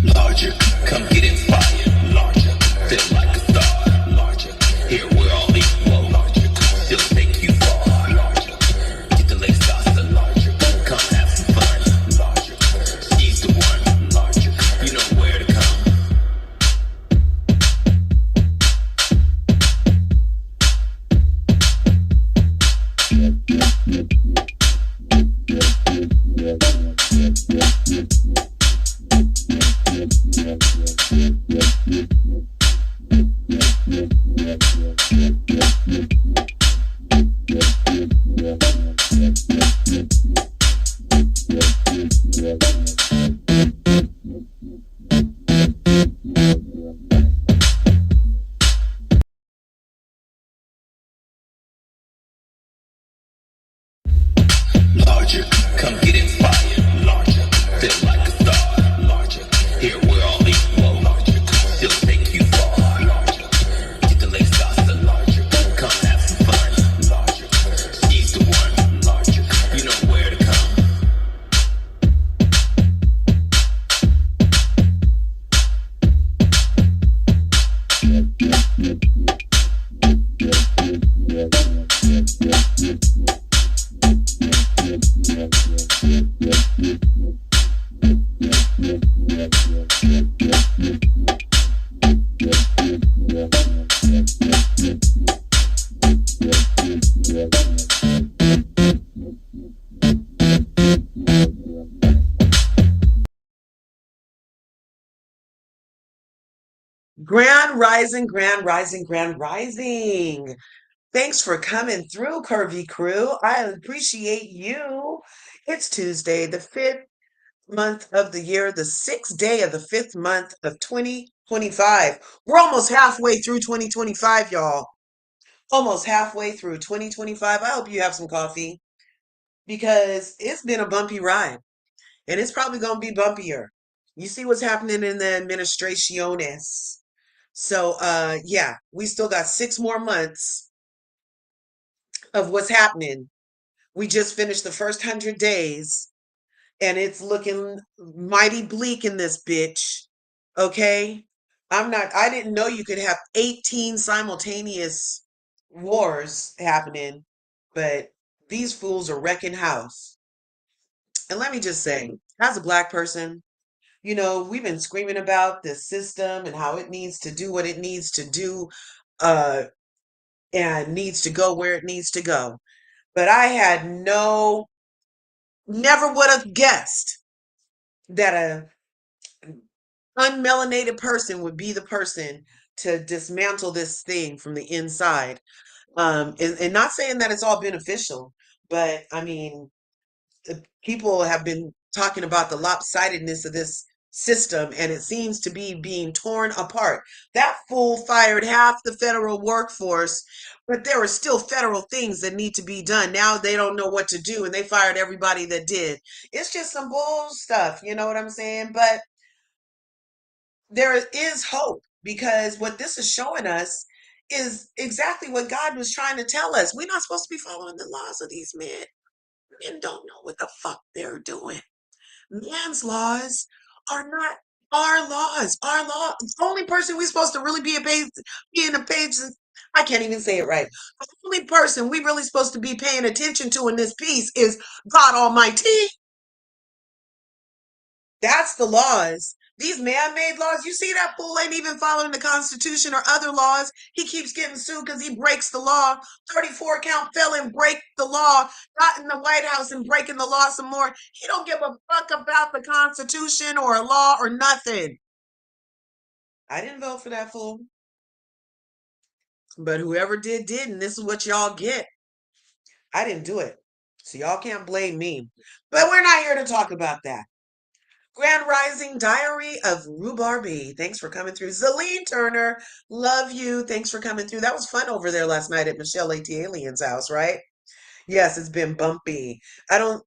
Larger, come get inspired. Larger, feel like a star. Larger, here we're all equal. Larger, still take you far. Larger, get the legs faster. Larger, come have some fun. Larger, he's the one. Larger, you know where to come. Larger, come get inspired. Larger, feel like a star. Larger, here we're all equal. Larger, still take you far. Larger, get the legs faster. Larger, come have some fun. Larger, he's the one. Larger, you know where to come. Grand rising, grand rising, grand rising. Thanks for coming through, Curvy Crew. I appreciate you. It's Tuesday, the fifth month of the year, the sixth day of the fifth month of 2025. We're almost halfway through 2025, y'all. Almost halfway through 2025. I hope you have some coffee because it's been a bumpy ride and it's probably going to be bumpier. You see what's happening in the administraciones. So yeah, we still got 6 more months of what's happening. We just finished the first 100 days and it's looking mighty bleak in this bitch. Okay? I didn't know you could have 18 simultaneous wars happening, but these fools are wrecking house. And let me just say, as a black person, we've been screaming about this system and how it needs to do what it needs to do, uh, and needs to go where it needs to go. But I had never would have guessed that a unmelanated person would be the person to dismantle this thing from the inside. And not saying that it's all beneficial, but I mean, people have been talking about the lopsidedness of this system, and it seems to be being torn apart. That fool fired half the federal workforce, but there are still federal things that need to be done. Now they don't know what to do, and they fired everybody that did. It's just some bull stuff, you know what I'm saying? But there is hope because what this is showing us is exactly what God was trying to tell us. We're not supposed to be following the laws of these men. Men don't know what the fuck they're doing. Man's laws are not our laws. Our law, the only person we're supposed to really be in a page, I can't even say it right. The only person we really supposed to be paying attention to in this piece is God Almighty. That's the laws. These man-made laws, you see that fool ain't even following the Constitution or other laws. He keeps getting sued because he breaks the law. 34 count felon break the law, got in the White House and breaking the law some more. He don't give a fuck about the Constitution or a law or nothing. I didn't vote for that fool. But whoever did, and this is what y'all get. I didn't do it. So y'all can't blame me. But we're not here to talk about that. Grand Rising Diary of Rhubarb. Thanks for coming through. Zaleen Turner, love you. Thanks for coming through. That was fun over there last night at Michelle A.T. Alien's house, right? Yes, it's been bumpy. I don't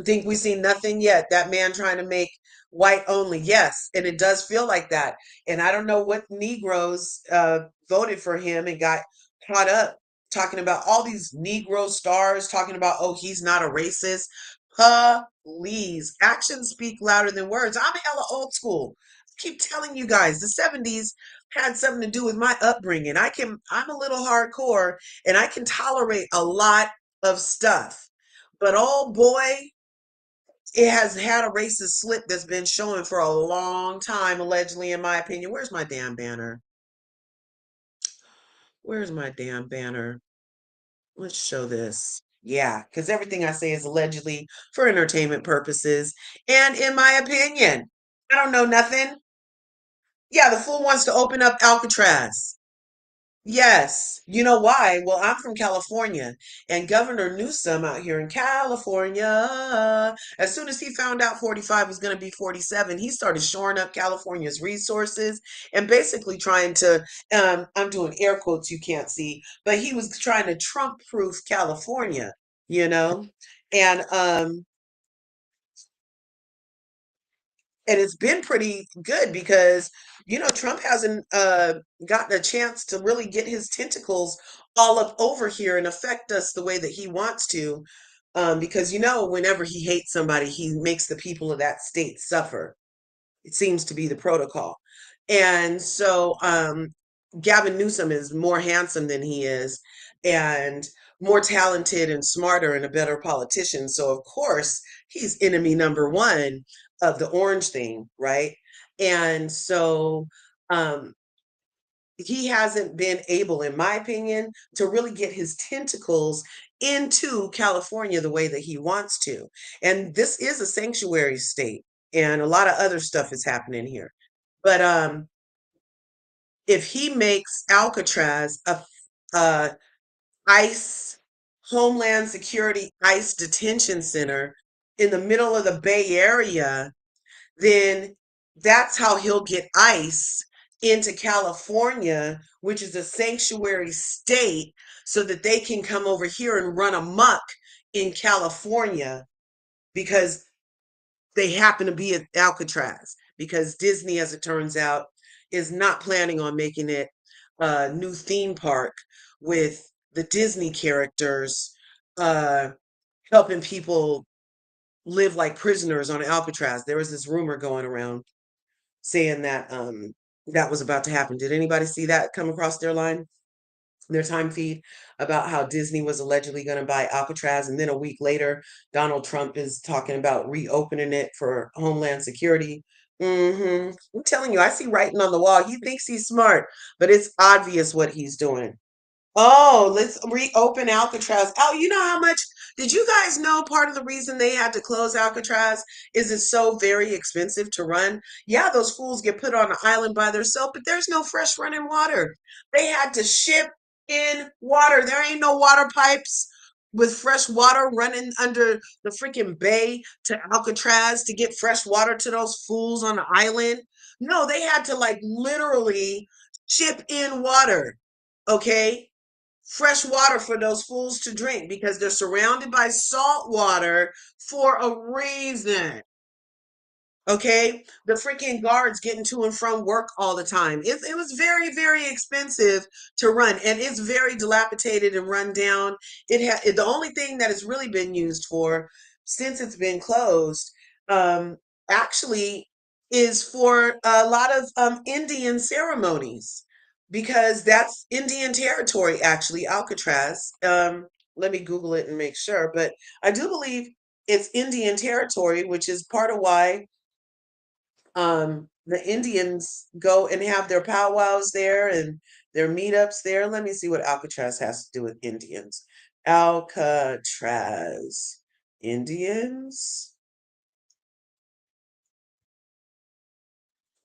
think we see nothing yet. That man trying to make white only. Yes, and it does feel like that. And I don't know what Negroes voted for him and got caught up talking about all these Negro stars, talking about, oh, he's not a racist. Please, actions speak louder than words. I'm hella old school. I keep telling you guys, the 70s had something to do with my upbringing. I'm a little hardcore and I can tolerate a lot of stuff. But oh boy, it has had a racist slip that's been showing for a long time, allegedly, in my opinion. Where's my damn banner? Where's my damn banner? Let's show this. Yeah, because everything I say is allegedly for entertainment purposes. And in my opinion, I don't know nothing. Yeah, the fool wants to open up Alcatraz. Yes. You know why? Well, I'm from California, and Governor Newsom out here in California, as soon as he found out 45 was going to be 47, he started shoring up California's resources and basically trying to, I'm doing air quotes you can't see, but he was trying to Trump-proof California, you know? And and it's been pretty good because Trump hasn't gotten a chance to really get his tentacles all up over here and affect us the way that he wants to, because whenever he hates somebody, he makes the people of that state suffer. It seems to be the protocol. And so Gavin Newsom is more handsome than he is and more talented and smarter and a better politician. So, of course, he's enemy number one of the orange thing, right? And so um, he hasn't been able, in my opinion, to really get his tentacles into California the way that he wants to. And this is a sanctuary state, and a lot of other stuff is happening here. But if he makes Alcatraz a ICE Homeland Security ICE detention center in the middle of the Bay Area, then that's how he'll get ICE into California, which is a sanctuary state, so that they can come over here and run amok in California because they happen to be at Alcatraz. Because Disney, as it turns out, is not planning on making it a new theme park with the Disney characters uh, helping people live like prisoners on Alcatraz. There was this rumor going around saying that that was about to happen. Did anybody see that come across their time feed about how Disney was allegedly going to buy Alcatraz, and then a week later, Donald Trump is talking about reopening it for Homeland Security? I'm telling you, I see writing on the wall. He thinks he's smart, but it's obvious what he's doing. Oh, let's reopen Alcatraz. Oh, you know how much? Did you guys know part of the reason they had to close Alcatraz is it's so very expensive to run? Yeah, those fools get put on an island by themselves, but there's no fresh running water. They had to ship in water. There ain't no water pipes with fresh water running under the freaking bay to Alcatraz to get fresh water to those fools on the island. No, they had to like literally ship in water. Okay, fresh water for those fools to drink because they're surrounded by salt water for a reason. Okay, the freaking guards getting to and from work all the time. It was very, very expensive to run, and it's very dilapidated and run down. The only thing that it's really been used for since it's been closed, um, actually, is for a lot of Indian ceremonies because that's Indian territory. Actually, Alcatraz. Let me Google it and make sure, but I do believe it's Indian territory, which is part of why the Indians go and have their powwows there and their meetups there. Let me see what Alcatraz has to do with Indians. Alcatraz, Indians.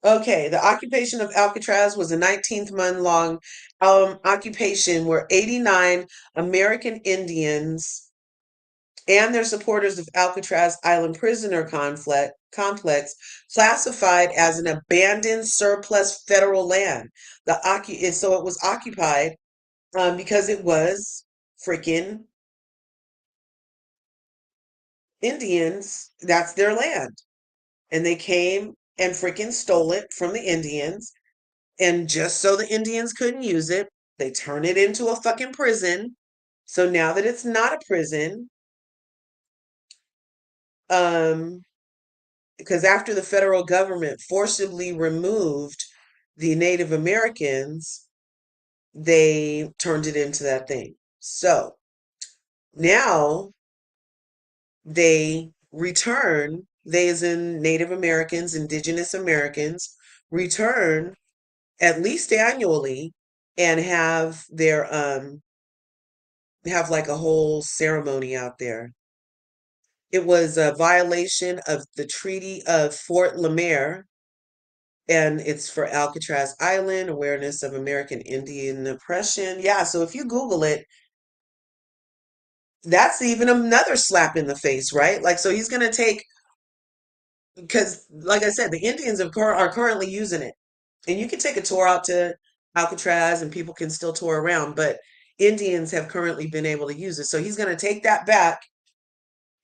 Okay, the occupation of Alcatraz was a 19th-month long occupation where 89 American Indians and they're supporters of Alcatraz Island prisoner complex classified as an abandoned surplus federal land. So it was occupied because it was freaking Indians. That's their land. And they came and freaking stole it from the Indians. And just so the Indians couldn't use it, they turn it into a fucking prison. So now that it's not a prison, um, because after the federal government forcibly removed the Native Americans, they turned it into that thing. So now they return, they as in Native Americans, Indigenous Americans, return at least annually and have like a whole ceremony out there. It was a violation of the Treaty of Fort Lamer, and it's for Alcatraz Island, awareness of American Indian oppression. Yeah, so if you Google it, that's even another slap in the face, right? Like, so he's going to take, because, like I said, the Indians are currently using it. And you can take a tour out to Alcatraz and people can still tour around, but Indians have currently been able to use it. So he's going to take that back.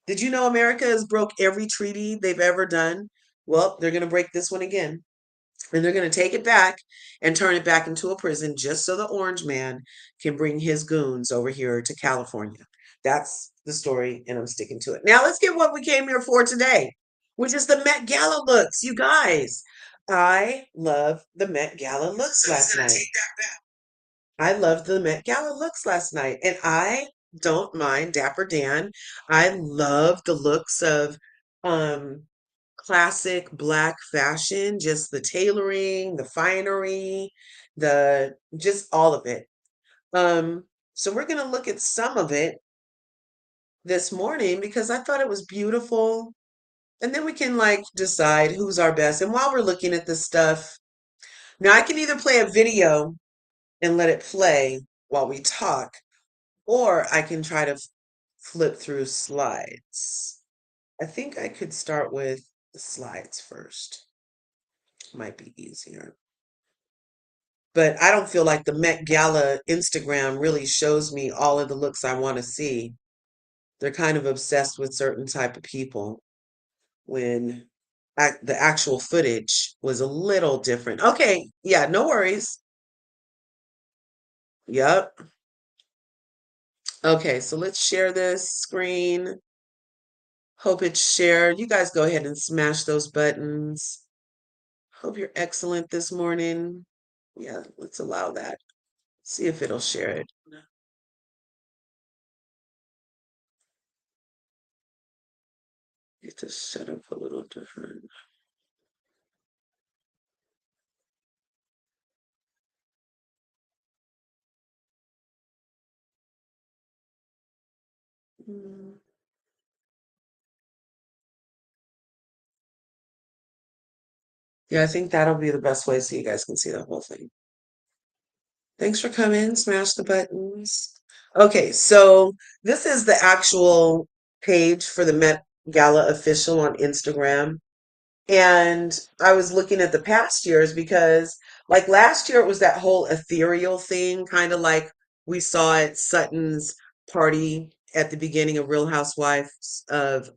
Did you know America has broke every treaty they've ever done? Well, they're going to break this one again. And they're going to take it back and turn it back into a prison just so the orange man can bring his goons over here to California. That's the story, and I'm sticking to it. Now, let's get what we came here for today, which is the Met Gala looks. You guys, I love the Met Gala looks last night. I loved the Met Gala looks last night, and I don't mind Dapper Dan. I love the looks of um classic black fashion, just the tailoring, the finery, the just all of it. So we're gonna look at some of it this morning because I thought it was beautiful. And then we can like decide who's our best. And while we're looking at this stuff, now I can either play a video and let it play while we talk, or I can try to flip through slides. I think I could start with the slides first. Might be easier. But I don't feel like the Met Gala Instagram really shows me all of the looks I want to see. They're kind of obsessed with certain type of people when the actual footage was a little different. Okay, yeah, no worries. Yep. Okay, so let's share this screen. Hope it's shared. You guys go ahead and smash those buttons. Hope you're excellent this morning. Yeah, let's allow that. See if it'll share it. Get this set up a little different. Mm. Yeah, I think that'll be the best way so you guys can see the whole thing. Thanks for coming. Smash the buttons. Okay, so this is the actual page for the Met Gala official on Instagram. And I was looking at the past years because, like last year, it was that whole ethereal thing, kind of like we saw at Sutton's party at the beginning of Real Housewives of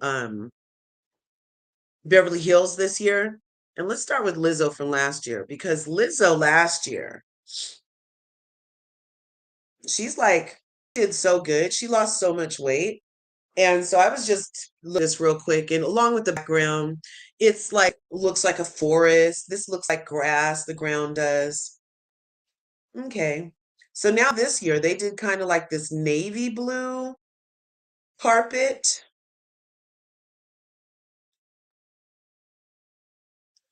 Beverly Hills this year. And let's start with Lizzo from last year because Lizzo last year, she's like, did so good. She lost so much weight. And so I was just looking at this real quick, and along with the background, it's like looks like a forest. This looks like grass, the ground does. Okay. So now this year they did kind of like this navy blue carpet.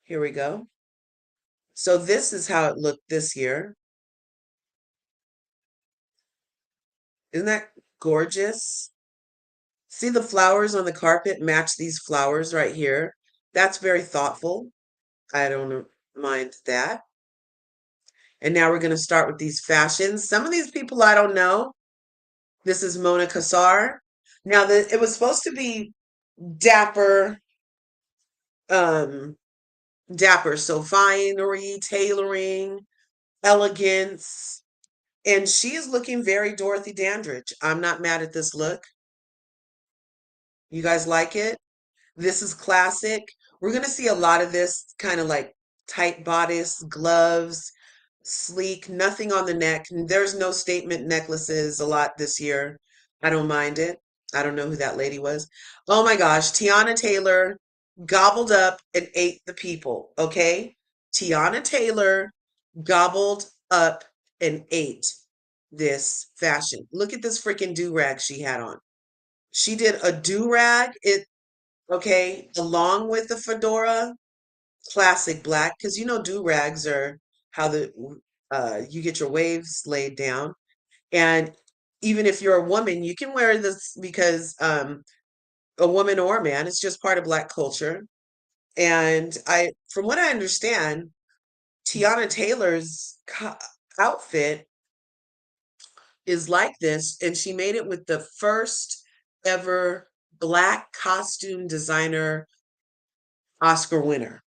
Here we go. So this is how it looked this year. Isn't that gorgeous? See the flowers on the carpet match these flowers right here. That's very thoughtful. I don't mind that. And now we're going to start with these fashions. Some of these people I don't know. This is Mona Kassar. Now it was supposed to be dapper, um, dapper, so finery, tailoring, elegance, and she's looking very Dorothy Dandridge. I'm not mad at this look. You guys like it? This is classic. We're going to see a lot of this kind of like tight bodice, gloves, sleek, nothing on the neck. There's no statement necklaces a lot this year. I don't mind it. I don't know who that lady was. Oh my gosh, Tiana Taylor gobbled up and ate the people, okay? Tiana Taylor gobbled up and ate this fashion. Look at this freaking do-rag she had on. She did a do-rag. Okay, along with the fedora, classic black, because you know do-rags are how the you get your waves laid down. And even if you're a woman, you can wear this because a woman or a man, it's just part of black culture. And from what I understand, Tiana Taylor's outfit is like this, and she made it with the first ever black costume designer Oscar winner.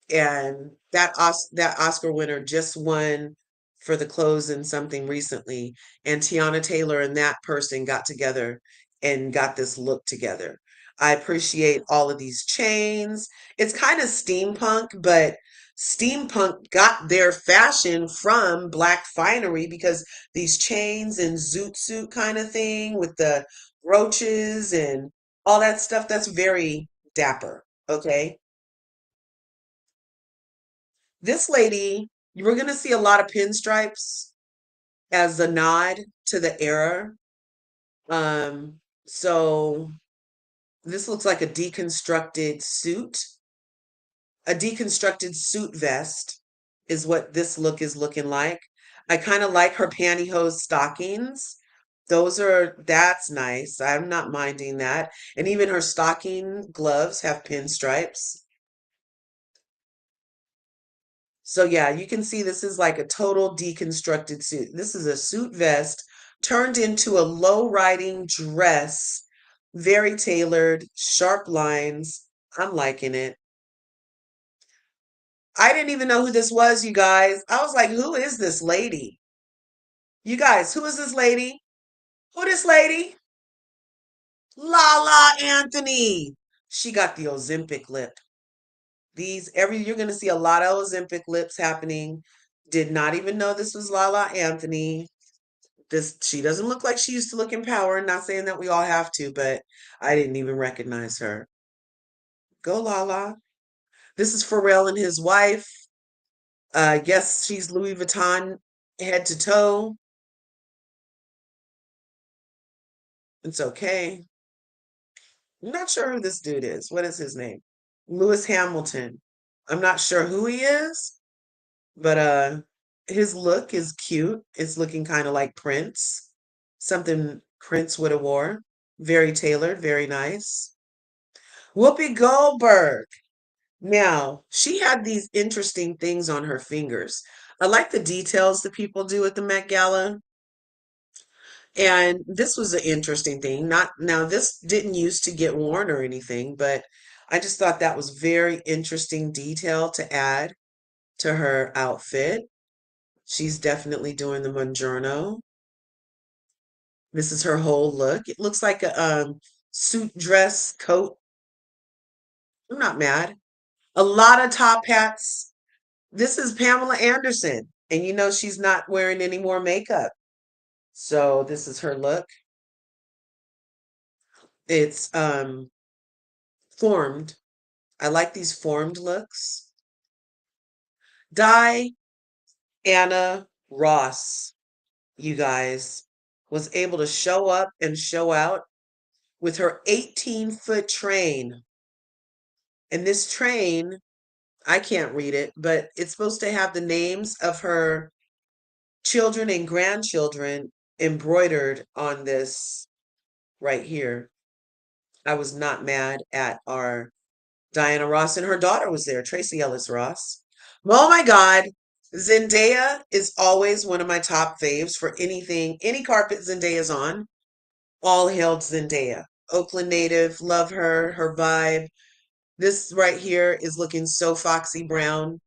And that Oscar winner just won for the clothes and something recently. And Tiana Taylor and that person got together and got this look together. I appreciate all of these chains. It's kind of steampunk, but steampunk got their fashion from black finery because these chains and zoot suit kind of thing with the brooches and all that stuff, that's very dapper. Okay. This lady, you were going to see a lot of pinstripes as a nod to the era. So this looks like a deconstructed suit vest is what this look is looking like. I kind of like her pantyhose stockings. That's nice. I'm not minding that. And even her stocking gloves have pinstripes. So yeah, you can see this is like a total deconstructed suit. This is a suit vest turned into a low riding dress, very tailored, sharp lines. I'm liking it. I didn't even know who this was, you guys. I was like, who is this lady? You guys, who is this lady? Who this lady? Lala Anthony. She got the Ozempic lip. You're gonna see a lot of Ozempic lips happening. Did not even know this was Lala Anthony. She doesn't look like she used to look in Power. Not saying that we all have to, but I didn't even recognize her. Go Lala. This is Pharrell and his wife. I guess she's Louis Vuitton head to toe. It's okay. I'm not sure who this dude is. What is his name? Lewis Hamilton. I'm not sure who he is, but his look is cute. It's looking kind of like Prince. Something Prince would have wore. Very tailored, very nice. Whoopi Goldberg. Now, she had these interesting things on her fingers. I like the details that people do at the Met Gala. And this was an interesting thing. Not now, this didn't used to get worn or anything, but I just thought that was very interesting detail to add to her outfit. She's definitely doing the Buongiorno. This is her whole look. It looks like a suit dress coat. I'm not mad. A lot of top hats. This is Pamela Anderson, and you know she's not wearing any more makeup. So this is her look. It's formed. I like these formed looks. Diana Ross, you guys, was able to show up and show out with her 18-foot train. And this train, I can't read it, but it's supposed to have the names of her children and grandchildren embroidered on this right here. I was not mad at our Diana Ross, and her daughter was there, Tracy Ellis Ross. Oh my God. Zendaya is always one of my top faves for anything, any carpet Zendaya's on. All hailed Zendaya. Oakland native, love her, her vibe. This right here is looking so Foxy Brown.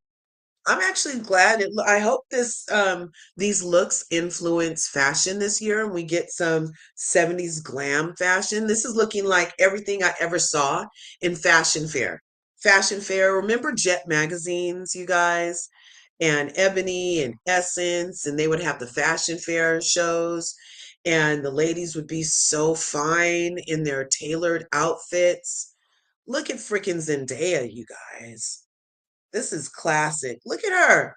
I'm actually glad I hope these looks influence fashion this year and we get some 70s glam fashion. This is looking like everything I ever saw in Fashion Fair. Fashion Fair, remember Jet magazines, you guys? And Ebony and Essence, and they would have the Fashion Fair shows, and the ladies would be so fine in their tailored outfits. Look at freaking Zendaya, you guys. This is classic. Look at her.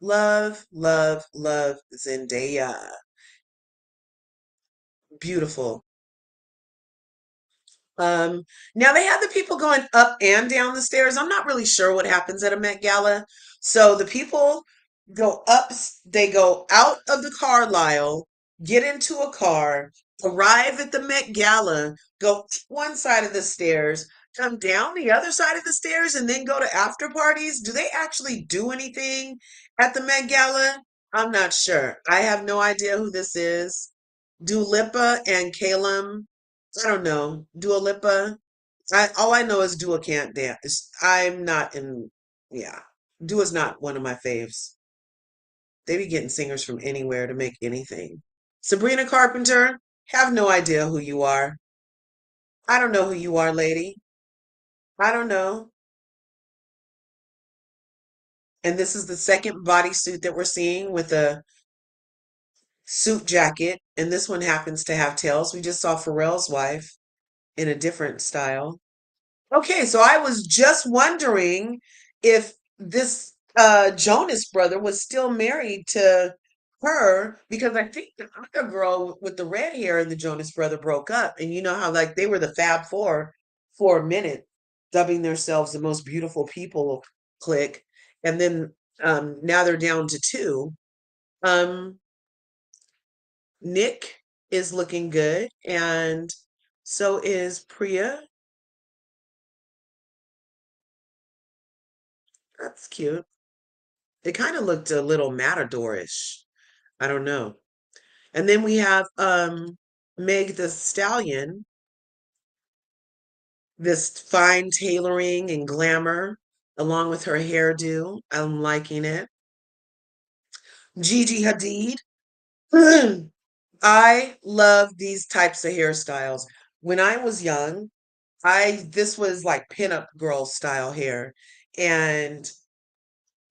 Love, love, love Zendaya. Beautiful. Um, Now they have the people going up and down the stairs. I'm not really sure what happens at a Met Gala. So the people go up, they go out of the Carlisle, get into a car, arrive at the Met Gala, go up one side of the stairs, come down the other side of the stairs, and then go to after parties. Do they actually do anything at the Met Gala? I'm not sure. I have no idea who this is. Dua Lipa and Calum. I don't know. Dua Lipa. All I know is Dua can't dance. I'm not in. Yeah, Dua's not one of my faves. They be getting singers from anywhere to make anything. Sabrina Carpenter. Have no idea who you are. I don't know who you are, lady. I don't know. And this is the second bodysuit that we're seeing with a suit jacket. And this one happens to have tails. We just saw Pharrell's wife in a different style. Okay, so I was just wondering if this Jonas brother was still married to her because I think the other girl with the red hair and the Jonas brother broke up. And you know how like they were the Fab Four for a minute, dubbing themselves the most beautiful people clique. And then now they're down to two. Um, Nick is looking good, and so is Priya. That's cute. It kind of looked a little matadorish. I don't know. And then we have Meg the Stallion, this fine tailoring and glamour along with her hairdo. I'm liking it. Gigi Hadid. I love these types of hairstyles. When I was young, I this was like pinup girl style hair. And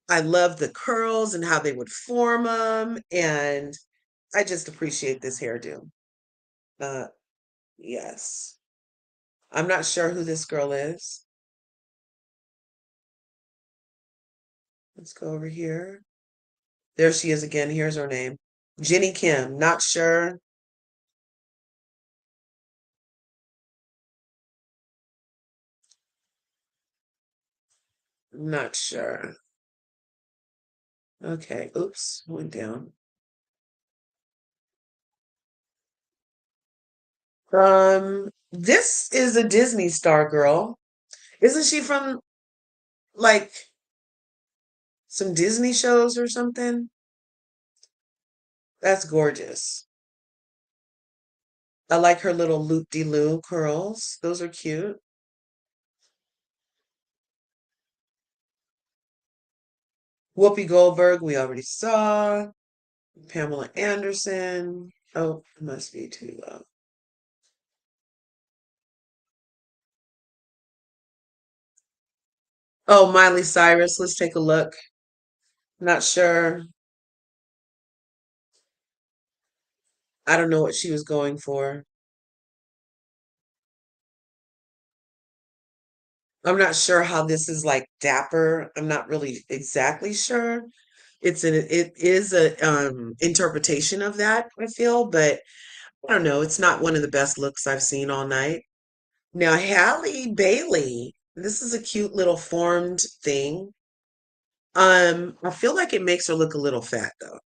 I love the curls and how they would form them. And I just appreciate this hairdo. Uh, yes. I'm not sure who this girl is. Let's go over here. There she is again. Here's her name. Jenny Kim. Not sure. Not sure. Okay. Oops. Went down. This is a Disney star girl. Isn't she from like some Disney shows or something? That's gorgeous. I like her little loop-de-loo curls. Those are cute. Whoopi Goldberg, we already saw. Pamela Anderson. Oh, it must be too low. Oh, Miley Cyrus. Let's take a look. Not sure. I don't know what she was going for. I'm not sure how this is like dapper. I'm not really exactly sure. It is a interpretation of that, I feel, but I don't know. It's not one of the best looks I've seen all night. Now, Halle Bailey, this is a cute little formed thing. I feel like it makes her look a little fat though.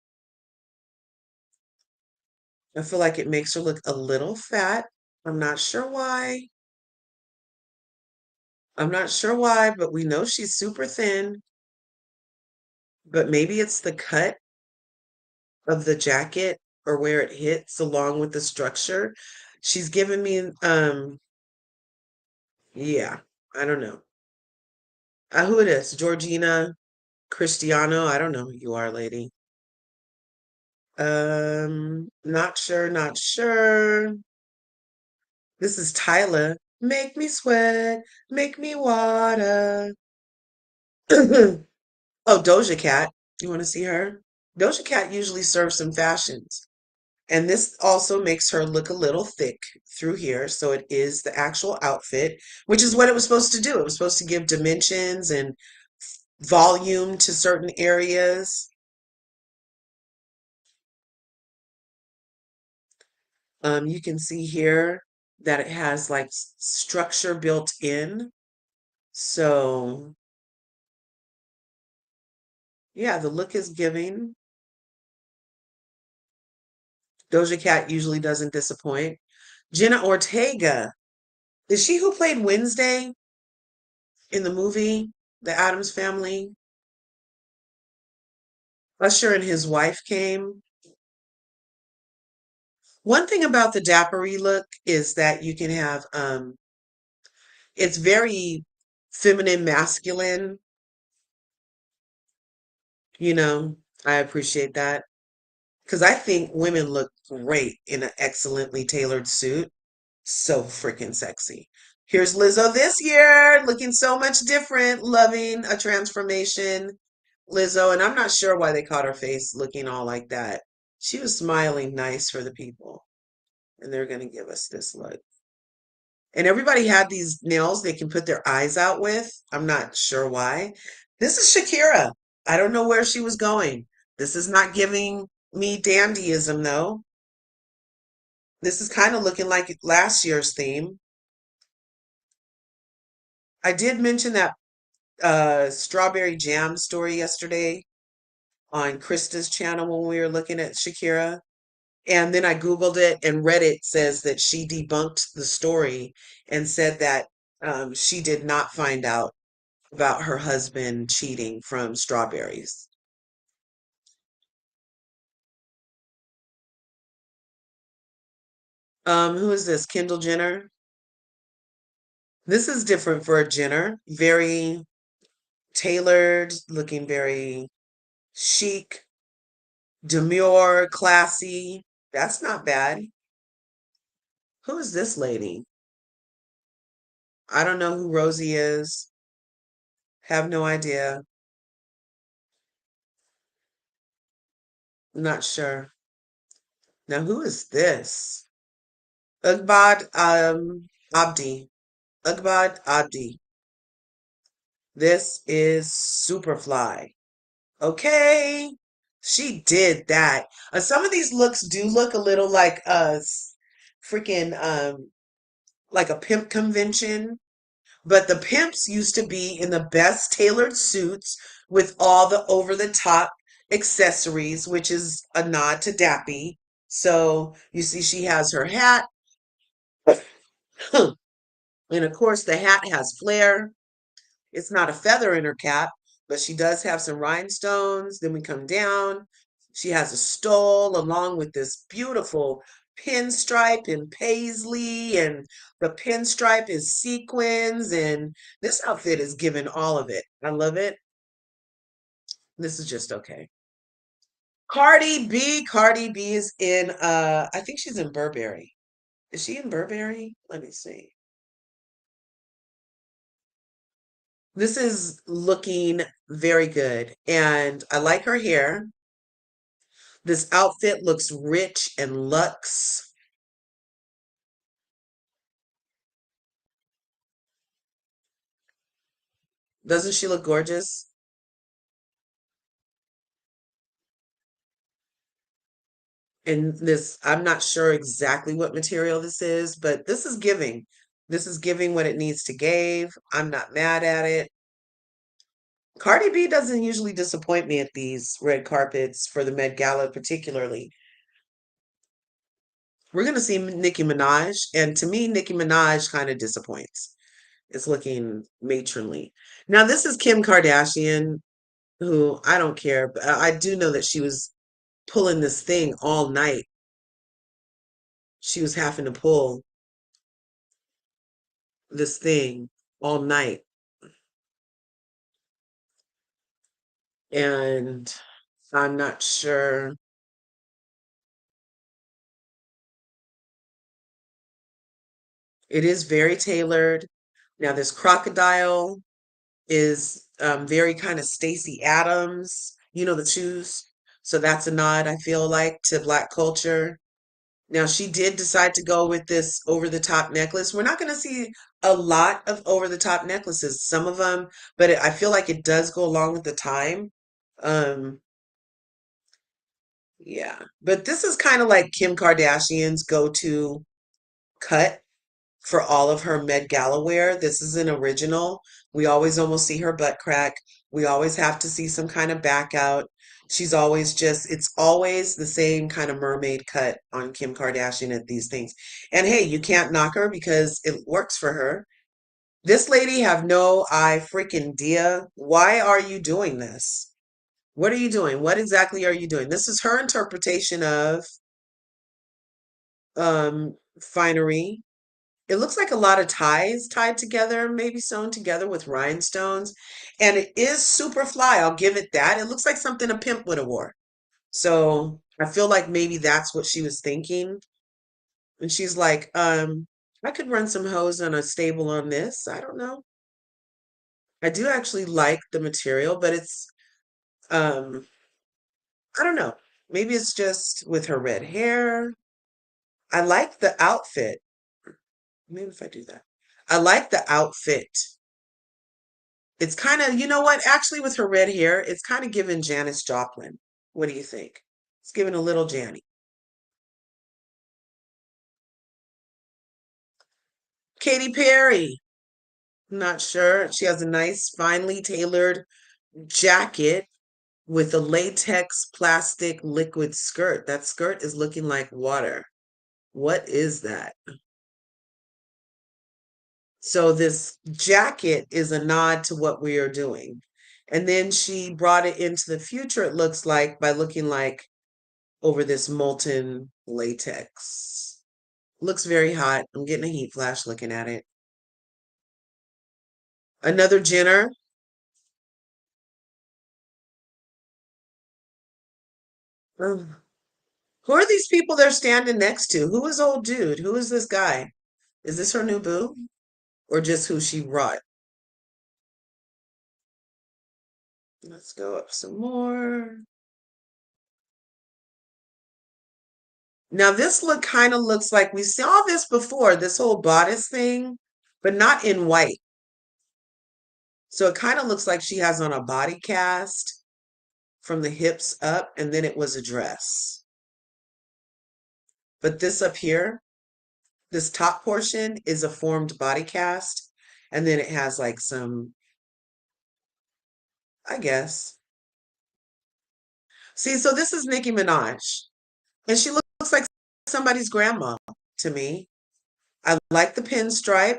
I feel like it makes her look a little fat. I'm not sure why. I'm not sure why, but we know she's super thin. But maybe it's the cut of the jacket or where it hits along with the structure. She's given me yeah, I don't know. Who it is? Georgina Cristiano. I don't know who you are, lady. Not sure, not sure. This is Tyla. Make me sweat, make me water. Oh, Doja Cat. You want to see her? Doja Cat usually serves some fashions. And this also makes her look a little thick through here. So it is the actual outfit, which is what it was supposed to do. It was supposed to give dimensions and volume to certain areas. You can see here that it has like structure built in. So yeah, the look is giving. Doja Cat usually doesn't disappoint. Jenna Ortega. Is she who played Wednesday in the movie, The Addams Family? Usher and his wife came. One thing about the dappery look is that you can have it's very feminine, masculine, you know. I appreciate that because I think women look great in an excellently tailored suit. So freaking sexy. Here's Lizzo this year, looking so much different, loving a transformation. Lizzo, and I'm not sure why they caught her face looking all like that. She was smiling nice for the people, and they're going to give us this look. And everybody had these nails they can put their eyes out with. I'm not sure why. This is Shakira. I don't know where she was going. This is not giving me dandyism, though. This is kind of looking like last year's theme. I did mention that strawberry jam story yesterday on Krista's channel when we were looking at Shakira. And then I Googled it, and Reddit says that she debunked the story and said that she did not find out about her husband cheating from strawberries. Who is this? Kendall Jenner? This is different for a Jenner. Very tailored, looking very chic, demure, classy. That's not bad. Who is this lady? I don't know who Rosie is. Have no idea. Not sure. Now, who is this? Ugbad Abdi. Ugbad Abdi. This is Superfly. Okay. She did that. Some of these looks do look a little like freaking like a pimp convention. But the pimps used to be in the best tailored suits with all the over the top accessories, which is a nod to Dappy. So you see, she has her hat, and of course, the hat has flair. It's not a feather in her cap, but she does have some rhinestones. Then we come down. She has a stole along with this beautiful pinstripe and paisley, and the pinstripe is sequins, and this outfit is given all of it. I love it. This is just okay. Cardi B, Cardi B is in I think she's in Burberry. Is she in Burberry? Let me see. This is looking very good, and I like her hair. This outfit looks rich and luxe. Doesn't she look gorgeous? And this, I'm not sure exactly what material this is, but this is giving. This is giving what it needs to give. I'm not mad at it. Cardi B doesn't usually disappoint me at these red carpets for the Met Gala, particularly. We're going to see Nicki Minaj, and to me, Nicki Minaj kind of disappoints. It's looking matronly. Now, this is Kim Kardashian, who I don't care, but I do know that she was pulling this thing all night. she was having to pull this thing all night. And I'm not sure. It is very tailored. Now, this crocodile is very kind of Stacey Adams, you know, the shoes. So that's a nod, I feel like, to Black culture. Now, she did decide to go with this over the top necklace. We're not going to see a lot of over the top necklaces, some of them, but I feel like it does go along with the time. Um, yeah, but this is kind of like Kim Kardashian's go-to cut for all of her Met Gala wear. This is an original. We always almost see her butt crack. We always have to see some kind of back out. She's always just, it's always the same kind of mermaid cut on Kim Kardashian at these things. And hey, you can't knock her because it works for her. This lady have no I freaking idea. Why are you doing this? What are you doing? What exactly are you doing? This is her interpretation of finery. It looks like a lot of ties tied together, maybe sewn together with rhinestones. And it is super fly. I'll give it that. It looks like something a pimp would have wore. So I feel like maybe that's what she was thinking. And she's like, I could run some hose on a stable on this. I don't know. I do actually like the material, but it's um, I don't know. Maybe it's just with her red hair. I like the outfit. Maybe if I do that. I like the outfit. It's kind of, you know what? Actually, with her red hair, it's kind of giving Janis Joplin. What do you think? It's giving a little Janny. Katy Perry. Not sure. She has a nice, finely tailored jacket with a latex plastic liquid skirt. That skirt is looking like water. What is that? So this jacket is a nod to what we are doing. And then she brought it into the future, it looks like, by looking like over this molten latex. Looks very hot. I'm getting a heat flash looking at it. Another Jenner. Ugh. Who are these people they're standing next to? Who is old dude? Who is this guy? Is this her new boo? Or just who she brought? Let's go up some more. Now this look kind of looks like we saw this before, this whole bodice thing, but not in white. So it kind of looks like she has on a body cast from the hips up, and then it was a dress. But this up here, this top portion is a formed body cast, and then it has like some, I guess. See, so this is Nicki Minaj, and she looks like somebody's grandma to me. I like the pinstripe,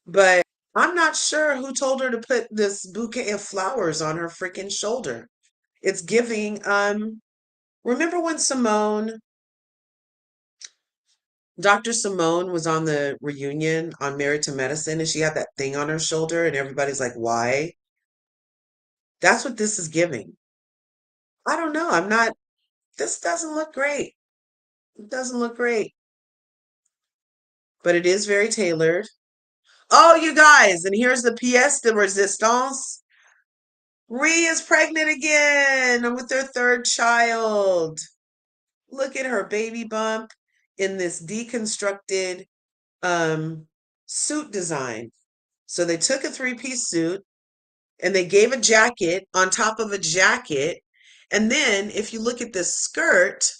but I'm not sure who told her to put this bouquet of flowers on her freaking shoulder. It's giving, remember when Dr. Simone was on the reunion on Married to Medicine and she had that thing on her shoulder and everybody's like, why? That's what this is giving. I don't know. I'm not, this doesn't look great. It doesn't look great, but it is very tailored. Oh, you guys, and here's the pièce de résistance. Ree is pregnant again with their third child. Look at her baby bump in this deconstructed um, suit design. So they took a three-piece suit and they gave a jacket on top of a jacket. And then if you look at this skirt,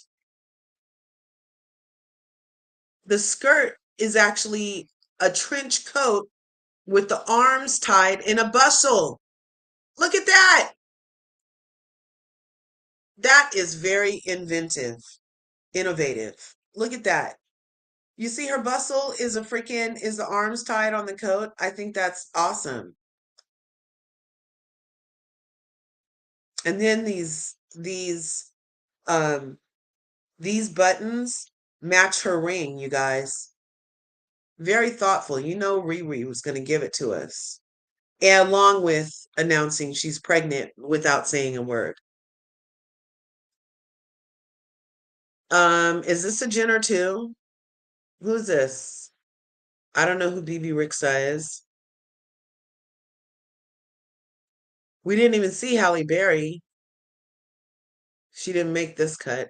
the skirt is actually a trench coat with the arms tied in a bustle. Look at that. That is very inventive, innovative. Look at that. You see her bustle is a freaking, is the arms tied on the coat. I think that's awesome. And then these um These buttons match her ring, you guys. Very thoughtful. You know Riri was going to give it to us. And along with announcing she's pregnant without saying a word. Is this a Jenner too? Who's this? I don't know who BB Rixa is. We didn't even see Halle Berry. She didn't make this cut.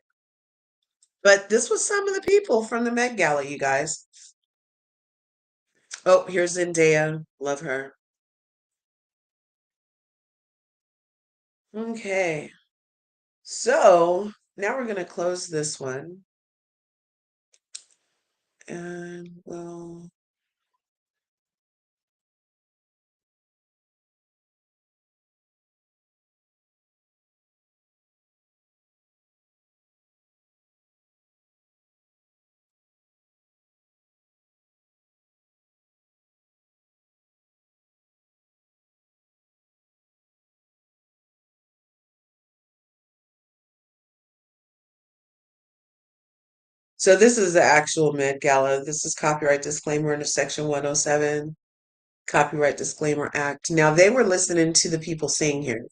But this was some of the people from the Met Gala, you guys. Oh, here's Zendaya. Love her. Okay. So now we're going to close this one. And well, so this is the actual Met Gala. This is copyright disclaimer under Section 107, Copyright Disclaimer Act. Now they were listening to the people sing here.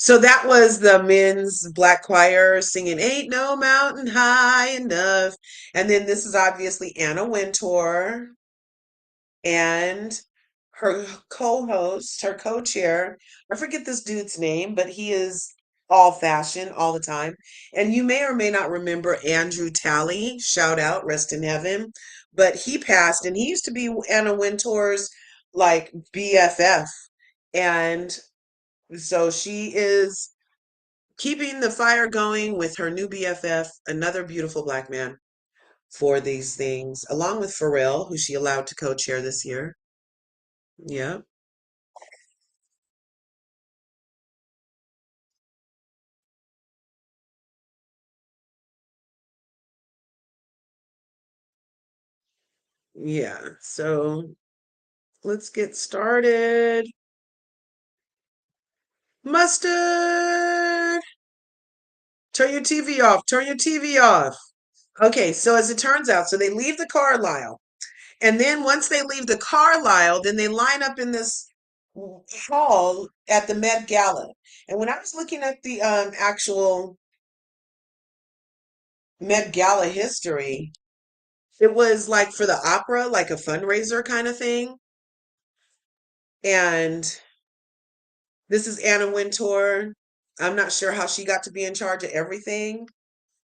So that was the men's black choir singing Ain't No Mountain High Enough. And then this is obviously Anna Wintour and her co-host, her co-chair. I forget this dude's name, but he is all fashion all the time. And you may or may not remember Andrew Talley, shout out, rest in heaven. But he passed and he used to be Anna Wintour's like BFF. And so she is keeping the fire going with her new BFF, another beautiful black man for these things, along with Pharrell, who she allowed to co-chair this year. Yeah, yeah. So let's get started. Mustard! Turn your TV off. Turn your TV off. Okay, so as it turns out, so they leave the Carlisle. And then once they leave the Carlisle, then they line up in this hall at the Met Gala. And when I was looking at the actual Met Gala history, it was like for the opera, like a fundraiser kind of thing. And this is Anna Wintour. I'm not sure how she got to be in charge of everything,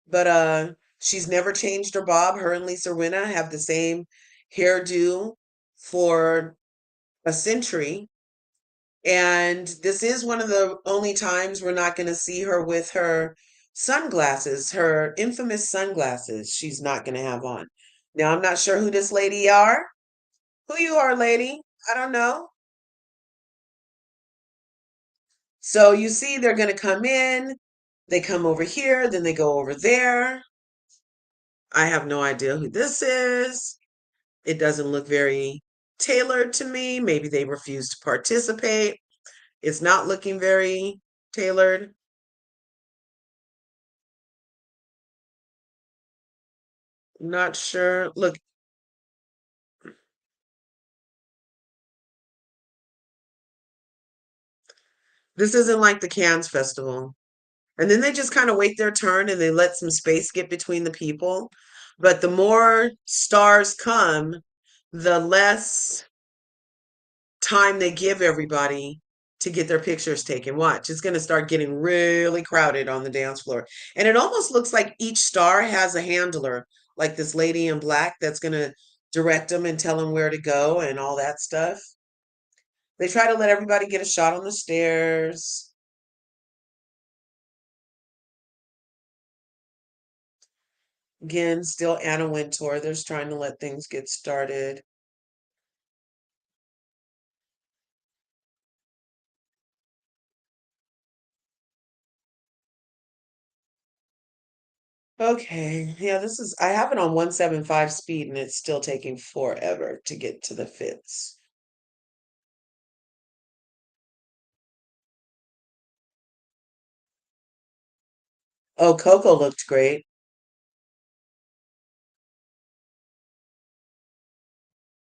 but she's never changed her bob. Her and Lisa Rinna have the same hairdo for a century. And this is one of the only times we're not going to see her with her sunglasses, her infamous sunglasses she's not going to have on. Now, I'm not sure who this lady are. Who you are, lady? I don't know. So you see, they're going to come in, they come over here, then they go over there. I have no idea who this is. It doesn't look very tailored to me. Maybe they refuse to participate. It's not looking very tailored. Not sure. Look, this isn't like the Cannes Festival. And then they just kind of wait their turn and they let some space get between the people. But the more stars come, the less time they give everybody to get their pictures taken. Watch, it's going to start getting really crowded on the dance floor. And it almost looks like each star has a handler, like this lady in black that's going to direct them and tell them where to go and all that stuff. They try to let everybody get a shot on the stairs. Again, still Anna Wintour. They're trying to let things get started. Okay, yeah, I have it on 175 speed and it's still taking forever to get to the fits. Oh, Coco looked great.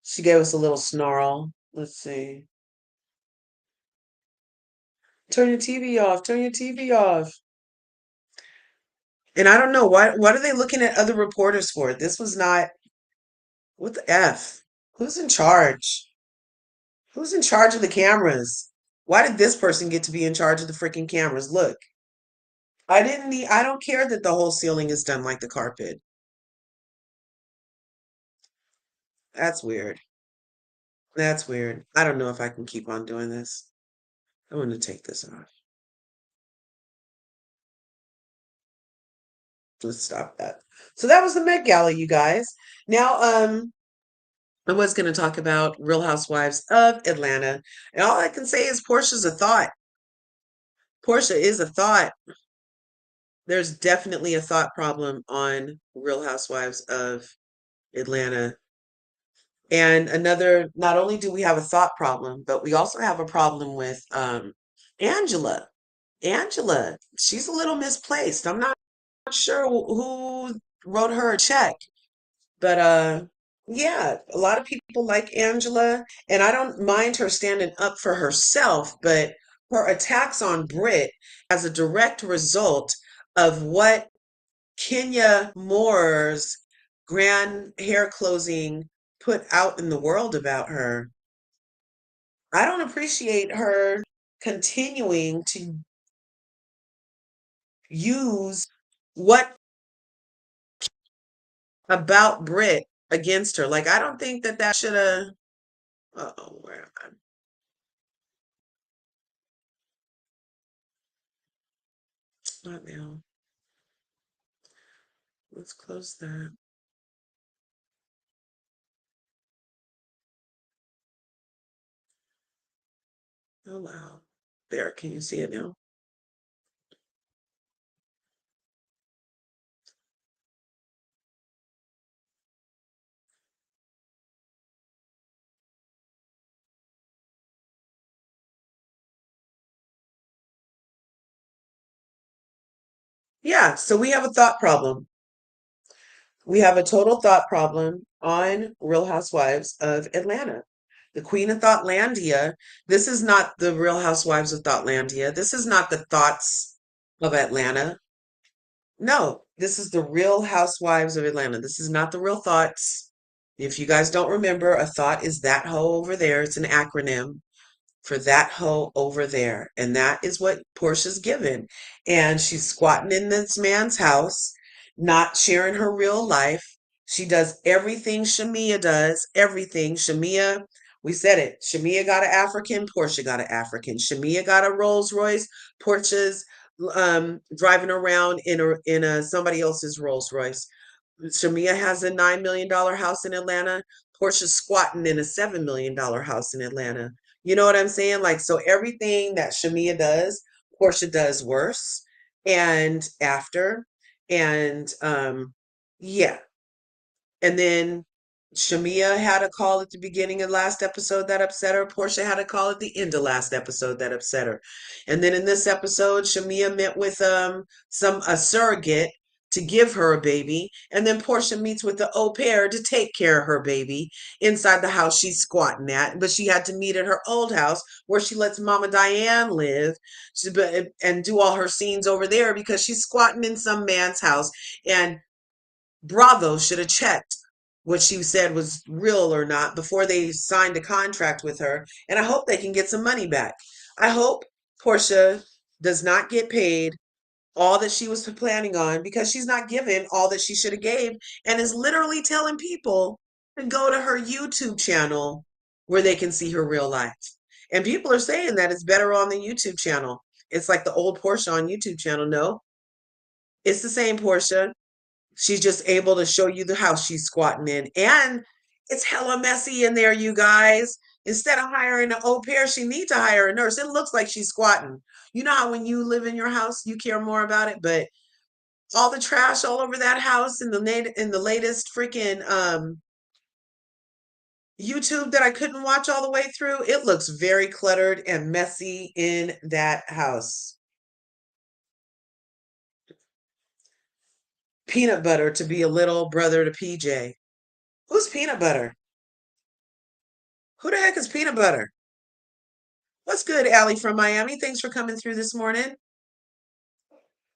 She gave us a little snarl. Let's see. Turn your TV off. Turn your TV off. And I don't know what are they looking at other reporters for? This was not what the F? Who's in charge? Who's in charge of the cameras? Why did this person get to be in charge of the freaking cameras? Look, I don't care that the whole ceiling is done like the carpet. That's weird. That's weird. I don't know if I can keep on doing this. I'm going to take this off. Let's stop that. So that was the Met Gala, you guys. Now, I was going to talk about Real Housewives of Atlanta. And all I can say is Portia's a thought. Portia is a thought. There's definitely a thought problem on Real Housewives of Atlanta. And not only do we have a thought problem, but we also have a problem with Angela. Angela, she's a little misplaced. I'm not sure who wrote her a check, but yeah, a lot of people like Angela, and I don't mind her standing up for herself, but her attacks on Brit as a direct result of what Kenya Moore's grand hair closing put out in the world about her. I don't appreciate her continuing to use what about Brit against her. Like, I don't think that should have. Oh, where am I? Not now. Let's close that. Allow. There, can you see it now? Yeah, so we have a thought problem. We have a total thought problem on Real Housewives of Atlanta. The Queen of Thoughtlandia. This is not the Real Housewives of Thoughtlandia. This is not the thoughts of Atlanta. No, this is the Real Housewives of Atlanta. This is not the real thoughts. If you guys don't remember, a thought is that hoe over there. It's an acronym for that hoe over there. And that is what Portia's given. And she's squatting in this man's house, not sharing her real life. She does everything Shamia does, everything. Shamia, we said it. Shamia got an African, Portia got an African. Shamia got a Rolls Royce, Portia's driving around in a somebody else's Rolls Royce. Shamia has a $9 million house in Atlanta. Portia's squatting in a $7 million house in Atlanta. You know what I'm saying? Like, so everything that Shamia does, Portia does worse and after. And yeah. And then Shamia had a call at the beginning of last episode that upset her. Portia had a call at the end of last episode that upset her. And then in this episode, Shamia met with some a surrogate to give her a baby. And then Portia meets with the au pair to take care of her baby inside the house she's squatting at. But she had to meet at her old house where she lets Mama Diane live and do all her scenes over there because she's squatting in some man's house. And Bravo should have checked what she said was real or not before they signed a contract with her. And I hope they can get some money back. I hope Portia does not get paid all that she was planning on because she's not given all that she should have gave and is literally telling people to go to her YouTube channel where they can see her real life. And people are saying that it's better on the YouTube channel. It's like the old Portia on YouTube channel. No, it's the same Portia. She's just able to show you the house she's squatting in. And it's hella messy in there, you guys. Instead of hiring an au pair, she needs to hire a nurse. It looks like she's squatting. You know how when you live in your house, you care more about it, but all the trash all over that house in the latest freaking YouTube that I couldn't watch all the way through, it looks very cluttered and messy in that house. Peanut butter to be a little brother to PJ. Who's peanut butter? Who the heck is peanut butter? What's good, Allie from Miami? Thanks for coming through this morning.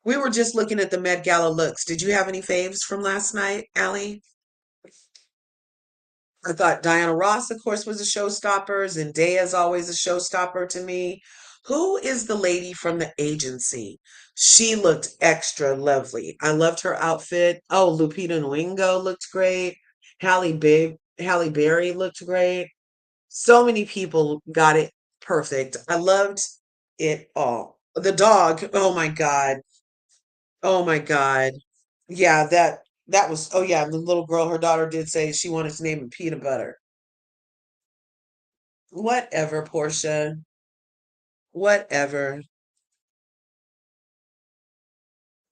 We were just looking at the Met Gala looks. Did you have any faves from last night, Allie? I thought Diana Ross, of course, was a showstopper. Zendaya is always a showstopper to me. Who is the lady from the agency? She looked extra lovely. I loved her outfit. Oh, Lupita Nyong'o looked great. Halle Berry looked great. So many people got it perfect. I loved it all. The dog, oh my God. Oh my God. Yeah, that was oh yeah, the little girl, her daughter did say she wanted to name him Peanut Butter. Whatever, Portia. Whatever.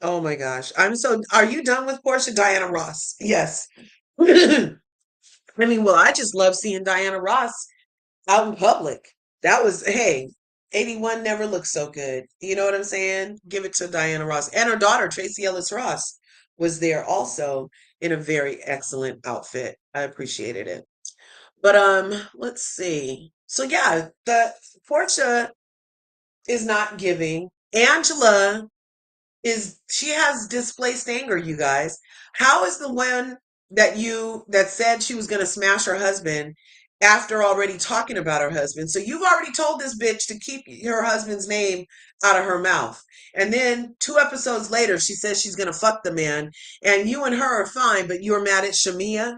Oh my gosh. Are you done with Portia? Diana Ross? Yes. I mean, well, I just love seeing Diana Ross out in public. That was, hey, 81 never looked so good. You know what I'm saying? Give it to Diana Ross. And her daughter, Tracy Ellis Ross, was there also in a very excellent outfit. I appreciated it. But let's see. So yeah, the Portia is not giving. Angela is she has displaced anger, you guys. How is the one that said she was going to smash her husband after already talking about her husband? So you've already told this bitch to keep her husband's name out of her mouth. And then 2 episodes later, she says she's going to fuck the man. And you and her are fine, but you're mad at Shamia?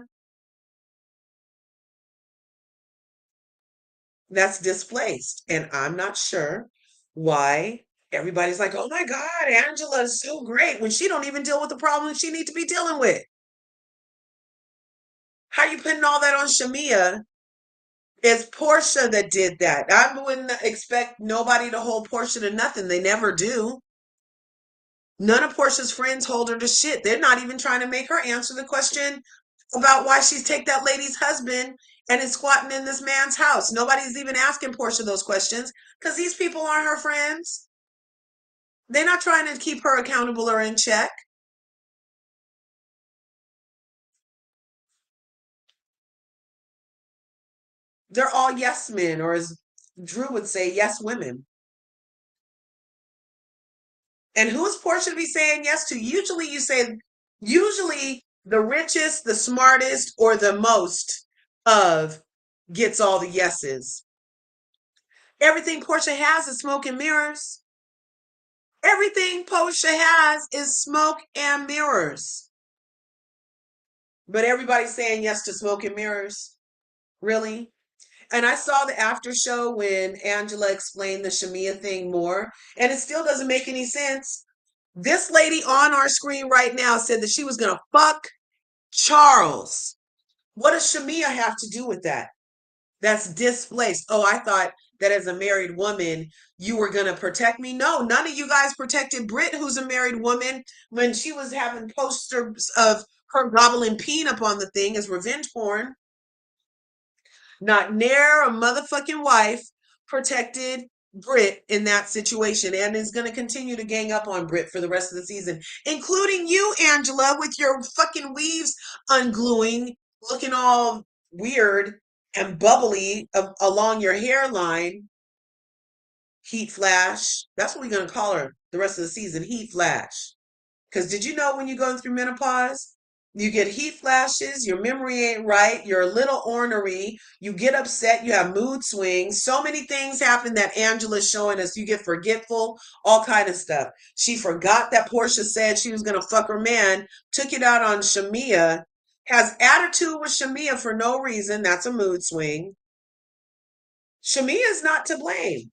That's displaced. And I'm not sure why everybody's like, oh my God, Angela is so great when she don't even deal with the problem she need to be dealing with. How you putting all that on Shamia? It's Portia that did that. I wouldn't expect nobody to hold Portia to nothing. They never do. None of Portia's friends hold her to shit. They're not even trying to make her answer the question about why she's take that lady's husband and is squatting in this man's house. Nobody's even asking Portia those questions because these people aren't her friends. They're not trying to keep her accountable or in check. They're all yes men, or as Drew would say, yes women. And who's Portia to be saying yes to? Usually the richest, the smartest, or the most of gets all the yeses. Everything Portia has is smoke and mirrors. Everything Portia has is smoke and mirrors. But everybody's saying yes to smoke and mirrors. Really? And I saw the after show when Angela explained the Shamia thing more, and it still doesn't make any sense. This lady on our screen right now said that she was going to fuck Charles. What does Shamia have to do with that? That's displaced. Oh, I thought that as a married woman, you were going to protect me. No, none of you guys protected Britt, who's a married woman, when she was having posters of her gobbling peen up on the thing as revenge porn. Not near a motherfucking wife protected Britt in that situation and is going to continue to gang up on Britt for the rest of the season, including you, Angela, with your fucking weaves ungluing, looking all weird and bubbly along your hairline. Heat flash. That's what we're going to call her the rest of the season. Heat flash. Because did you know when you're going through menopause, you get heat flashes, your memory ain't right, you're a little ornery, you get upset, you have mood swings. So many things happen that Angela's showing us. You get forgetful, all kind of stuff. She forgot that Portia said she was going to fuck her man, took it out on Shamia, has attitude with Shamia for no reason. That's a mood swing. Shamia is not to blame.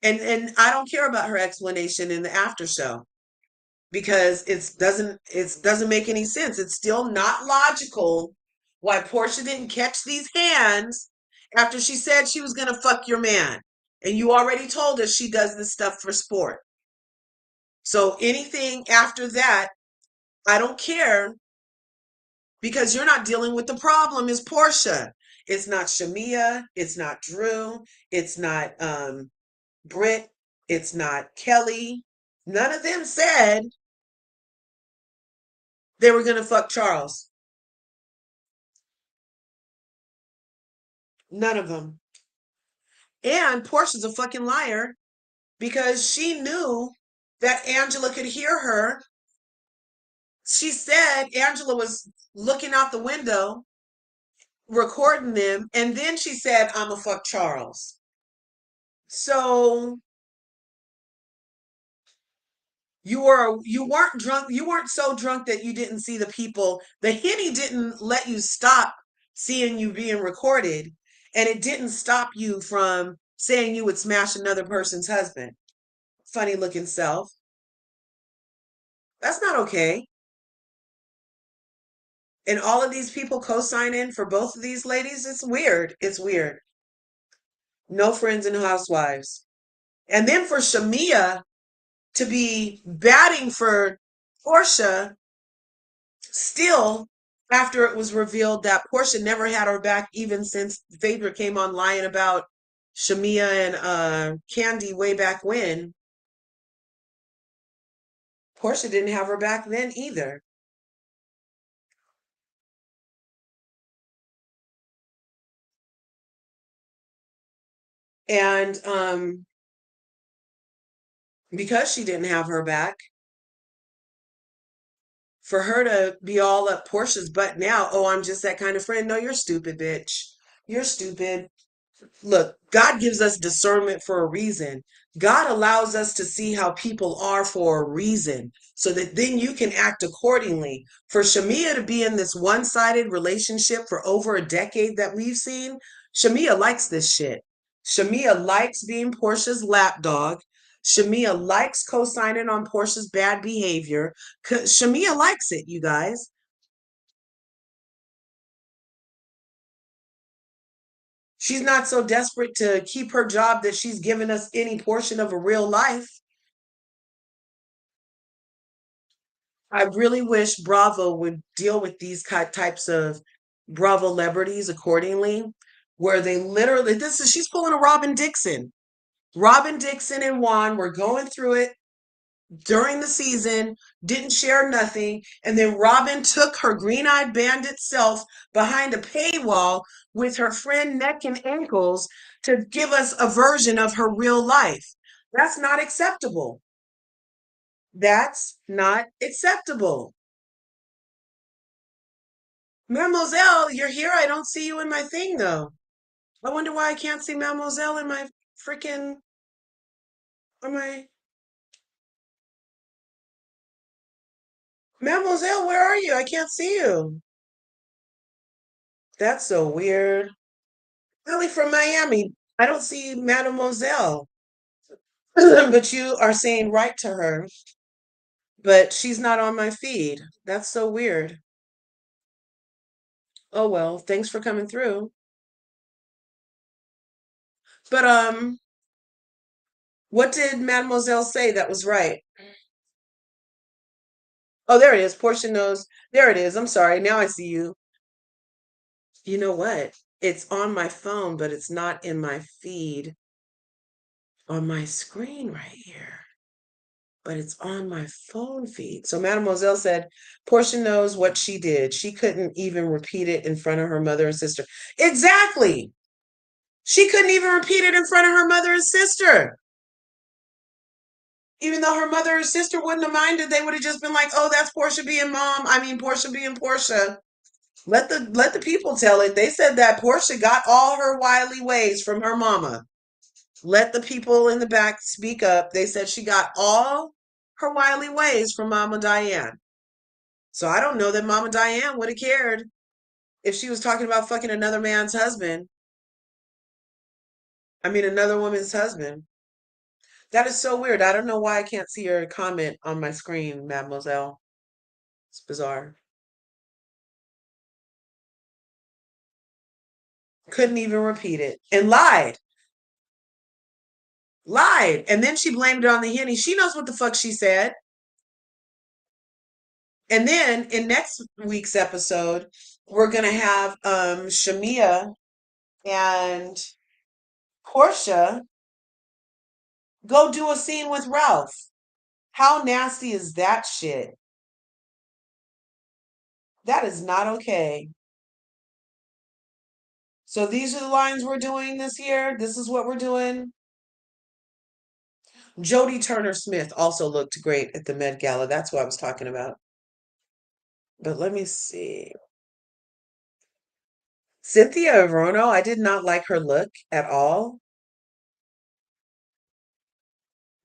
And I don't care about her explanation in the after show because it doesn't make any sense. It's still not logical why Portia didn't catch these hands after she said she was gonna fuck your man. And you already told us she does this stuff for sport. So anything after that, I don't care because you're not dealing with the problem is Portia. It's not Shamia, it's not Drew, it's not Britt, it's not Kelly. None of them said they were gonna fuck Charles. None of them. And Portia's a fucking liar because she knew that Angela could hear her. She said Angela was looking out the window, recording them, and then she said, I'm a fuck Charles. So you weren't drunk, you weren't so drunk that you didn't see the people. The Henny didn't let you stop seeing you being recorded, and it didn't stop you from saying you would smash another person's husband. Funny looking self. That's not okay. And all of these people co-signing for both of these ladies, it's weird. It's weird. No friends and housewives. And then for Shamia to be batting for Portia still after it was revealed that Portia never had her back even since Phaedra came on lying about Shamia and Candy way back when. Portia didn't have her back then either. And because she didn't have her back, for her to be all up Portia's butt now, oh, I'm just that kind of friend. No, you're stupid, bitch. You're stupid. Look, God gives us discernment for a reason. God allows us to see how people are for a reason so that then you can act accordingly. For Shamia to be in this one-sided relationship for over a decade that we've seen, Shamia likes this shit. Shamia likes being Portia's lapdog. Shamia likes co-signing on Portia's bad behavior. Shamia likes it, you guys. She's not so desperate to keep her job that she's given us any portion of a real life. I really wish Bravo would deal with these types of Bravo celebrities accordingly, where they literally, she's pulling a Robin Dixon. Robin Dixon and Juan were going through it during the season, didn't share nothing, and then Robin took her green-eyed bandit self behind a paywall with her friend Neck and Ankles to give us a version of her real life. That's not acceptable. That's not acceptable. Mademoiselle, you're here. I don't see you in my thing though. I wonder why I can't see Mademoiselle in my freaking on my Mademoiselle, where are you? I can't see you. That's so weird. Really from Miami. I don't see Mademoiselle. But you are saying right to her, but she's not on my feed. That's so weird. Oh well, thanks for coming through. But what did Mademoiselle say that was right? Oh, there it is. Portia knows. There it is. I'm sorry. Now I see you. You know what? It's on my phone, but it's not in my feed. on my screen right here, but it's on my phone feed. So Mademoiselle said, Portia knows what she did. She couldn't even repeat it in front of her mother and sister. Exactly. She couldn't even repeat it in front of her mother and sister. Even though her mother and sister wouldn't have minded, they would have just been like, "Oh, that's Portia being mom. I mean, Portia being Portia." Let the people tell it. They said that Portia got all her wily ways from her mama. Let the people in the back speak up. They said she got all her wily ways from Mama Diane. So I don't know that Mama Diane would have cared if she was talking about fucking another man's husband. I mean, another woman's husband. That is so weird. I don't know why I can't see your comment on my screen, Mademoiselle. It's bizarre. Couldn't even repeat it and lied. Lied. And then she blamed it on the henny. She knows what the fuck she said. And then in next week's episode, we're gonna have Shamia and Portia go do a scene with Ralph. How nasty is that shit? That is not okay. So these are the lines we're doing this year. This is what we're doing. Jodie Turner Smith also looked great at the Met Gala. That's what I was talking about. But let me see. Cynthia Arono, I did not like her look at all.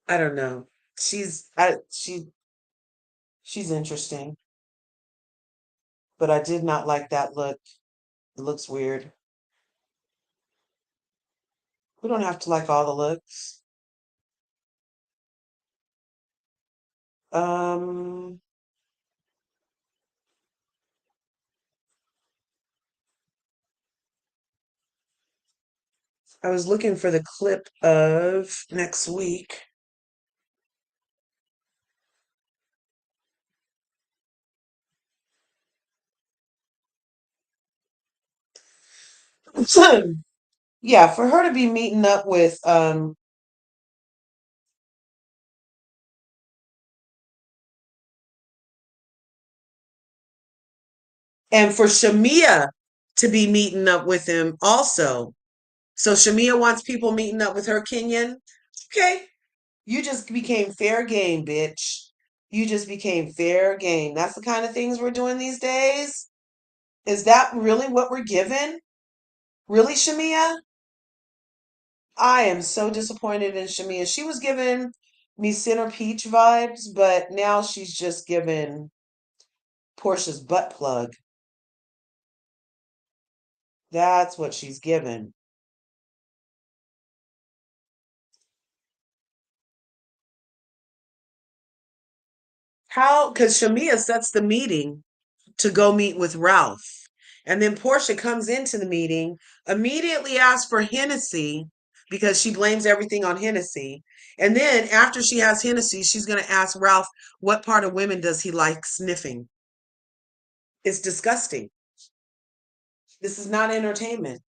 I don't know. She's interesting, but I did not like that look. It looks weird. We don't have to like all the looks. Um, I was looking for the clip of next week. Yeah, for her to be meeting up with and for Shamia to be meeting up with him also. So Shamia wants people meeting up with her Kenyan. Okay, you just became fair game, bitch. You just became fair game. That's the kind of things we're doing these days. Is that really what we're given? Really, Shamia? I am so disappointed in Shamia. She was giving me Center Peach vibes, but now she's just giving Portia's butt plug. That's what she's given. How? Because Shamia sets the meeting to go meet with Ralph. And then Portia comes into the meeting, immediately asks for Hennessy because she blames everything on Hennessy. And then after she has Hennessy, she's going to ask Ralph, what part of women does he like sniffing? It's disgusting. This is not entertainment.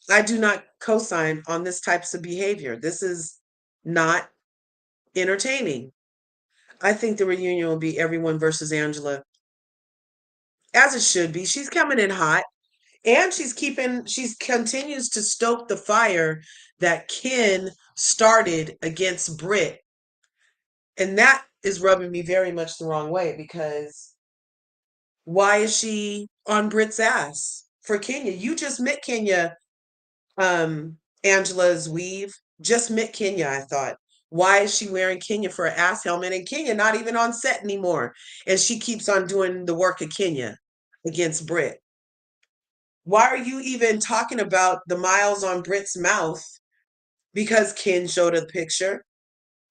I do not co-sign on this types of behavior. This is not entertaining. I think the reunion will be everyone versus Angela, as it should be. She's coming in hot. And she's continues to stoke the fire that Ken started against Britt. And that is rubbing me very much the wrong way because why is she on Britt's ass for Kenya? You just met Kenya, Angela's weave. Just met Kenya, I thought. Why is she wearing Kenya for an ass helmet? And Kenya not even on set anymore. And she keeps on doing the work of Kenya against Britt. Why are you even talking about the miles on Britt's mouth? Because Ken showed a picture,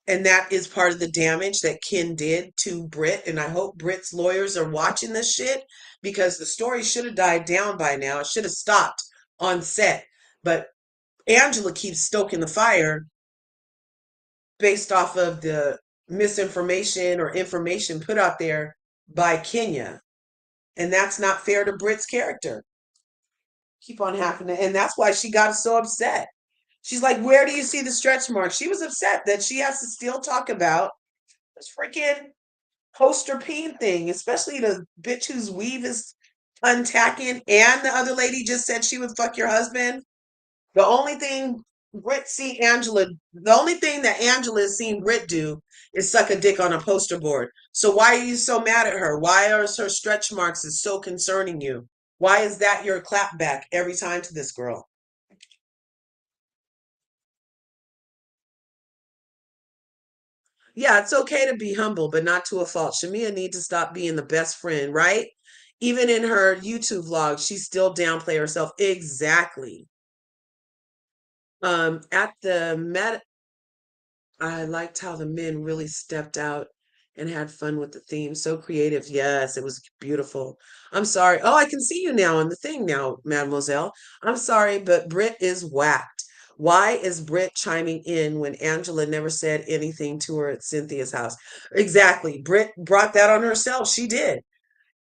and that is part of the damage that Ken did to Britt. And I hope Britt's lawyers are watching this shit because the story should have died down by now. It should have stopped on set. But Angela keeps stoking the fire based off of the misinformation or information put out there by Kenya. And that's not fair to Britt's character. Keep on happening. And that's why she got so upset. She's like, where do you see the stretch marks? She was upset that she has to still talk about this freaking poster peen thing, especially the bitch whose weave is untacking, and the other lady just said she would fuck your husband. The only thing the only thing that Angela has seen Brit do is suck a dick on a poster board. So why are you so mad at her? Why are her stretch marks is so concerning you? Why is that your clapback every time to this girl? Yeah, it's okay to be humble, but not to a fault. Shamia need to stop being the best friend, right? Even in her YouTube vlog, she still downplay herself. Exactly. At the Met I liked how the men really stepped out and had fun with the theme. So creative. Yes, it was beautiful. I'm sorry. Oh, I can see you now on the thing now, mademoiselle. I'm sorry, but Brit is whacked. Why is Brit chiming in when Angela never said anything to her at Cynthia's house? Exactly. Brit brought that on herself. She did.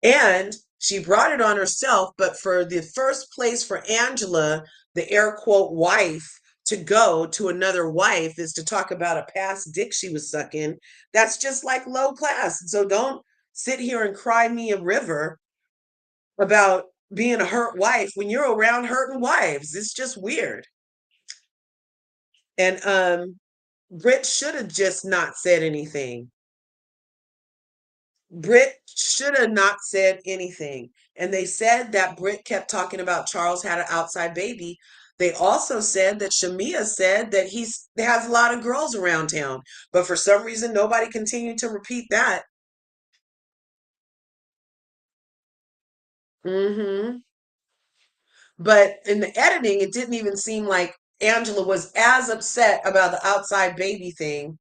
And she brought it on herself, but for the first place for Angela, the air quote wife, to go to another wife is to talk about a past dick she was sucking. That's just like low class. So don't sit here and cry me a river about being a hurt wife when you're around hurting wives. It's just weird. And Britt should have just not said anything. Britt should have not said anything. And they said that Britt kept talking about Charles had an outside baby. They also said that Shamia said that has a lot of girls around town. But for some reason, nobody continued to repeat that. Hmm. But in the editing, it didn't even seem like Angela was as upset about the outside baby thing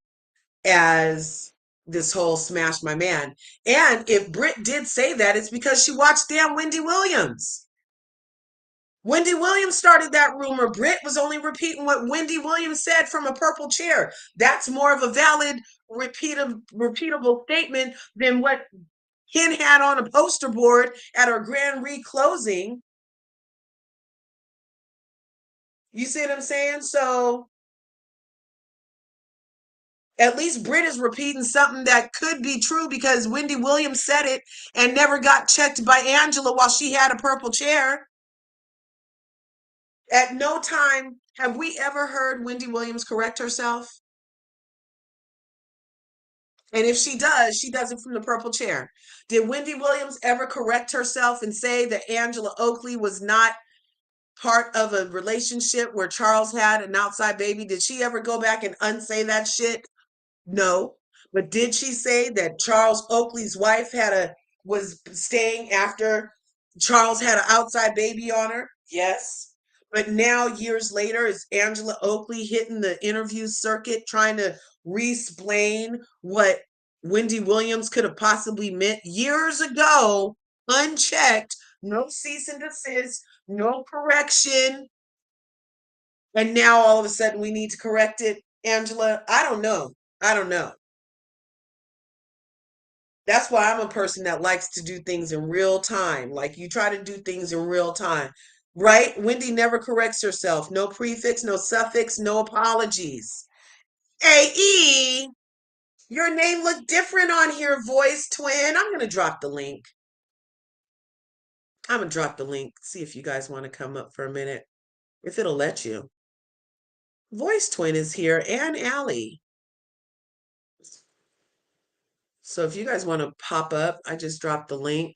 as this whole smash my man. And if Britt did say that, it's because she watched damn Wendy Williams. Wendy Williams started that rumor. Britt was only repeating what Wendy Williams said from a purple chair. That's more of a valid, repeatable statement than what Ken had on a poster board at our Grand closing. You see what I'm saying? So at least Britt is repeating something that could be true because Wendy Williams said it and never got checked by Angela while she had a purple chair. At no time have we ever heard Wendy Williams correct herself. And if she does it from the purple chair. Did Wendy Williams ever correct herself and say that Angela Oakley was not part of a relationship where Charles had an outside baby? Did she ever go back and unsay that shit? No. But did she say that Charles Oakley's wife was staying after Charles had an outside baby on her? Yes. But now, years later, is Angela Oakley hitting the interview circuit trying to re-explain what Wendy Williams could have possibly meant years ago, unchecked, no cease and desist, no correction, and now all of a sudden we need to correct it, Angela? I don't know. I don't know. That's why I'm a person that likes to do things in real time. Like you try to do things in real time, right? Wendy never corrects herself. No prefix, no suffix, no apologies. AE, your name looked different on here, voice twin. I'm going to drop the link. I'm going to drop the link. See if you guys want to come up for a minute. If it'll let you. Voice twin is here and Allie. So if you guys want to pop up, I just dropped the link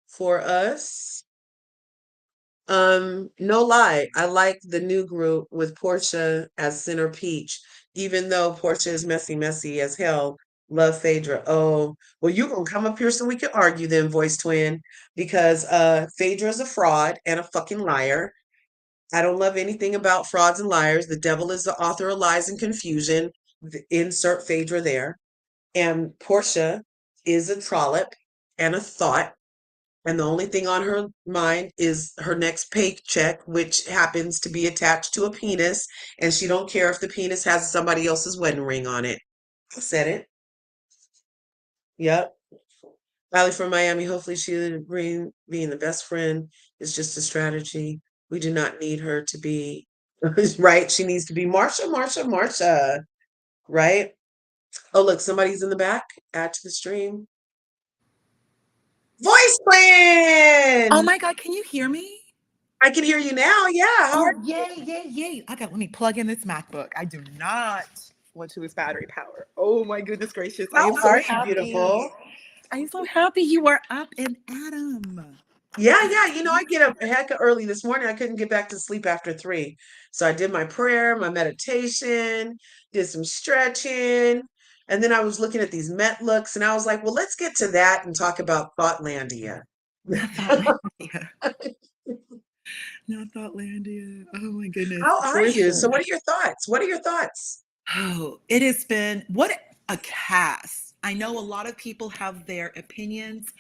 for us. No lie, I like the new group with Portia as center peach, even though Portia is messy as hell. Love Phaedra. Oh, well, you gonna come up here so we can argue then, voice twin, because Phaedra is a fraud and a fucking liar. I don't love anything about frauds and liars. The devil is the author of lies and confusion. Insert Phaedra there. And Portia is a trollop and a thought, and the only thing on her mind is her next paycheck, which happens to be attached to a penis, and she don't care if the penis has somebody else's wedding ring on it. I said it. Yep. Riley from Miami. Hopefully she'll agree being the best friend is just a strategy. We do not need her to be right. She needs to be Marsha, Marsha, Marsha. Right? Oh, look, somebody's in the back. Add to the stream. Voice Oh plan. my God, can you hear me? I can hear you now. Yeah. How Oh, are yay, yay, yay. Okay, let me plug in this MacBook. I do not want to lose battery power. Oh my goodness gracious. I how am so are you, happy. beautiful? I am so happy you are up and Adam. Yeah, yeah. I get up a heck of early this morning. I couldn't get back to sleep after 3. So I did my prayer, my meditation, did some stretching, and then I was looking at these Met looks, and I was like, well, let's get to that and talk about Thoughtlandia. Not Thoughtlandia. Not Thoughtlandia. Oh my goodness. How are you? Portia. So what are your thoughts? What are your thoughts? Oh, it has been what a cast. I know a lot of people have their opinions.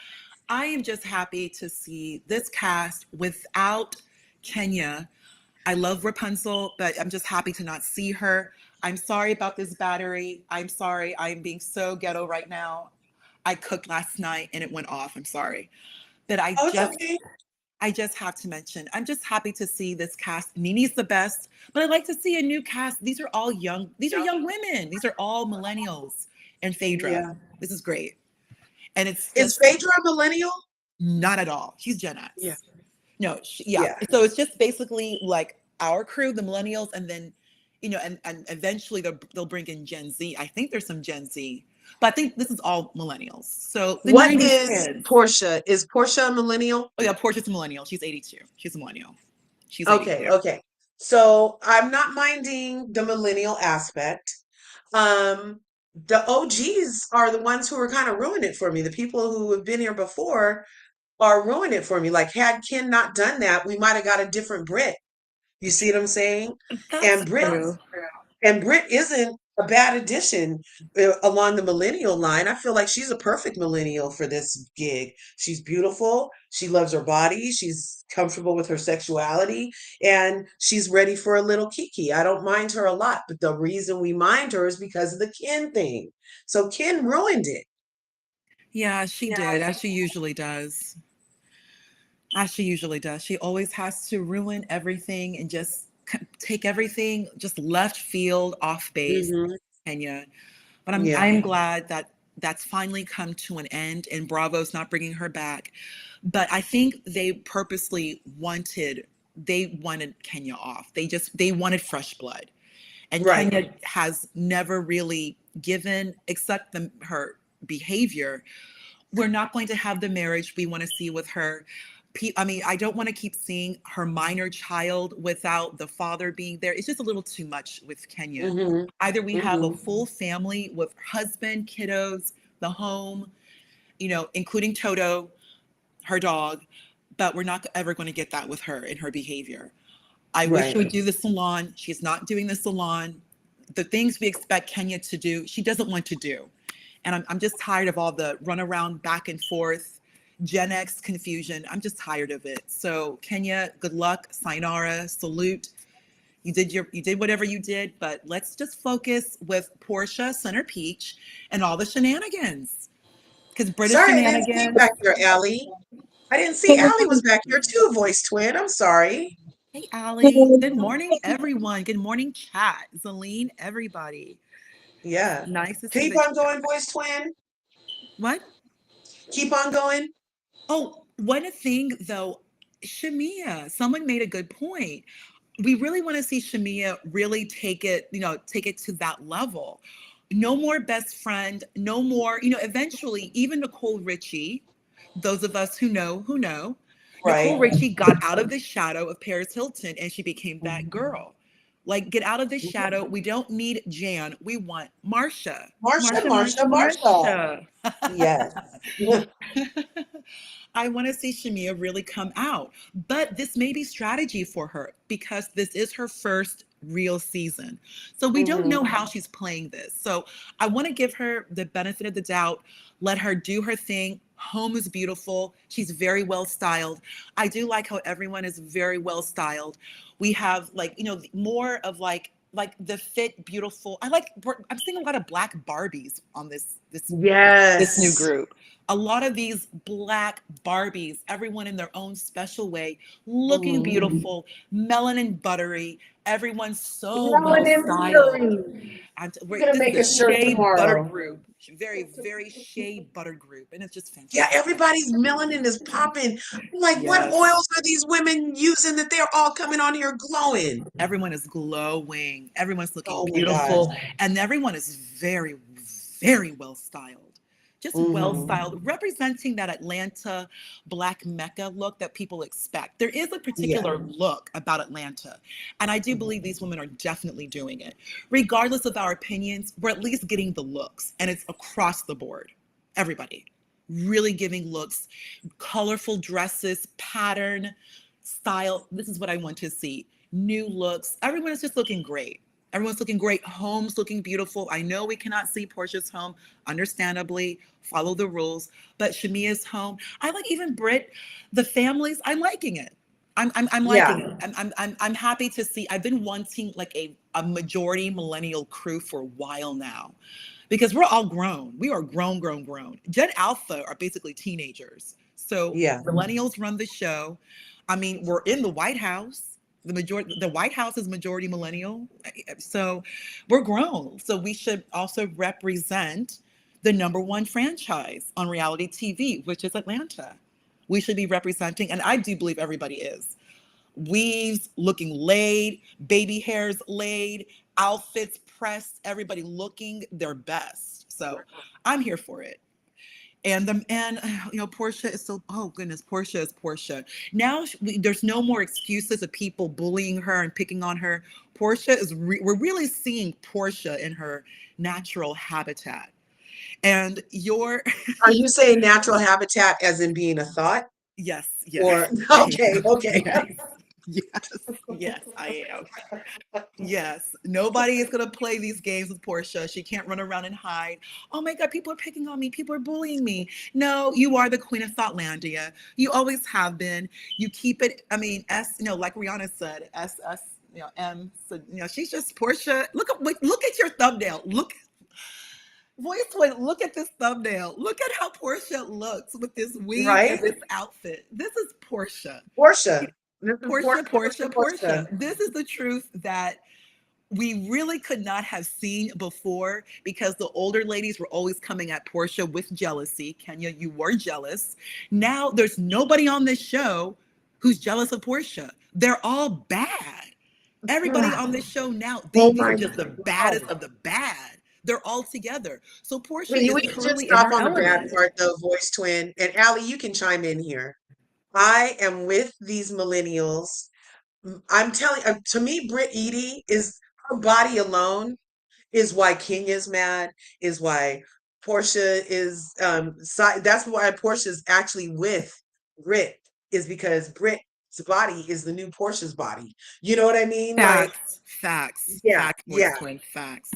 I am just happy to see this cast without Kenya. I love Rapunzel, but I'm just happy to not see her. I'm sorry about this battery. I'm sorry. I'm being so ghetto right now. I cooked last night and it went off. I'm sorry. But Oh, it's okay. I just have to mention, I'm just happy to see this cast. Nini's the best, but I'd like to see a new cast. These are all young, these are young women. These are all millennials and Phaedra. Yeah. This is great. And it's Is just Phaedra a millennial? not at all. She's Gen Yeah. X. No, yeah. Yeah. So it's just basically like our crew, the millennials, and then, and eventually they'll bring in Gen Z. I think there's some Gen Z, but I think this is all millennials. So the What 90s is kids. Portia? Is Portia a millennial? Oh yeah, Portia's a millennial. She's 82. She's a millennial. She's Okay, 82. okay. So I'm not minding the millennial aspect. Um, the OGs are the ones who are kind of ruining it for me. The people who have been here before are ruining it for me. Like, had Ken not done that, we might have got a different Brit. You see what I'm saying? That's And Brit true. And Brit isn't a bad addition along the millennial line. I feel like she's a perfect millennial for this gig. She's beautiful. She loves her body. She's comfortable with her sexuality. And she's ready for a little kiki. I don't mind her a lot. But the reason we mind her is because of the Ken thing. So Ken ruined it. Yeah, she did, as she usually does. As she usually does. She always has to ruin everything and just take everything just left field, off base, Hmm. Kenya. But Yeah. I'm glad that that's finally come to an end and Bravo's not bringing her back. But I think they wanted Kenya off. They wanted fresh blood. And Right. Kenya has never really given, except her behavior. We're not going to have the marriage we want to see with her. I mean, I don't want to keep seeing her minor child without the father being there. It's just a little too much with Kenya. Hmm. Either we have a Hmm. full family with husband, kiddos, the home, including Toto, her dog, but we're not ever going to get that with her and her behavior. I wish she Right. would do the salon. She's not doing the salon. The things we expect Kenya to do, she doesn't want to do. And I'm just tired of all the runaround back and forth, Gen X confusion. I'm just tired of it. So Kenya, good luck. Sayonara, salute. You did whatever you did, but let's just focus with Portia, Center Peach, and all the shenanigans. Because British Sorry, I didn't see you back shenanigans. there, Allie. I didn't see Allie was back here too, voice twin. I'm sorry. Hey, Allie. Good morning, everyone. Good morning, chat. Celine, everybody. It's Yeah. nice to see Keep the on chat. going, voice twin. What? Keep on going. Oh, one thing though, Shamia, someone made a good point. We really want to see Shamia really take it to that level. No more best friend, no more, eventually, even Nicole Richie, those of us who know, Nicole Right. Richie got out of the shadow of Paris Hilton and she became that girl. Like, get out of the shadow. We don't need Jan. We want Marsha. Marsha, Marsha, Marsha, Marsha. Marsha, Yes. Marsha. I want to see Shamia really come out. But this may be strategy for her because this is her first real season. So we don't Hmm. know how she's playing this. So I want to give her the benefit of the doubt, let her do her thing. Home is beautiful. She's very well styled. I do like how everyone is very well styled. We have, like, more of like like the fit, beautiful. I'm seeing a lot of black Barbies on this new Yes. group. A lot of these black Barbies, everyone in their own special way, looking Mhm. beautiful, melanin buttery. Everyone's so well Melanin styled. Fury. I'm gonna This is make a a shirt shea butter tomorrow. group, very, very shea butter group, and it's just Yeah, fantastic. everybody's melanin is popping. I'm like, what Yes. oils are these women using that they're all coming on here glowing? Everyone is glowing. Everyone's looking Oh my gosh. beautiful. And everyone is very, very well styled. Just well Hmm. styled, representing that Atlanta black Mecca look that people expect. There is a Yeah. particular look about Atlanta. And I do believe these women are definitely doing it. Regardless of our opinions, we're at least getting the looks. And it's across the board. Everybody really giving looks, colorful dresses, pattern, style. This is what I want to see. New looks. Everyone is just looking great. Everyone's looking great. Homes looking beautiful. I know we cannot see Portia's home, understandably, follow the rules, but Shamia's home. I like even Brit, the families. I'm liking it. I'm Yeah. liking it. I'm happy to see. I've been wanting like a majority millennial crew for a while now because we're all grown. We are grown, grown, grown. Gen Alpha are basically teenagers. So Yeah. millennials run the show. I mean, we're in the White House. The White House is majority millennial. So we're grown. So we should also represent the number one franchise on reality TV, which is Atlanta. We should be representing, and I do believe everybody is. Weaves looking laid, baby hairs laid, outfits pressed, everybody looking their best. So I'm here for it. And Portia is so, oh goodness, Portia is Portia. Now there's no more excuses of people bullying her and picking on her. Portia is we're really seeing Portia in her natural habitat. And your Are you saying natural habitat as in being a thought? yes, yes, Or I okay, am. okay. Yes, yes, yes, I am. Yes, nobody is gonna play these games with Portia. She can't run around and hide. Oh my God, people are picking on me. People are bullying me. No, you are the queen of Thoughtlandia. You always have been. You keep it. I mean, like Rihanna said, M. So she's just Portia. Look at your thumbnail. Voice twin. Look at this thumbnail. Look at how Portia looks with this weave and Right? this outfit. This is Portia. Portia. This is Portia, Portia, Portia, Portia. Portia. This is the truth that we really could not have seen before because the older ladies were always coming at Portia with jealousy. Kenya, you were jealous. Now there's nobody on this show who's jealous of Portia. They're all bad. Everybody on this show now, Oh these my are just the God. baddest of the bad. They're all together. So Portia Will is you just truly in stop her on the bad element. part though, voice twin? And Allie, you can chime in here. I am with these millennials. I'm telling, to me, Britt Edie is her body alone is why Kenya's mad, is why Portia is that's why Portia's actually with Brit, is because Brit's body is the new Portia's body. You know what I mean? Like, Facts, facts, yeah, facts, voice yeah. twin, facts.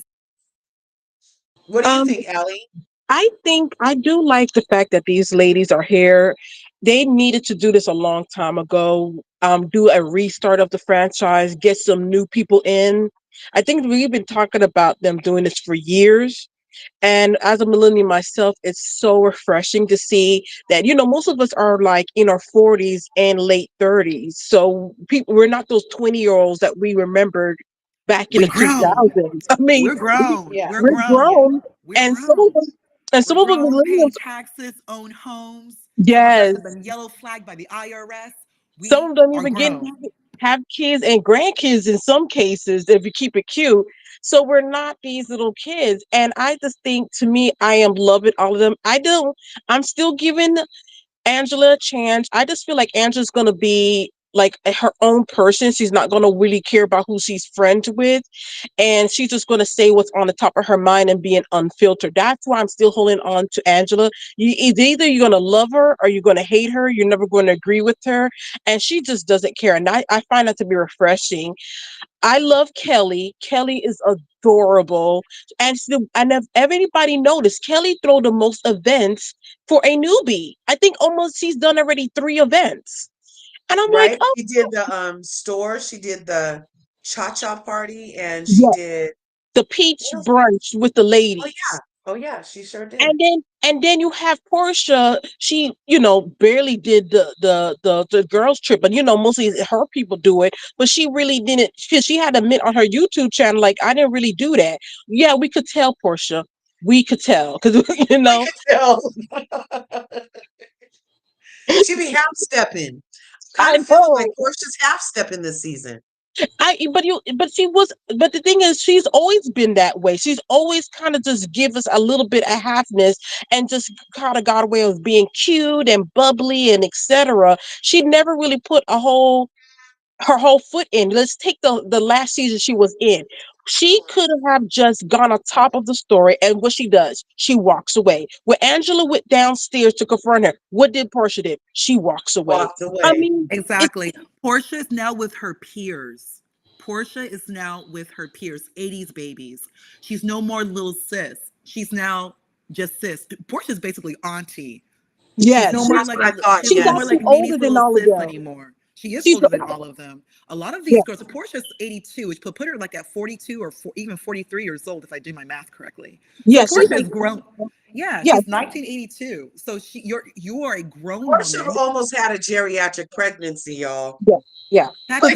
What do you Um, think, Allie? I think I do like the fact that these ladies are here. They needed to do this a long time ago. Do a restart of the franchise, get some new people in. I think we've been talking about them doing this for years. And as a millennial myself, it's so refreshing to see that, most of us are like in our 40s and late 30s. So we're not those 20-year-olds that we remembered back in We the grown. 2000s. I mean, We're grown. Yeah. We're we're grown. grown. We're And some of grown. them, and We're some of the grown, paying millennials, taxes, own homes. Some of us yes, have been yellow flagged by the IRS. some We of them are even grown. have kids and grandkids in some cases if you keep it cute. So we're not these little kids. And I just think, to me, I am loving all of them. I'm still giving Angela a chance. I just feel like Angela's gonna be like her own person. She's not gonna really care about who she's friends with, and she's just gonna say what's on the top of her mind and being unfiltered. That's why I'm still holding on to Angela. It's either you're gonna love her or you're gonna hate her. You're never going to agree with her, and she just doesn't care. And I find that to be refreshing. I love Kelly. Kelly is adorable. And if anybody noticed, Kelly throw the most events for a newbie. I think almost she's done already 3 events. And I'm like, Right? oh, She did the store, cha-cha party, and she Yeah, did the peach what else? brunch with the Oh ladies. yeah. Oh yeah, she sure did. And then you have Portia. She, barely did the girls trip, but mostly her people do it. But she really didn't, because she had a admit on her YouTube channel, like, I didn't really do that. Yeah, we could tell, Portia. We could tell because I could tell. She be half stepping. Kind I of feeling like know. Portia's half stepping this season. But the thing is, she's always been that way. She's always kind of just give us a little bit of halfness, and just kind of got away with being cute and bubbly and etc. She never really put her whole foot in. Let's take the last season she was in. She could have just gone on top of the story, and what she does, she walks away. When Angela went downstairs to confront her, what did Portia did? She walks away. Walked I away. mean, it, Exactly. Portia is now with her peers. Portia is now with her peers, 80s babies. She's no more little sis. She's now just sis. Portia's basically auntie. She's no yes, more That's like what I thought. she's she's no more Yes. actually like older Nini's than little all of sis them. anymore. She is She's older than all of them. A lot of these Yeah. girls, Portia's 82, which put her like at 42 or even 43 years old, if I do my math correctly. So Yeah, she's Portia like, has grown. Yeah, yeah, she's 1982. So you are a grown Portia woman. almost had a geriatric pregnancy, y'all. yeah, yeah. But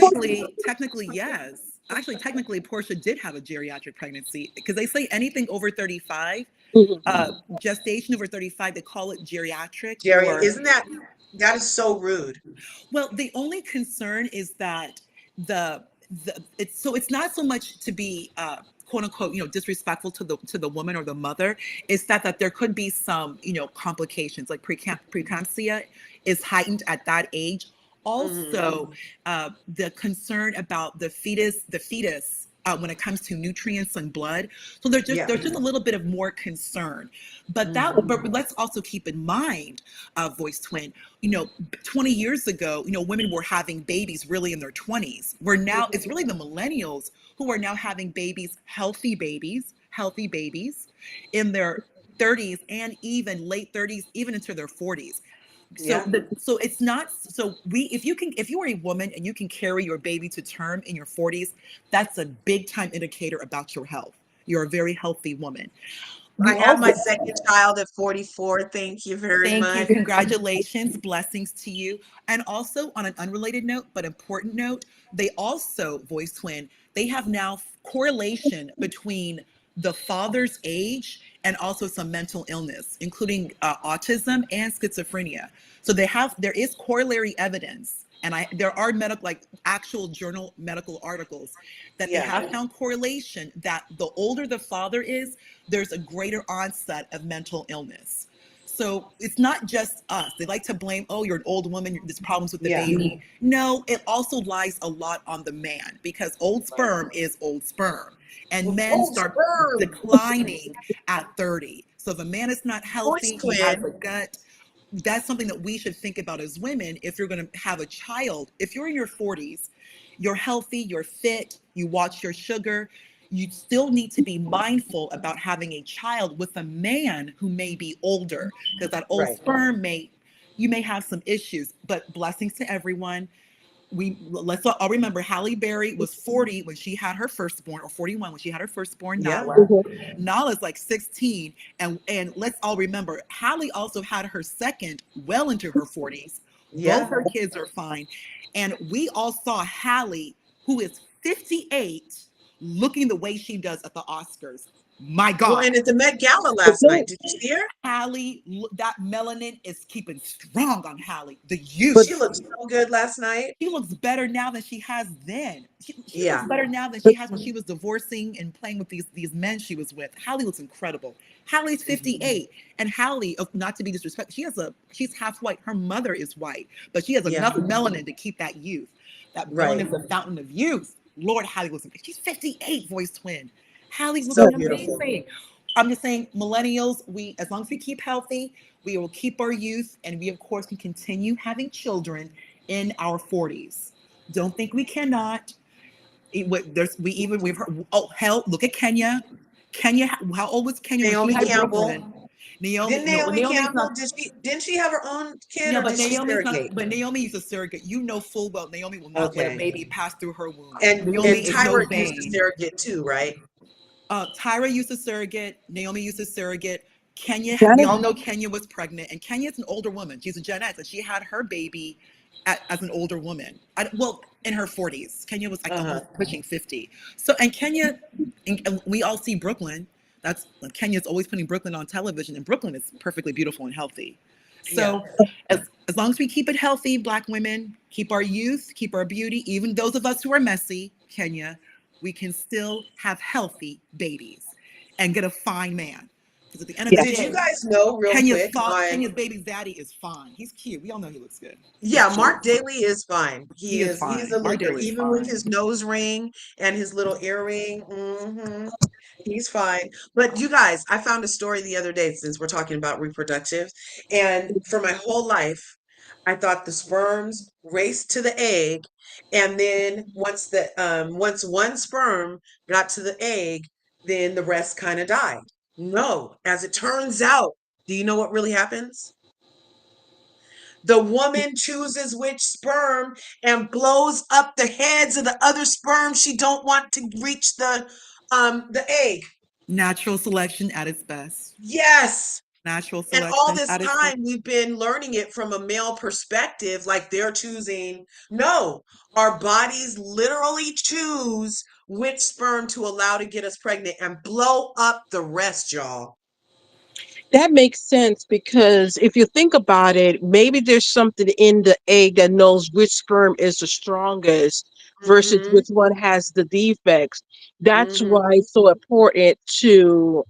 Technically, yes. Actually, technically, Portia did have a geriatric pregnancy because they say anything over 35, mhm. gestation over 35, they call it geriatric. Jerry, Or, isn't that is so rude. well, the only concern is that the it's not so much to be quote unquote, disrespectful to the woman or the mother. It's that there could be some, complications, like preeclampsia is heightened at that age. Hmm. Also, the concern about the fetus when it comes to nutrients and blood. So Yeah. there's just a little bit of more concern. Hmm. But let's also keep in mind, voice twin, you know, 20 years ago, women were having babies really in their 20s. We're now, it's really the millennials who are now having babies, healthy babies in their 30s and even late 30s, even into their 40s. Yeah. So it's not, so we if you are a woman and you can carry your baby to term in your 40s, that's a big time indicator about your health. You're a very healthy woman. I We have my also, second child at 44. Thank you very thank you. much. Congratulations. Blessings to you. And also, on an unrelated note, but important note, they also, voice twin, they have now correlation between the father's age and also some mental illness, including autism and schizophrenia. So there is corollary evidence. And there are medical, like actual journal medical articles that they Yeah. have found correlation that the older the father is, there's a greater onset of mental illness. So it's not just us. They like to blame, oh, you're an old woman, there's problems with the Yeah. baby. No, it also lies a lot on the man because old Right. sperm is old sperm. And men Oh, start sperm. declining at 30. So if a man is not Voice healthy, he has twin. a gut. That's something that we should think about as women. If you're going to have a child, if you're in your 40s, you're healthy, you're fit, you watch your sugar, you still need to be mindful about having a child with a man who may be older, because that old Right. sperm you may have some issues. But blessings to everyone. Let's all remember Halle Berry was 40 when she had her firstborn, or 41 when she had her firstborn, Yeah. Nala. Mhm. Nala's like 16. And let's all remember Halle also had her second well into her 40s. Both Yeah. her kids are fine. And we all saw Halle, who is 58, looking the way she does at the Oscars. My Well, God. and at the Met Gala last night, did you see her? Halle, that melanin is keeping strong on Halle. The But She youth. looked so good last night. She looks better now than she has then. She looks Yeah. better now than she but has when she was divorcing and playing with these men she was with. Halle looks incredible. Halle's Mhm. 58, and Halle, not to be disrespectful, she's half white. Her mother is white, but she has Yeah. enough melanin to keep that youth. That Right. melanin is a fountain of youth. Lord, Halle looks. She's 58, voice twin. Halle So looking beautiful. amazing. I'm just saying, millennials, as long as we keep healthy, we will keep our youth, and we of course can continue having children in our 40s. Don't think we cannot. We've heard, oh hell, look at Kenya. How old was Kenya when she Naomi had Campbell. Brooklyn? Naomi, Didn't no, Naomi Naomi's Campbell, not. didn't she have her own kid No, or but did she Naomi's not. surrogate? But Naomi is a surrogate. You know full well Naomi will not let a Okay. baby pass through her womb. And Naomi is no Tyra used to vain. surrogate too, right? Tyra used a surrogate. Naomi used a surrogate. Kenya, we That all know Kenya was pregnant, and Kenya's an older woman. She's a Gen X, and she had her baby as an older woman. Well, in her 40s. Kenya was like Uh-huh. almost pushing 50. So, and Kenya, and we all see Brooklyn. That's Kenya's always putting Brooklyn on television, and Brooklyn is perfectly beautiful and healthy. Yeah. So, as long as we keep it healthy, Black women, keep our youth, keep our beauty, even those of us who are messy, Kenya, we can still have healthy babies and get a fine man. Because at the end of the yeah. Did you day, guys know real quick on Kenya's baby's daddy is fine. He's cute. We all know he looks good. He's yeah, cute. Mark Daly is fine. He is He's fine. a Mark looker, Daly is even with fine. his nose ring and his little earring. He's fine. But you guys, I found a story the other day since we're talking about reproductive. And for my whole life, I thought the sperms raced to the egg, and then once one sperm got to the egg, then the rest kind of died. No, as it turns out, do you know what really happens? The woman chooses which sperm and blows up the heads of the other sperm she don't want to reach the egg. Natural selection at its best. Yes. Natural And all selection this at its best. time we've been learning it from a male perspective, like they're choosing. No, our bodies literally choose which sperm to allow to get us pregnant and blow up the rest, y'all. That makes sense because if you think about it, maybe there's something in the egg that knows which sperm is the strongest versus Mm-hmm. which one has the defects. That's why Mm-hmm. it's so important to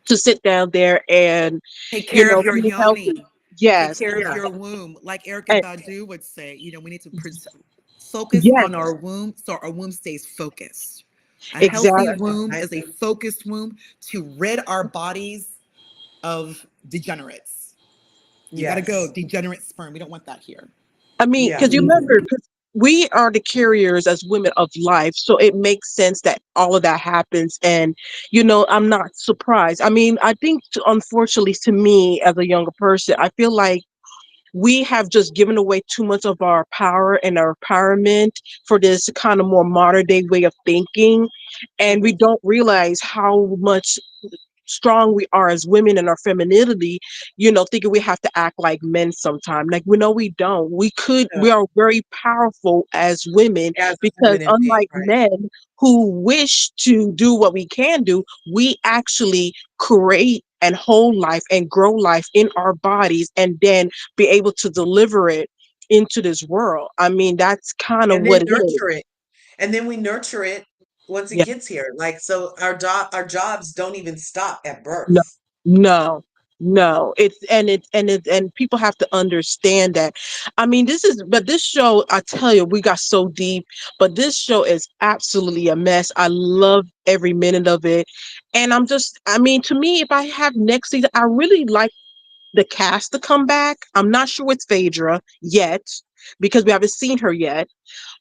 sit down there and Take care of your eat healthy. yoni. Take Yes. care of Yeah. your womb. Like Erica And Badu would say, we need to focus yes, on our womb so our womb stays focused. A healthy exactly. womb I is a focused womb to rid our bodies of degenerates. You got to go, yes. degenerate sperm. We don't want that here. I mean, Yeah. because you remember, 'cause we are the carriers as women of life, so it makes sense that all of that happens. And I'm not surprised. I mean, I think, unfortunately, to me as a younger person, I feel like we have just given away too much of our power and our empowerment for this kind of more modern day way of thinking, and we Hmm. don't realize how much strong we are as women in our femininity, thinking we have to act like men sometimes. Like, we know we don't. We are very powerful as women As a because feminine being, unlike right? men who wish to do what we can do, we actually create and hold life and grow life in our bodies and then be able to deliver it into this world. I mean, that's kind of And then what it is. nurture it. And then we nurture it once it Yeah. gets here. Like so our jobs don't even stop at No, birth. no, no. And people have to understand that. I mean, but this show, I tell you, we got so deep, but this show is absolutely a mess. I love every minute of it. And I mean, to me, if I have next season, I really like the cast to come back. I'm not sure with Phaedra yet because we haven't seen her yet,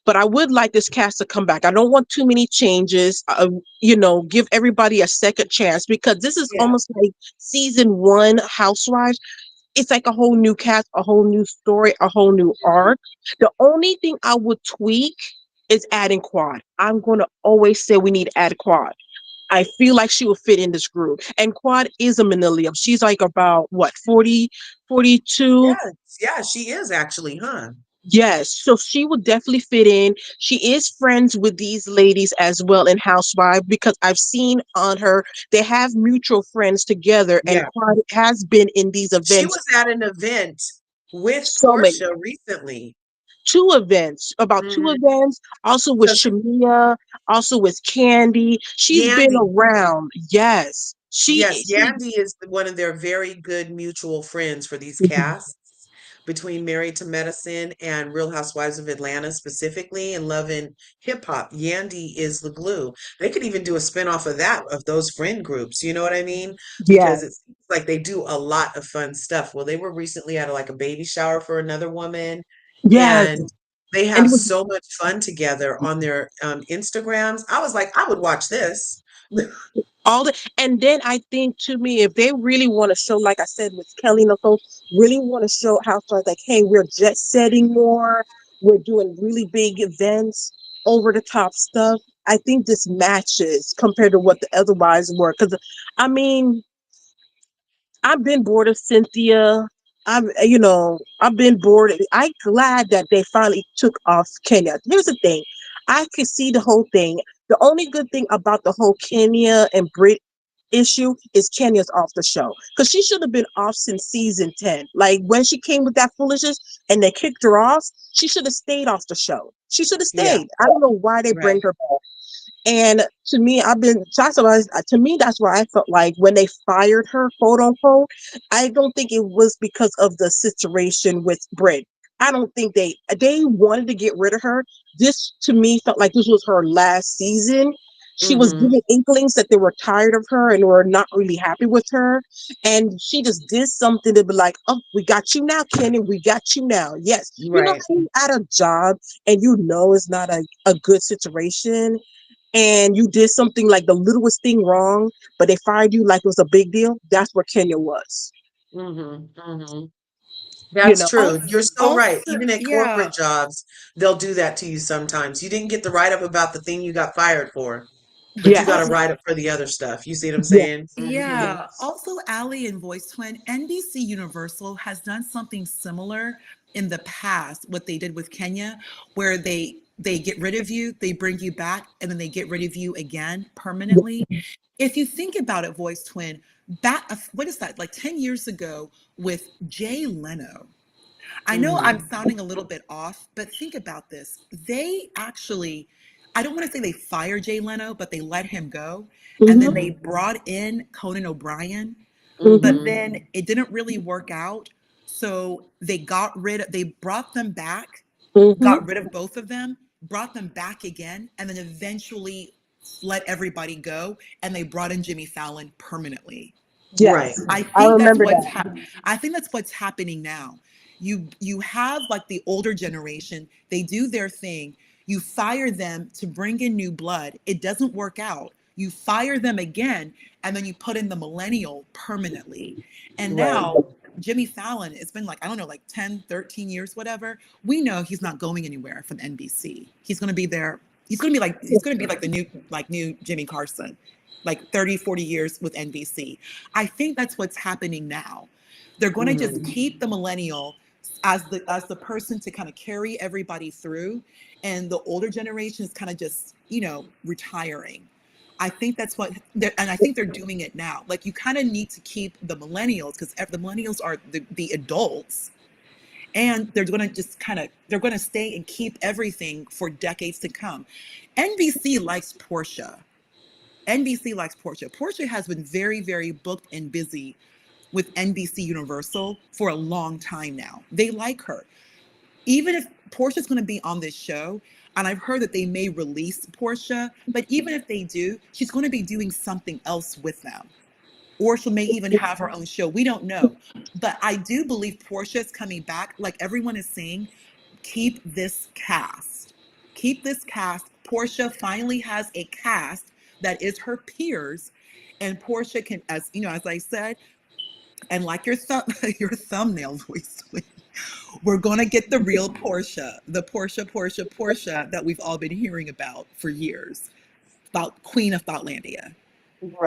but I would like this cast to come back. I don't want too many changes. Give everybody a second chance because this is Yeah. almost like season one Housewives. It's like a whole new cast, a whole new story, a whole new arc. The only thing I would tweak is adding Quad. I'm going to always say we need to add Quad. I feel like she will fit in this group. And Quad is a millennium. She's like about what, 40, 42. Yes. Yeah, she is actually, huh? Yes, so she would definitely fit in. She is friends with these ladies as well in Housewives because I've seen on her they have mutual friends together, and Yeah. Quad has been in these She events was at an event with so many Portia recently. two events, about two Hmm. events, also with Because Shamia, also with Candy. She's been Yandy, around. Yes, yes, she Yandy is one of their very good mutual friends for these casts between Married to Medicine and Real Housewives of Atlanta specifically and Love and Hip Hop. Yandy is the glue. They could even do a spinoff of that, of those friend groups, you know what I mean? yeah, Because it seems like they do a lot of fun stuff. Well, they were recently at like a baby shower for another woman, yes, and they and have it was so much fun together on their Instagrams. I was like, I would watch this. all the, and then I think, to me, if they really want to show, like I said with Kelly and Nicole, really want to show how far, like, hey, we're jet setting more, we're doing really big events, over the top stuff. I think this matches compared to what the otherwise were. Because I mean, I've been bored of Cynthia. I've been bored. I'm glad that they finally took off Kenya. Here's the thing. I could see the whole thing. The only good thing about the whole Kenya and Brit issue is Kenya's off the show. Because she should have been off since season 10. Like, when she came with that foolishness and they kicked her off, she should have stayed off the show. She should have Yeah, stayed. I don't know why they bring right. her back. And to me, to me, that's why I felt like when they fired her, quote unquote, I don't think it was because of the situation with Brit. I don't think they wanted to get rid of her. This, to me, felt like this was her last season. She was Mm-hmm. giving inklings that they were tired of her and were not really happy with her. And she just did something to be like, oh, we got you now, Kenny. We got you now. Yes. You know Right. how you at a job and you know it's not a good situation, and you did something like the littlest thing wrong, but they fired you like it was a big deal. That's where Kenya was. Mm-hmm. Mm-hmm. You That's know. true. Also, You're so right. also, Even at yeah, corporate jobs, they'll do that to you sometimes. You didn't get the write up about the thing you got fired for, but you got to Yes. write up for the other stuff. You see what I'm Yes. saying? Mm-hmm. yeah. Also, Ali and Voice Twin, NBC Universal has done something similar in the past, what they did with Kenya, where they get rid of you, they bring you back, and then they get rid of you again permanently. If you think about it, Voice Twin, back what is that, like 10 years ago with Jay Leno. I know Mm-hmm. I'm sounding a little bit off, but think about this. They actually, I don't want to say they fired Jay Leno, but they let him go. And then Mm-hmm. they brought in Conan O'Brien, but Mm-hmm. Mm-hmm. then it didn't really work out. So they brought them back, Mm-hmm. got rid of both of them, brought them back again, and then eventually let everybody go. And they brought in Jimmy Fallon permanently. Right. Yes. I I think that's remember what's that. I think that's what's happening now. You have like the older generation, they do their thing. You fire them to bring in new blood. It doesn't work out. You fire them again and then you put in the millennial permanently. And Right. now Jimmy Fallon, it's been like I don't know, like 10, 13 years whatever. We know he's not going anywhere from NBC. He's going to be there. He's going to be like the new Jimmy Carson, like 30, 40 years with NBC. I think that's what's happening now. They're going to just Mm-hmm. keep the millennial as the person to kind of carry everybody through, and the older generation is kind of just retiring. I think that's what and I think they're doing it now. Like you kind of need to keep the millennials because the millennials are the adults, and they're going to stay and keep everything for decades to come. NBC likes Portia. NBC likes Portia. Portia has been very, very booked and busy with NBC Universal for a long time now. They like her. Even if Portia's going to be on this show, and I've heard that they may release Portia, but even if they do, she's going to be doing something else with them. Or she may even have her own show. We don't know. But I do believe Portia is coming back. Like everyone is saying, keep this cast. Keep this cast. Portia finally has a cast that is her peers. And Portia can, as I said, and like your your thumbnail voice, we're gonna get the real Portia, the Portia that we've all been hearing about for years, about Queen of Thoughtlandia.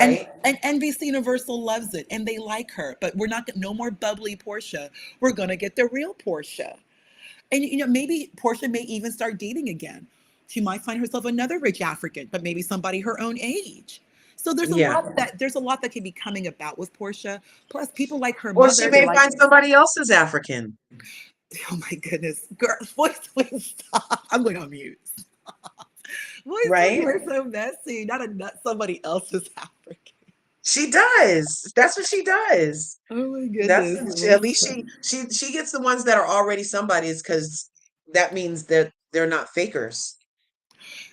And Right. and NBC Universal loves it and they like her, but we're not no more bubbly Portia. We're gonna get the real Portia. And maybe Portia may even start dating again. She might find herself another rich African, but maybe somebody her own age. So Yeah. there's a lot that can be coming about with Portia. Plus, people like her Or she mother. They may like, find somebody else who's African. oh my goodness, girl, voice, please stop. I'm going on mute. Voice, Right. you're so messy. Not somebody else's African. She does. That's what she does. Oh my That's goodness, at voice. least she gets the ones that are already somebody's because that means that they're not fakers.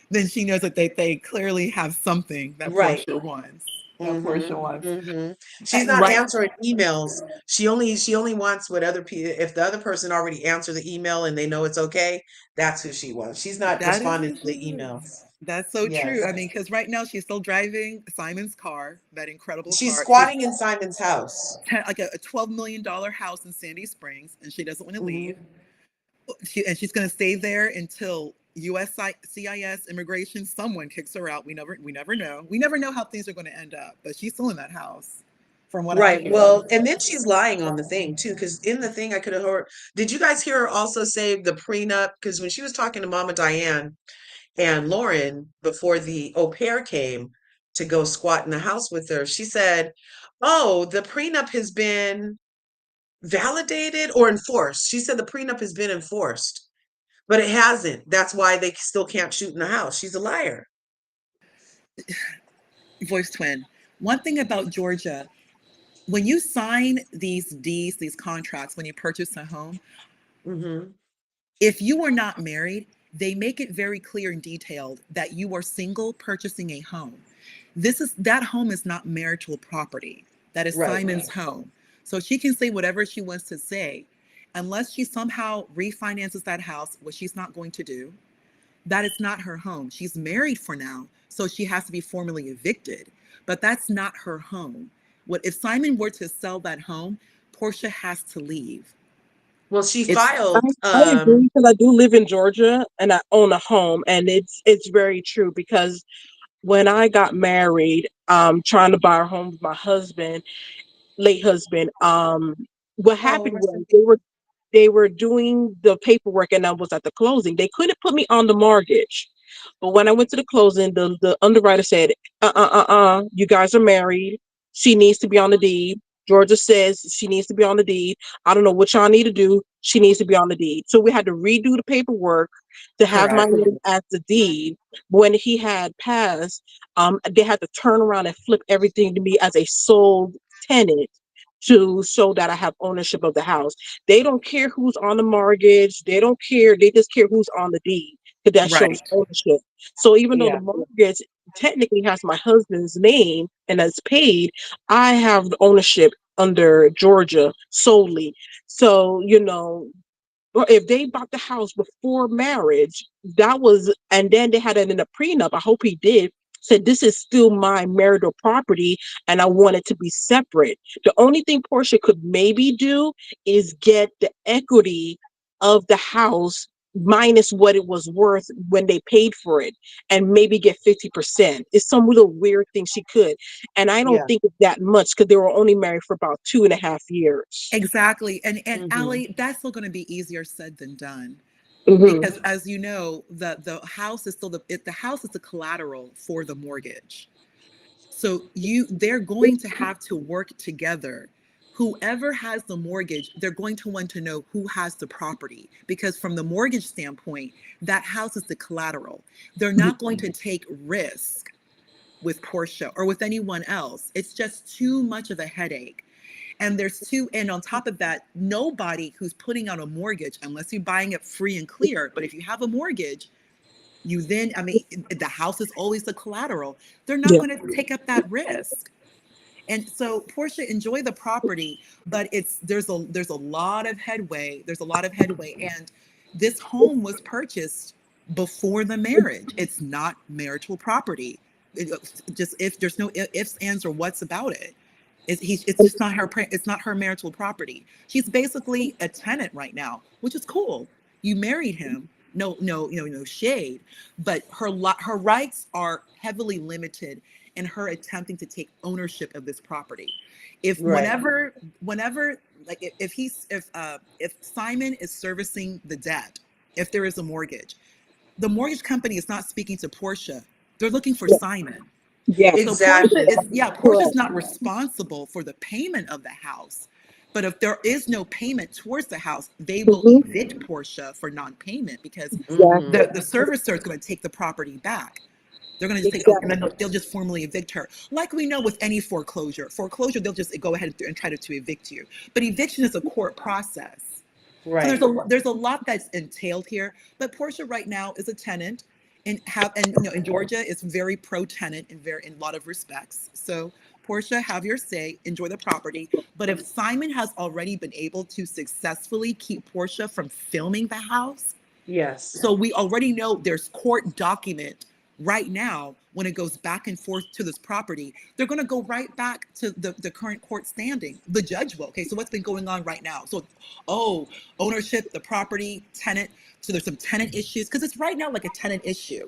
Then she knows that they clearly have something that Right. Portia wants. That Mm-hmm. Portia wants. Mm-hmm. She's And not right. answering emails. She only wants what other people. If the other person already answered the email and they know it's okay, that's who she wants. She's not That is who responding to she the is. emails. That's so true. Yes. I mean, because right now she's still driving Simon's car, that incredible She's car. She's squatting in Simon's house. like a $12 million house in Sandy Springs, and she doesn't want to leave. Hmm. And she's going to stay there until USCIS immigration, someone kicks her out. We never know. We never know how things are going to end up, but she's still in that house, from what I Right. hear. Well, and then she's lying on the thing too, because in the thing I could have heard. Did you guys hear her also say the prenup? Because when she was talking to Mama Diane and Lauren before the au pair came to go squat in the house with her, she said, "Oh, the prenup has been validated or enforced." She said the prenup has been enforced, but it hasn't. That's why they still can't shoot in the house. She's a liar. Voice twin. One thing about Georgia, when you sign these deeds, these contracts, when you purchase a home, Hmm. if you are not married, they make it very clear and detailed that you are single purchasing a home. That home is not marital property. That is Right. Simon's home. So she can say whatever she wants to say. Unless she somehow refinances that house, which she's not going to do, that is not her home. She's married for now, so she has to be formally evicted. But that's not her home. What if Simon were to sell that home, Portia has to leave. Well, she It's I, filed. I agree because I do live in Georgia and I own a home, and it's very true because when I got married, trying to buy a home with my husband, late husband, what Oh, happened rest was in peace. they were doing the paperwork and I was at the closing. They couldn't put me on the mortgage. But when I went to the closing, the underwriter said, you guys are married. She needs to be on the deed. Georgia says she needs to be on the deed. I don't know what y'all need to do. She needs to be on the deed. So we had to redo the paperwork to have my Correct. name as the deed. When he had passed, they had to turn around and flip everything to me as a sole tenant to show that I have ownership of the house. They don't care who's on the mortgage. They don't care. They just care who's on the deed because that shows right. ownership. So even though the Yeah. mortgage technically has my husband's name and it's paid, I have the ownership under Georgia solely. So, or if they bought the house before marriage, that was, and then they had it in a prenup. I hope he did. Said this is still my marital property, and I want it to be separate. The only thing Portia could maybe do is get the equity of the house minus what it was worth when they paid for it, and maybe get 50%. It's some little weird thing she could, and I don't Yeah. think it's that much because they were only married for about 2.5 years. Exactly. And Hmm. Allie, that's still going to be easier said than done. Hmm. Because as you know, the house is still the house is the collateral for the mortgage. So they're going to have to work together. Whoever has the mortgage, they're going to want to know who has the property because from the mortgage standpoint, that house is the collateral. They're not going to take risk with Portia or with anyone else. It's just too much of a headache. And on top of that, nobody who's putting out a mortgage, unless you're buying it free and clear, but if you have a mortgage, I mean, the house is always the collateral. They're not Yeah. going to take up that risk. And so Portia enjoy the property, but there's a lot of headway. There's a lot of headway. And this home was purchased before the marriage. It's not marital property. Just if there's no ifs, ands, or whats about it. It's just not her. It's not her marital property. She's basically a tenant right now, which is cool. You married him. No, no, no shade. But her rights are heavily limited in her attempting to take ownership of this property. If Right. whenever like if Simon is servicing the debt, if there is a mortgage, the mortgage company is not speaking to Portia. They're looking for Yeah. Simon. Yes. So Portia Exactly. is, yeah, Portia's Correct. not responsible for the payment of the house. But if there is no payment towards the house, they will Hmm. evict Portia for non-payment because Hmm. Exactly. the servicer is going to take the property back. They're going to just take, oh, and Exactly. then they'll just formally evict her. Like we know with any foreclosure. Foreclosure, they'll just go ahead and try to evict you. But eviction is a court process. So Right. there's a lot that's entailed here. But Portia right now is a tenant, and in Georgia it's very pro tenant in a lot of respects. So Portia, have your say, enjoy the property. But if Simon has already been able to successfully keep Portia from filming the house, Yes. so we already know there's court document Right now, when it goes back and forth to this property, they're going to go right back to the current court standing. The judge will. Okay, so what's been going on right now? So, oh, ownership, the property, tenant. So there's some tenant issues because it's right now like a tenant issue.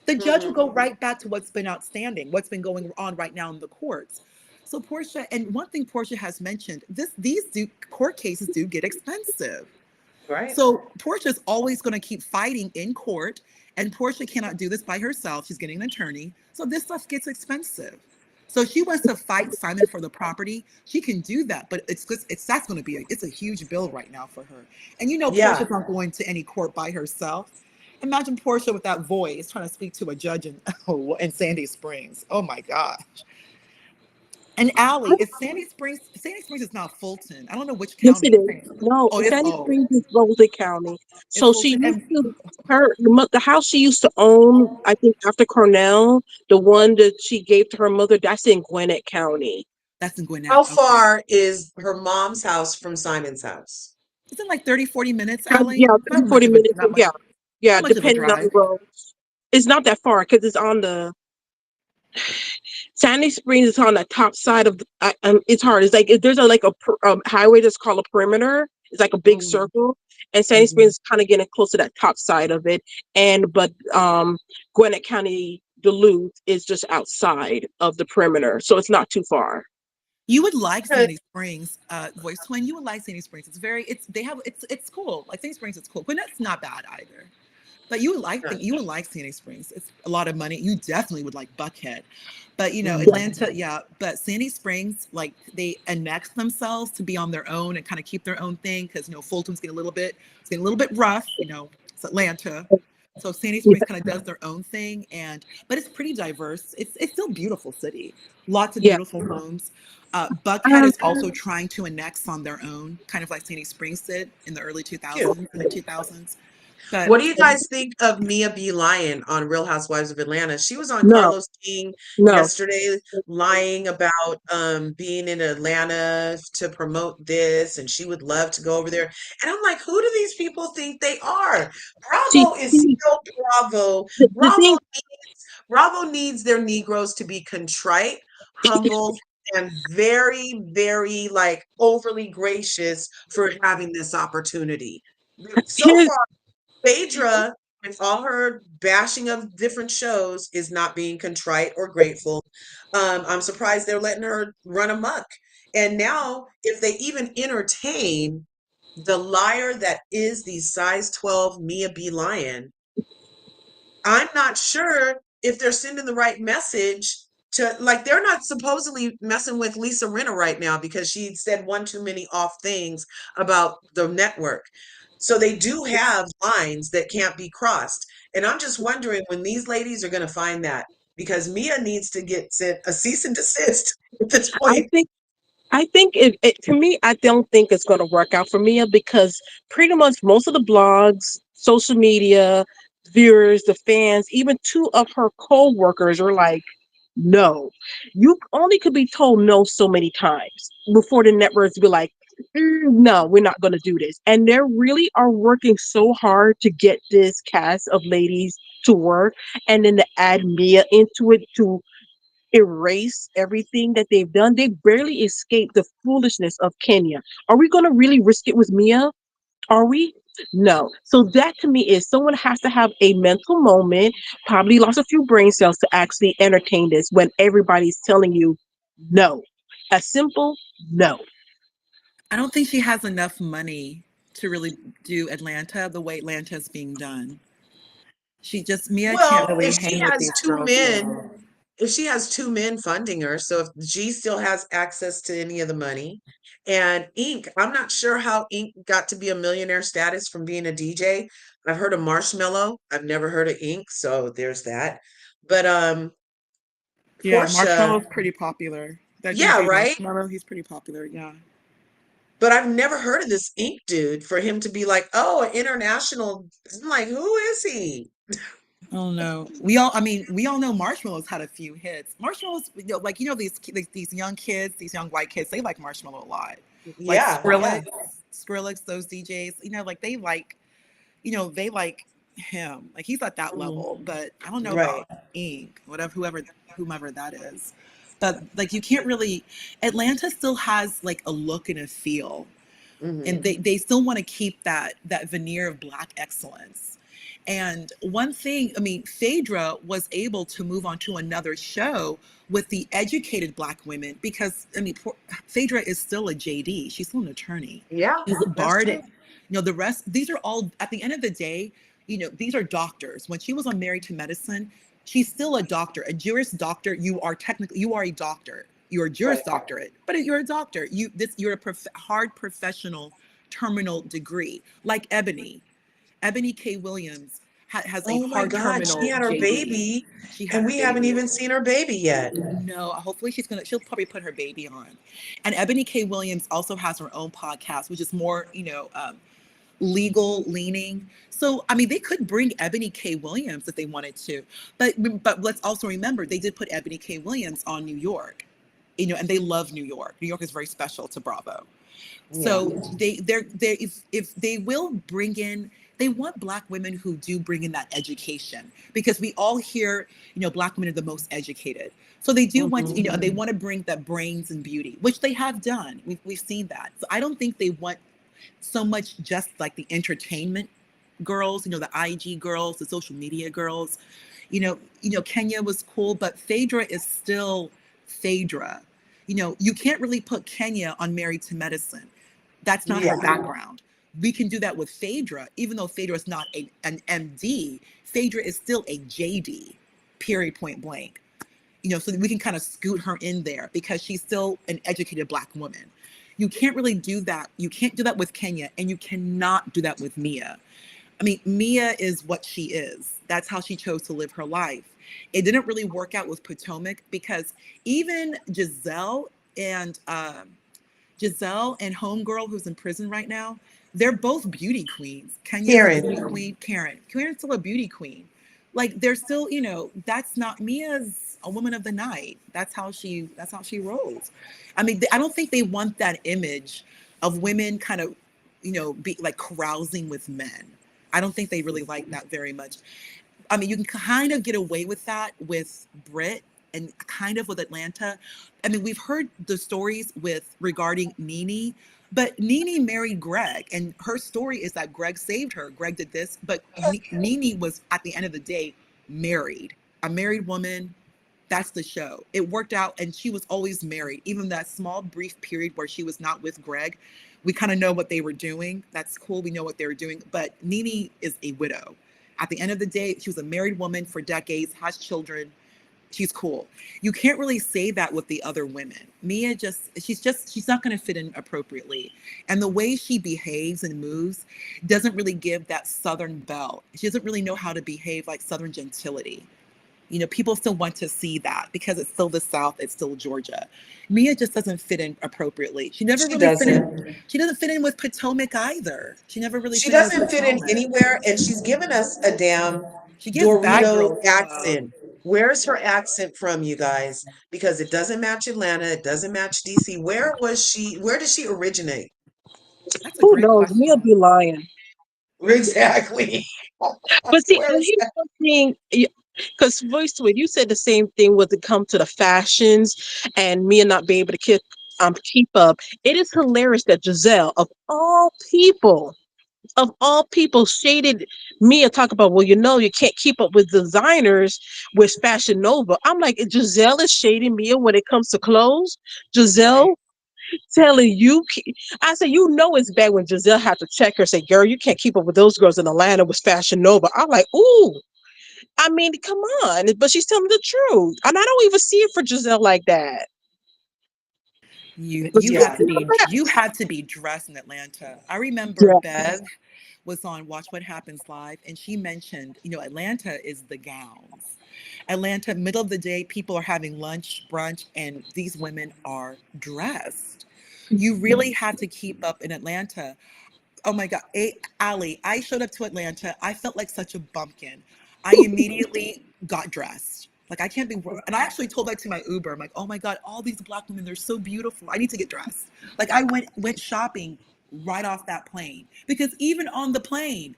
The judge will Hmm. go right back to what's been outstanding, what's been going on right now in the courts. So Portia, and one thing Portia has mentioned, court cases do get expensive. Right. So Portia's always going to keep fighting in court, and Portia cannot do this by herself. She's getting an attorney. So this stuff gets expensive. So if she wants to fight Simon for the property, she can do that. But it's that's going to be it's a huge bill right now for her. And you know Yeah. Portia's not going to any court by herself. Imagine Portia with that voice trying to speak to a judge in, oh, in Sandy Springs. Oh my gosh. And Allie, is Sandy Springs? Sandy Springs is not Fulton. I don't know which Yes, it county. is. No, Oh, it's Sandy oh, Springs is Rolsey County. it's So she Fulton. used And to the house she used to own, I think after Cornell, the one that she gave to her mother, that's in Gwinnett County. that's in Gwinnett. How Okay. far is her mom's house from Simon's house? It's in like 30, 40 minutes, Yeah, Allie. 30, 40 minutes. Yeah, yeah, Not much of a depending on the drive. road. It's not that far because it's on the Sandy Springs is on the top side of it's hard. It's like there's a like highway that's called a perimeter. It's like a big Hmm. circle, and Sandy Hmm. Springs is kind of getting close to that top side of it. And but Gwinnett County, Duluth is just outside of the perimeter, so it's not too far. You would like Okay. Sandy Springs, Voice Twin. You would like Sandy Springs. It's very, it's they have it's cool. Like Sandy Springs, it's cool. Gwinnett's not bad either. But you would like Sandy Springs. It's a lot of money. You definitely would like Buckhead. But you know, Hmm. Atlanta, yeah. But Sandy Springs, like they annex themselves to be on their own and kind of keep their own thing because you know Fulton's getting a little bit it's getting a little bit rough. You know, it's Atlanta. So Sandy Yeah, Springs kind of does their own thing, and but it's pretty diverse. It's still a beautiful city. Lots of yeah. beautiful homes. Buckhead Um, is also trying to annex on their own, kind of like Sandy Springs did in the early Cute. 2000s, mid 2000s. But What do you guys think of Mia B. Lyon on Real Housewives of Atlanta? She was on no, Carlos King no. yesterday lying about being in Atlanta to promote this, and she would love to go over there. And I'm like, who do these people think they are? Bravo is See, still Bravo. the thing. Bravo needs their Negroes to be contrite, humble, and very, very like overly gracious for having this opportunity. So Here's far, Phaedra, with all her bashing of different shows, is not being contrite or grateful. I'm surprised they're letting her run amok. And now, if they even entertain the liar that is the size 12 Mia B. Lion, I'm not sure if they're sending the right message to like they're not supposedly messing with Lisa Rinna right now because she said one too many off things about the network. So they do have lines that can't be crossed. And I'm just wondering when these ladies are going to find that because Mia needs to get sent a cease and desist at this I point. think I think to me, I don't think it's going to work out for Mia because pretty much most of the blogs, social media, viewers, the fans, even two of her co-workers are like, no. You only could be told no so many times before the networks be like, no, we're not going to do this. And they really are working so hard to get this cast of ladies to work and then to add Mia into it to erase everything that they've done. They barely escaped the foolishness of Kenya. Are we going to really risk it with Mia? Are we? No. So that to me is someone has to have a mental moment, probably lost a few brain cells to actually entertain this when everybody's telling you no. A simple no. I don't think she has enough money to really do Atlanta the way Atlanta is being done. Mia can't Well, really hang with these girls. Yeah. if she has two men funding her, so if G still has access to any of the money, and Ink, I'm not sure how Ink got to be a millionaire status from being a DJ. I've heard of Marshmello. I've never heard of Ink, so there's that. But Yeah, Portia, Marshmallow's pretty popular. That yeah, DJ right. Marshmallow, he's pretty popular. Yeah. But I've never heard of this Ink dude for him to be like, oh, an international. I'm like, who is he? I don't know. We all know Marshmallow's had a few hits. Marshmallow's, like these young kids, these young white kids, they like Marshmallow a lot. Like Yeah, yeah. Skrillex, those DJs, like they like him. Like he's at that Mhm. level. But I don't know Right. about. Inc., whatever, whomever that is. But like, you can't really. Atlanta still has like a look and a feel, and Hmm. they still want to keep that veneer of black excellence. And one thing, I mean, Phaedra was able to move on to another show with the educated black women because, I mean, Phaedra is still a JD. She's still an attorney. Yeah, She's that's barred. true. The rest, these are all, at the end of the day, these are doctors. When she was on Married to Medicine, she's still a doctor, a Juris Doctor. You are a doctor. You're a Juris Right. Doctorate, but you're a doctor. You're a hard professional terminal degree, like Ebony. Ebony K. Williams has a Oh my hard God, she terminal had her JD. baby, She had and her we haven't baby. even seen her baby yet. No, hopefully she'll probably put her baby on. And Ebony K. Williams also has her own podcast, which is more, legal leaning. So, I mean, they could bring Ebony K. Williams if they wanted to, but let's also remember they did put Ebony K. Williams on New York, and they love New York. New York is very special to Bravo. Yeah. So they if they will bring in, they want black women who do bring in that education, because we all hear, black women are the most educated. So they do want, Hmm. they want to bring that brains and beauty, which they have done. We've seen that. So I don't think they want so much just like the entertainment girls, the IG girls, the social media girls. Kenya was cool, but Phaedra is still Phaedra. You can't really put Kenya on Married to Medicine. That's not her Yeah. background. We can do that with Phaedra, even though Phaedra is not an MD. Phaedra is still a JD, period, point blank. So we can kind of scoot her in there because she's still an educated black woman. You can't really do that. You can't do that with Kenya, and you cannot do that with Mia. I mean, Mia is what she is. That's how she chose to live her life. It didn't really work out with Potomac because even and Giselle and Homegirl, who's in prison right now, they're both beauty queens. Kenya's a beauty Karen. queen. Karen's still a beauty queen. Like, they're still, that's not Mia's a woman of the night. That's how she rolls. I mean, I don't think they want that image of women kind of, be like carousing with men. I don't think they really like that very much. I mean, you can kind of get away with that with Brit and kind of with Atlanta. I mean, we've heard the stories with regarding Nene, but Nene married Greg, and her story is that Greg saved her. Greg did this, but Nene was at the end of the day married, a married woman. That's the show. It worked out, and she was always married. Even that small, brief period where she was not with Greg, we kind of know what they were doing. That's cool. We know what they were doing. But Nene is a widow. At the end of the day, she was a married woman for decades, has children. She's cool. You can't really say that with the other women. Mia she's not going to fit in appropriately. And the way she behaves and moves doesn't really give that Southern belle. She doesn't really know how to behave like Southern gentility. People still want to see that because it's still the South, it's still Georgia. Mia just doesn't fit in appropriately. She never She really fit doesn't. in. She doesn't fit in with Potomac either. She never really She fit in with doesn't fit in Potomac. anywhere, and she's given us a damn She gives bad Dorito girl stuff. accent. Where's her accent from, you guys? Because it doesn't match Atlanta, it doesn't match DC. Where was she? Where did she originate? That's a Who great knows? Mia question. be lying. Exactly. But see, Where and is here's that? one thing, because Voice to It, you said the same thing when it come to the fashions and Mia not being able to keep up. It is hilarious that Giselle, of all people, shaded Mia talk about, well, you can't keep up with designers with Fashion Nova. I'm like, Giselle is shading Mia when it comes to clothes. Right. Giselle telling you, I said, it's bad when Giselle had to check her, say, girl, you can't keep up with those girls in Atlanta with Fashion Nova. I'm like, ooh, I mean, come on. But she's telling the truth. And I don't even see it for Giselle like that. You But you still, had Yeah. to be you had to be dressed in Atlanta. I remember yeah. Bev was on Watch What Happens Live, and she mentioned, Atlanta is the gowns. Atlanta, middle of the day, people are having lunch, brunch, and these women are dressed. You really have to keep up in Atlanta. Oh my God. Ali, I showed up to Atlanta. I felt like such a bumpkin. I immediately got dressed. Like, I can't be, and I actually told that to my Uber. I'm like, oh my God, all these black women, they're so beautiful. I need to get dressed. Like, I went shopping right off that plane, because even on the plane,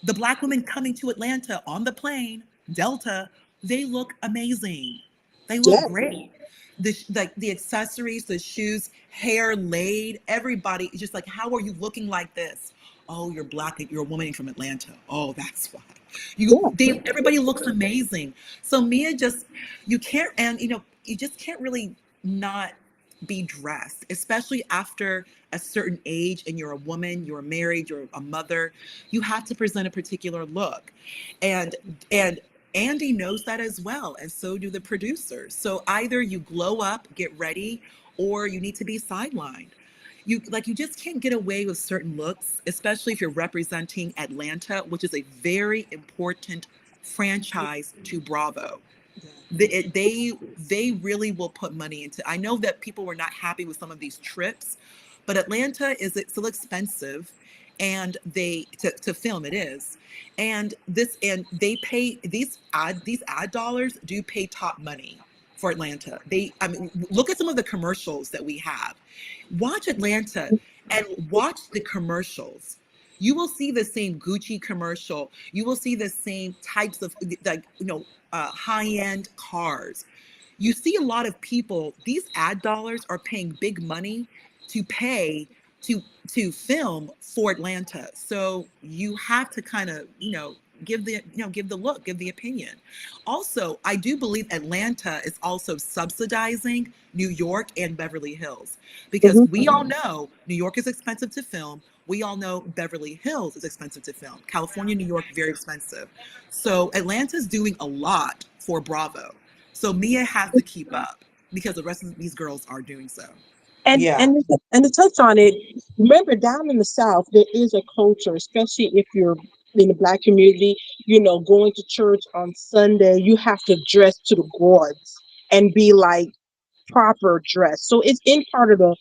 the black women coming to Atlanta on the plane, Delta, they look amazing. They look Yeah, great. Like the accessories, the shoes, hair laid, everybody is just like, how are you looking like this? Oh, you're black. You're a woman from Atlanta. Oh, that's why. yeah. Everybody looks amazing. So Mia just, you can't, and you just can't really not be dressed, especially after a certain age and you're a woman, you're married, you're a mother. You have to present a particular look, and and Andy knows that as well, and so do the producers. So either you glow up, get ready, or you need to be sidelined. You just can't get away with certain looks, especially if you're representing Atlanta, which is a very important franchise to Bravo. They really will put money into. I know that people were not happy with some of these trips, but Atlanta is it's still expensive, and to film it is, and they pay these ad dollars do pay top money for Atlanta. I mean, look at some of the commercials that we have. Watch Atlanta and watch the commercials. You will see the same Gucci commercial. You will see the same types of, like, high-end cars. You see a lot of people, these ad dollars are paying big money to pay to to film for Atlanta. So you have to kind of, give the look, give the opinion. Also, I do believe Atlanta is also subsidizing New York and Beverly Hills, because Hmm. we all know New York is expensive to film. We all know Beverly Hills is expensive to film. California, New York, very expensive. So Atlanta's doing a lot for Bravo. So Mia has to keep up because the rest of these girls are doing so. And Yeah. and and to touch on it, remember down in the South there is a culture, especially if you're in the Black community. Going to church on Sunday, you have to dress to the gods and be like proper dress. So it's in part of the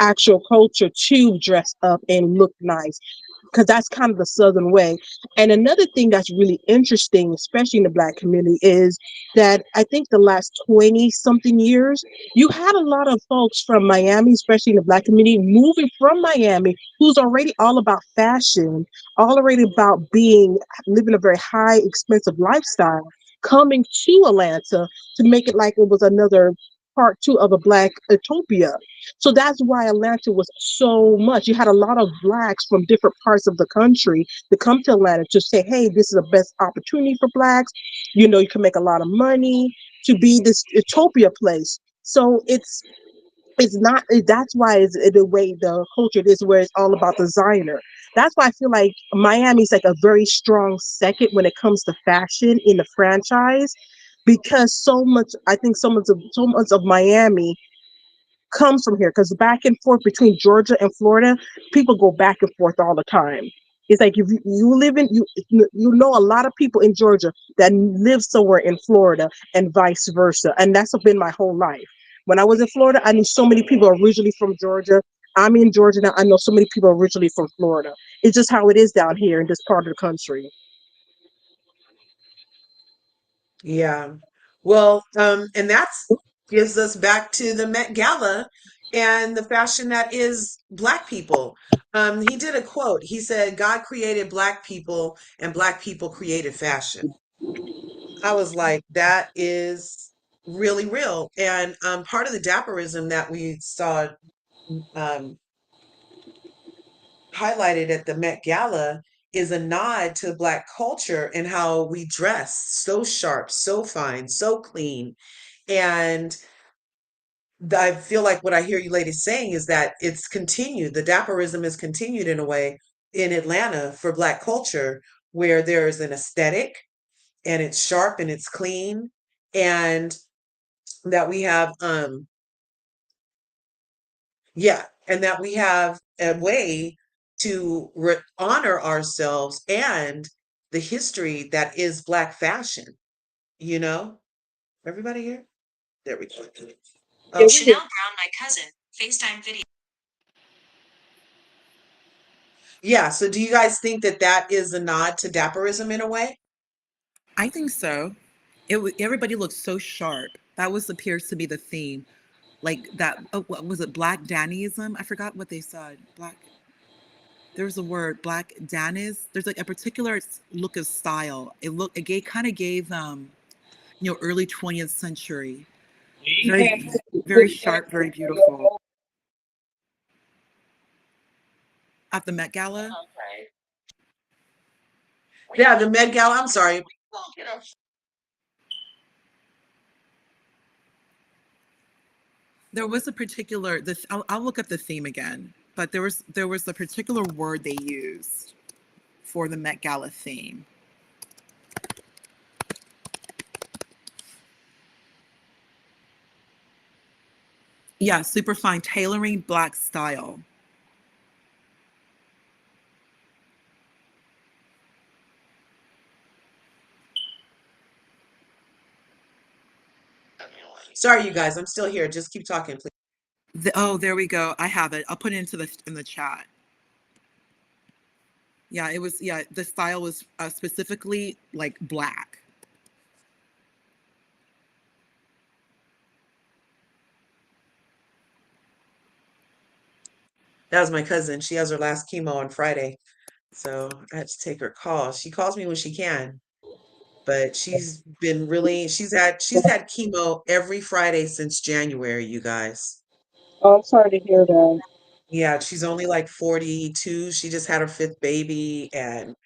actual culture to dress up and look nice, because that's kind of the Southern way. And another thing that's really interesting, especially in the Black community, is that I think the last 20 something years, you had a lot of folks from Miami, especially in the Black community, moving from Miami, who's already all about fashion, already about living a very high, expensive lifestyle, coming to Atlanta to make it like it was another part two of a Black utopia. So that's why Atlanta was so much. You had a lot of blacks from different parts of the country to come to Atlanta to say, hey, this is the best opportunity for blacks. You can make a lot of money to be this utopia place. So it's not that's why it's the way the culture it is, where it's all about designer. That's why I feel like Miami's like a very strong second when it comes to fashion in the franchise, because so much of Miami comes from here, because back and forth between Georgia and Florida, people go back and forth all the time. It's like if you live in you know a lot of people in Georgia that live somewhere in Florida and vice versa, and that's been my whole life. When I was in Florida, I knew so many people originally from Georgia. I'm in Georgia now. I know so many people originally from Florida. It's just how it is down here in this part of the country. Yeah. Well, and that's gives us back to the Met Gala and the fashion that is Black people. He did a quote. He said, God created Black people and Black people created fashion. I was like, that is really real. And part of the dapperism that we saw um, highlighted at the Met Gala is a nod to Black culture and how we dress so sharp, so fine, so clean. And I feel like what I hear you ladies saying is that it's continued. The dapperism is continued in a way in Atlanta for Black culture, where there is an aesthetic and it's sharp and it's clean, and that we have yeah, and that we have a way to honor ourselves and the history that is Black fashion, you know? Everybody here? There we go. Yeah, Okay. we did. Chanel Brown, my cousin, FaceTime video. Yeah, so do you guys think that that is a nod to dapperism in a way? I think so. Everybody looks so sharp. That was appears to be the theme. Like that, what was it, Black Dannyism? I forgot what they said. Black. There's a word, Black Danis. There's like a particular look of style. It kind of gave early 20th century. Very, very sharp, very beautiful. At the Met Gala, Yeah, the Met Gala. I'm sorry. there was a particular this. I'll look up the theme again, but there was a particular word they used for the Met Gala theme. Yeah, superfine tailoring, black style. Sorry, you guys. I'm still here. Just keep talking, please. Oh, there we go. I have it. I'll put it into the in the chat. Yeah, it was. Yeah, the style was specifically like black. That was my cousin. She has her last chemo on Friday. So I had to take her call. She calls me when she can, but she's had chemo every Friday since January, you guys. Oh, I'm sorry to hear that. Yeah, she's only like 42. She just had her fifth baby, and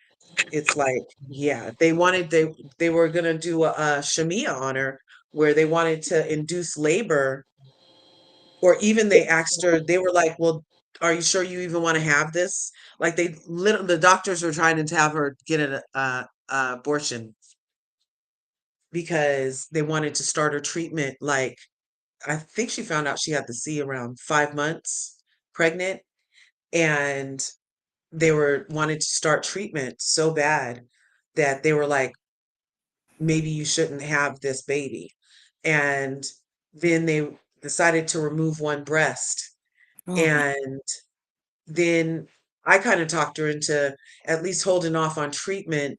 it's like, yeah, they were gonna do a shamia on her where they wanted to induce labor, or even they asked her, they were like, well, are you sure you even want to have this? Like the doctors were trying to have her get abortion because they wanted to start her treatment. Like, I think she found out she had the C around 5 months pregnant, and they were wanted to start treatment so bad that they were like, maybe you shouldn't have this baby. And then they decided to remove one breast. Oh my. And then I kind of talked her into at least holding off on treatment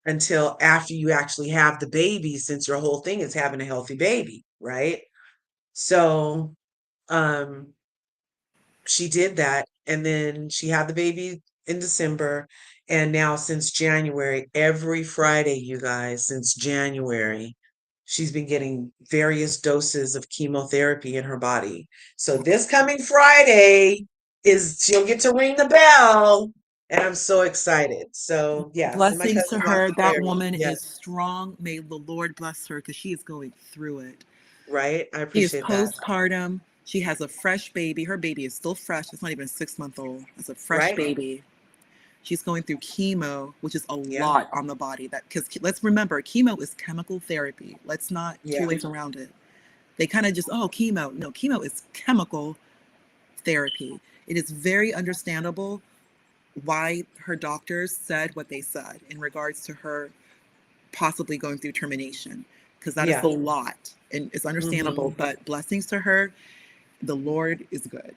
until after you actually have the baby, since your whole thing is having a healthy baby, right? So, um, she did that, and then she had the baby in December, and now since January, every Friday, you guys, since January, she's been getting various doses of chemotherapy in her body. So this coming Friday is she'll get to ring the bell, and I'm so excited. So yeah, and my Blessings to cousin her. Dr. That Larry, woman yes, is strong. May the Lord bless her because she is going through it. right? I She is appreciate that. postpartum. She has a fresh baby. Her baby is still fresh. It's not even 6 months old. It's a fresh Right? baby. She's going through chemo, which is a Yeah, lot on the body. That because let's remember, chemo is chemical therapy. Let's not two yeah, ways around it. They kind of just, oh, chemo. No, chemo is chemical therapy. It is very understandable why her doctors said what they said in regards to her possibly going through termination, because that is yeah. a lot and it's understandable. Hmm. But blessings to her, the Lord is good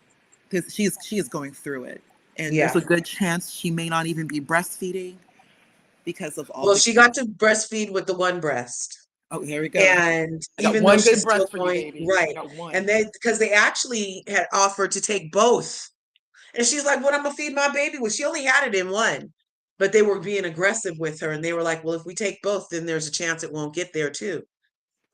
because she is going through it, and there's Yeah. a good chance she may not even be breastfeeding because of all Well, the. she got to breastfeed with the one breast. Oh, here we go. And I got even though one she's good still breast for you, going, baby. I right. got one. And because they actually had offered to take both. And she's like, what I'm gonna feed my baby with? She only had it in one. But they were being aggressive with her, and they were like, well, if we take both, then there's a chance it won't get there too.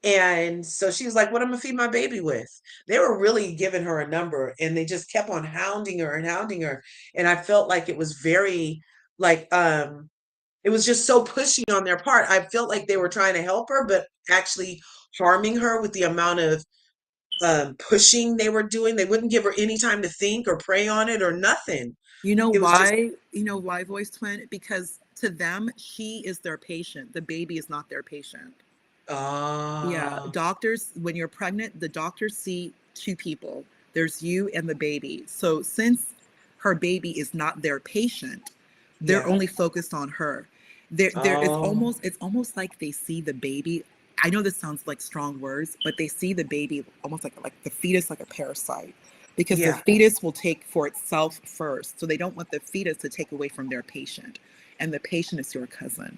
And so she was like, what I'm gonna feed my baby with? They were really giving her a number, and they just kept on hounding her and hounding her. And I felt like it was very like it was just so pushy on their part. I felt like they were trying to help her, but actually harming her with the amount of pushing they were doing. They wouldn't give her any time to think or pray on it or nothing. You know It was just, why? You know why, voice twin? Because to them, she is their patient. The baby is not their patient. Yeah, ah, doctors, when you're pregnant, the doctors see two people. There's you and the baby. So since her baby is not their patient, they're yeah. only focused on her. There Oh, it's almost like they see the baby. I know this sounds like strong words, but they see the baby almost like the fetus like a parasite. Because the yeah. fetus will take for itself first. So they don't want the fetus to take away from their patient. And the patient is your cousin.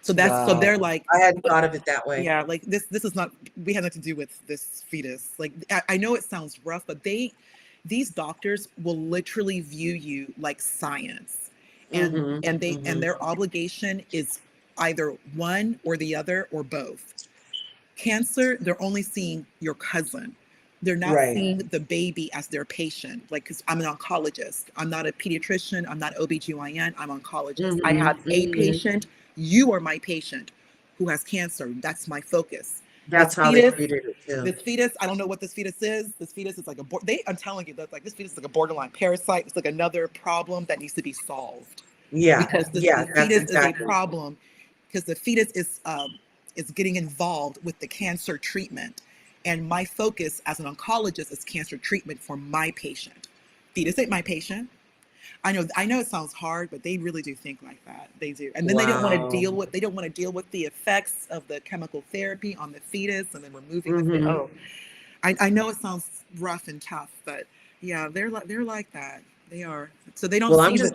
So Wow. they're like, I hadn't thought of it that way. yeah, like this is not, we have nothing to do with this fetus. Like I know it sounds rough, but these doctors will literally view you like science. And Mm-hmm. and Mm-hmm. their obligation is either one or the other or both. Cancer, they're only seeing your cousin. They're not Right. seeing the baby as their patient. Like, because I'm an oncologist, I'm not a pediatrician, I'm not OBGYN, I'm oncologist. I Hmm. have a Hmm. patient, you are my patient who has cancer. That's my focus. That's This how they fetus, treated it too. this fetus, I don't know what this fetus is. This fetus is like I'm telling you, that's like this fetus is like a borderline parasite. It's like another problem that needs to be solved Yeah. because Yeah. the That's fetus is a exactly. problem because the fetus is getting involved with the cancer treatment, and my focus as an oncologist is cancer treatment for my patient. Fetus ain't my patient. I know it sounds hard, but they really do think like that. They do. And then Wow. they don't want to deal with the effects of the chemical therapy on the fetus and then removing the fetus. Hmm. Oh, I know it sounds rough and tough, but yeah, they're like that. They are. So Well, I'm just,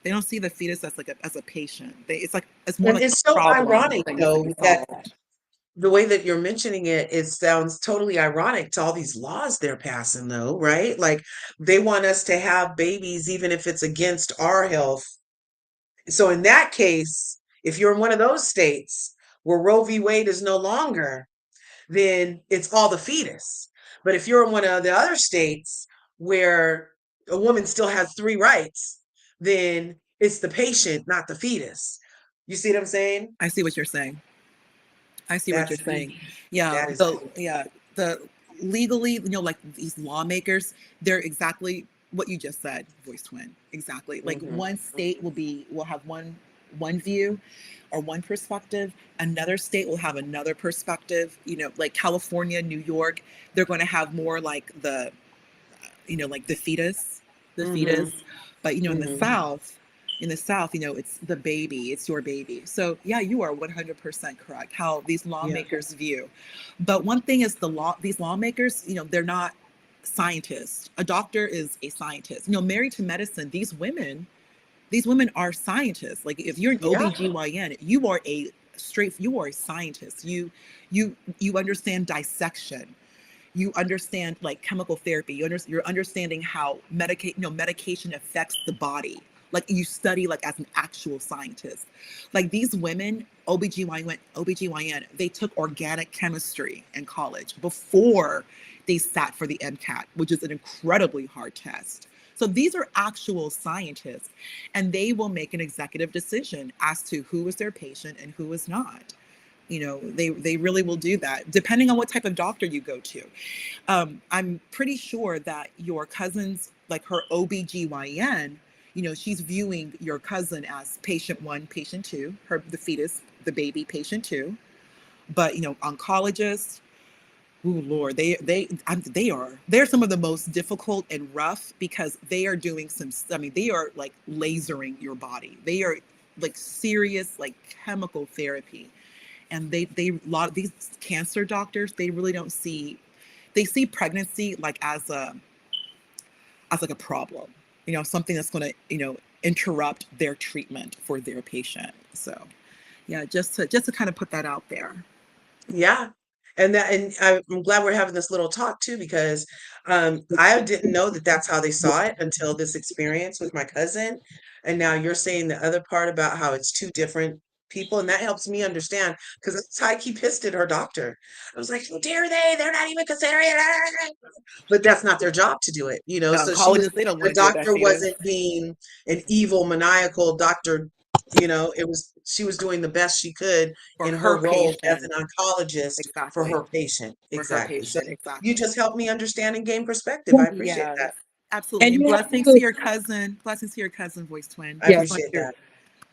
they don't see the fetus as like a patient. It's more and like it's a so problem ironic that needs to be though that solved. the way that you're mentioning it, it sounds totally ironic to all these laws they're passing though, right? Like they want us to have babies even if it's against our health. So in that case, if you're in one of those states where Roe v. Wade is no longer, then it's all the fetus. But if you're in one of the other states where a woman still has three rights, then it's the patient, not the fetus. You see what I'm saying? I see what you're saying. I see what you're That's saying. Yeah, that is the legally, like these lawmakers, they're exactly what you just said, voice twin. Exactly. Like mhm, one state will have one view or one perspective, another state will have another perspective. Like California, New York, they're going to have more like like the mhm, fetus. But mhm. in the South, it's the baby, it's your baby. So yeah, you are 100% correct. How these Yeah. lawmakers view, but one thing is these lawmakers, they're not scientists. A doctor is a scientist. Married to medicine, these women are scientists. Like if you're an Yeah. OBGYN, you are a scientist. You understand dissection, you understand like chemical therapy, you're understanding how medication affects the body. Like you study like as an actual scientist. Like these women, OBGYN, they took organic chemistry in college before they sat for the MCAT, which is an incredibly hard test. So these are actual scientists, and they will make an executive decision as to who is their patient and who is not. They really will do that depending on what type of doctor you go to. I'm pretty sure that your cousin's, like her OBGYN, she's viewing your cousin as patient one, patient two, the fetus, the baby, patient two. But oncologists, oh Lord, they're some of the most difficult and rough because they are doing some. I mean, they are like lasering your body. They are like serious like chemical therapy, and they a lot of these cancer doctors, they really don't see, they see pregnancy like as like a problem, something that's going to interrupt their treatment for their patient. So yeah, just to kind of put that out there. Yeah. And I'm glad we're having this little talk too because I didn't know that that's how they saw it until this experience with my cousin. And now you're saying the other part about how it's two different people, and that helps me understand because that's how I keep pissed at her doctor. I was like, how dare they? They're not even considering it. But that's not their job to do it, you know. The So she was oncologists, they don't want the to deal with that doctor fetus. wasn't being an evil, maniacal doctor, it was she was doing the best she could For in her her role as patient. an oncologist for Exactly. her patient. For her Exactly. So patient. you Exactly. just helped me understand and gain perspective. I appreciate Yes, that. absolutely. And And you have blessings to to, your cousin. Blessings to your cousin, voice twin. I I just yes, want appreciate your that.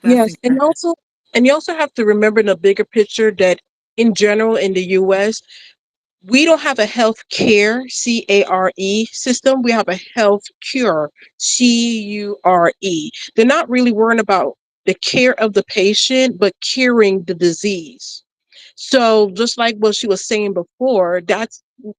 yes, blessings to her. and you also have to remember the bigger picture that in general in the U.S. we don't have a health care CARE system. We have a health cure CURE. They're not really worrying about the care of the patient, but curing the disease. So just like what she was saying before,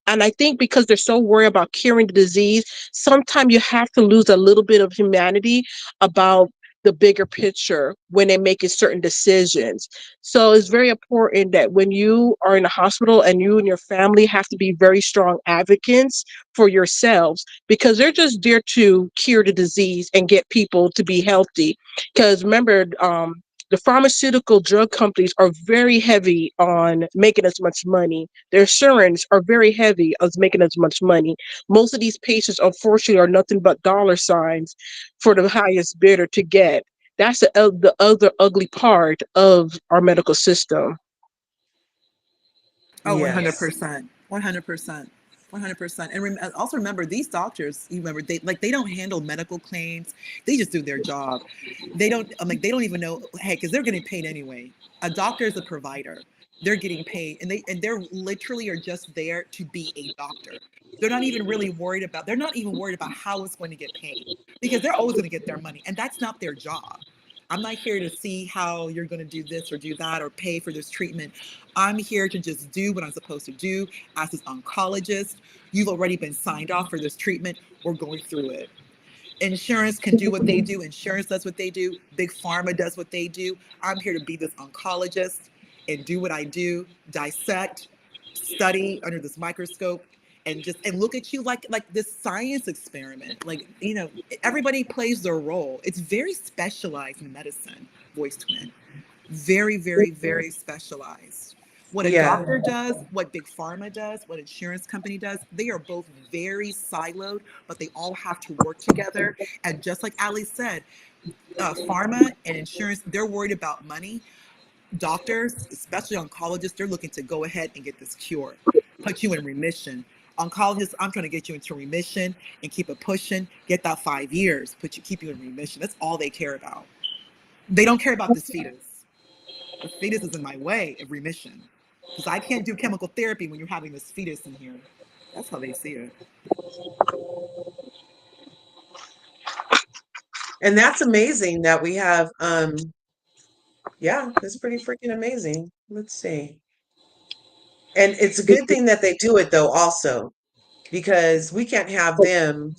and I think because they're so worried about curing the disease, sometimes you have to lose a little bit of humanity about the bigger picture when they're making certain decisions. So it's very important that when you are in a hospital and you and your family have to be very strong advocates for yourselves because they're just there to cure the disease and get people to be healthy. Because remember, The pharmaceutical drug companies are very heavy on making as much money. Their insurance are very heavy on making as much money. Most of these patients, unfortunately, are nothing but dollar signs for the highest bidder to get. That's the other ugly part of our medical system. Oh, Yes. 100%. 100%. 100%. And also remember, these doctors, you remember, they don't handle medical claims. They just do their job. They don't, I'm like, they don't even know, hey, because they're getting paid anyway. A doctor is a provider. They're getting paid, and they're literally are just there to be a doctor. They're not even worried about how it's going to get paid, because they're always going to get their money, and that's not their job. I'm not here to see how you're going to do this or do that or pay for this treatment. I'm here to just do what I'm supposed to do as an oncologist. You've already been signed off for this treatment. We're going through it. Insurance can do what they do. Insurance does what they do. Big pharma does what they do. I'm here to be this oncologist and do what I do, dissect, study under this microscope, and look at you like this science experiment. Like, everybody plays their role. It's very specialized in medicine, voice twin. Very, very, very specialized. What a Yeah. doctor does, what big pharma does, what insurance company does, they are both very siloed, but they all have to work together. And just like Ali said, pharma and insurance, they're worried about money. Doctors, especially oncologists, they're looking to go ahead and get this cure, put you in remission. Oncologists, I'm trying to get you into remission and keep it pushing, get that 5 years, keep you in remission. That's all they care about. They don't care about this fetus. The fetus is in my way of remission, because I can't do chemical therapy when you're having this fetus in here. That's how they see it. And that's amazing that we have yeah, that's pretty freaking amazing. Let's see. And it's a good thing that they do it though also, because we can't have them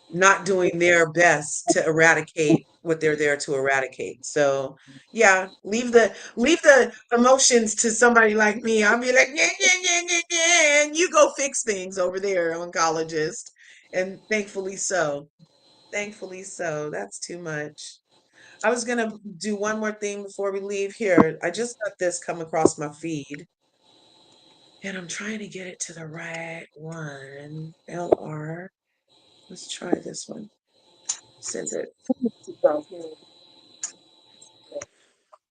not doing their best to eradicate what they're there to eradicate. So yeah, leave the emotions to somebody like me. I'll be like, yeah, yeah, yeah, yeah, yeah, and you go fix things over there, oncologist. And thankfully so. Thankfully so. That's too much. I was gonna do one more thing before we leave here. I just got this come across my feed, and I'm trying to get it to the right one. LR. Let's try this one. Send it.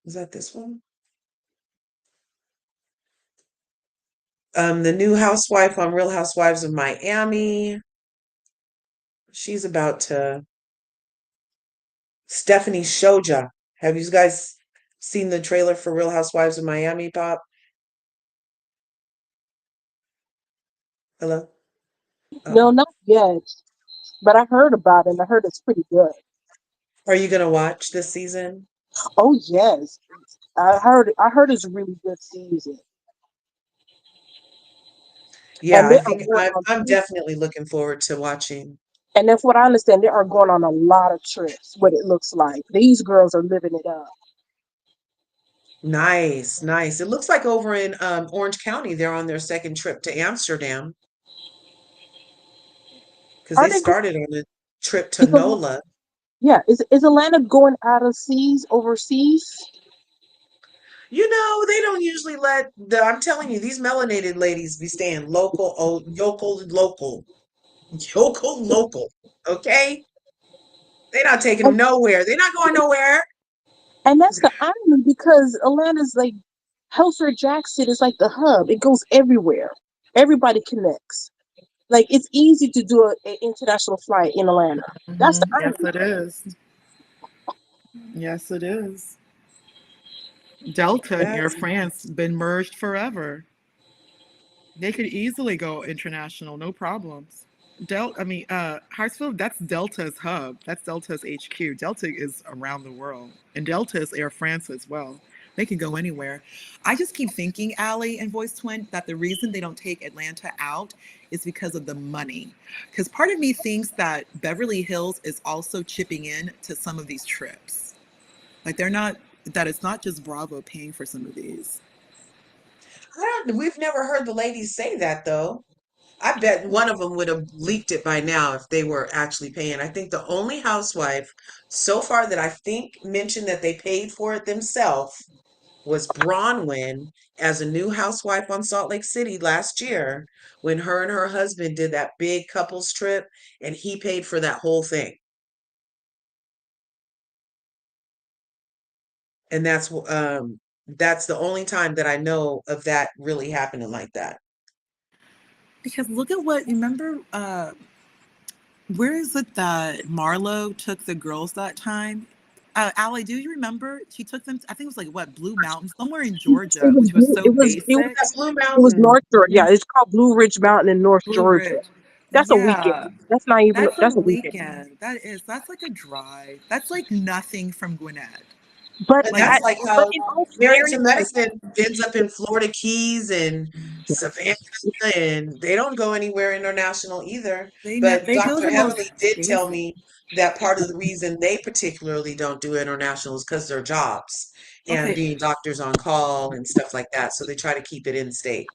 Is that this one? The new housewife on Real Housewives of Miami. She's about to Stephanie Shoja. Have you guys seen the trailer for Real Housewives of Miami, Pop? Hello? No, Oh. not yet. But I heard about it and I heard it's pretty good. Are you gonna watch this season? Oh yes. I heard it's a really good season. Yeah, And I they are think going I'm on definitely looking forward to watching. and that's what I understand. They are going on a lot of trips, what it looks like. These girls are living it up. Nice, nice. It looks like over in Orange County, they're on their second trip to Amsterdam because Are they they going started on a trip to is Atlanta, NOLA. yeah, is Atlanta going out of seas overseas? You know, they don't usually I'm telling you, these melanated ladies be staying local, oh, yokel, local. Okay? They're not taking And, them nowhere. They're not going nowhere. and that's the irony because Atlanta's like Helfer Jackson is like the hub. It goes everywhere. Everybody connects. Like it's easy to do an international flight in Atlanta. That's the Yes, irony. it is. Yes, it is. Delta and Air That's France been merged forever. They could easily go international, no problems. Hartsfield, that's Delta's hub. That's Delta's HQ. Delta is around the world, and Delta is Air France as well. They can go anywhere. I just keep thinking, Allie and Voice Twin, that the reason they don't take Atlanta out is because of the money. Because part of me thinks that Beverly Hills is also chipping in to some of these trips. Like that it's not just Bravo paying for some of these. we've never heard the ladies say that though. I bet one of them would have leaked it by now if they were actually paying. I think the only housewife so far that I think mentioned that they paid for it themselves was Bronwyn as a new housewife on Salt Lake City last year when her and her husband did that big couples trip and he paid for that whole thing. And that's the only time that I know of that really happening like that. Because look at what, remember, where is it that Marlo took the girls that time? Allie, do you remember? She took them, I think it was like what, Blue Mountain, somewhere in Georgia, which was so basic. That Blue It was Mountain. North Georgia. Yeah, it's called Blue Ridge Mountain in North Blue Georgia. Ridge. That's a weekend. Yeah, That's not even. that's a That's a weekend. weekend. That's like a drive. That's like nothing from Gwinnett. But And Like, that's like but how in all Married to seriousness, Medicine ends up in Florida Keys and Savannah, and they don't go anywhere international either. But they go Dr. the most Heavenly did tell basic. me that part of the reason they particularly don't do international is because their jobs and Okay, being doctors on call and stuff like that. So they try to keep it in state.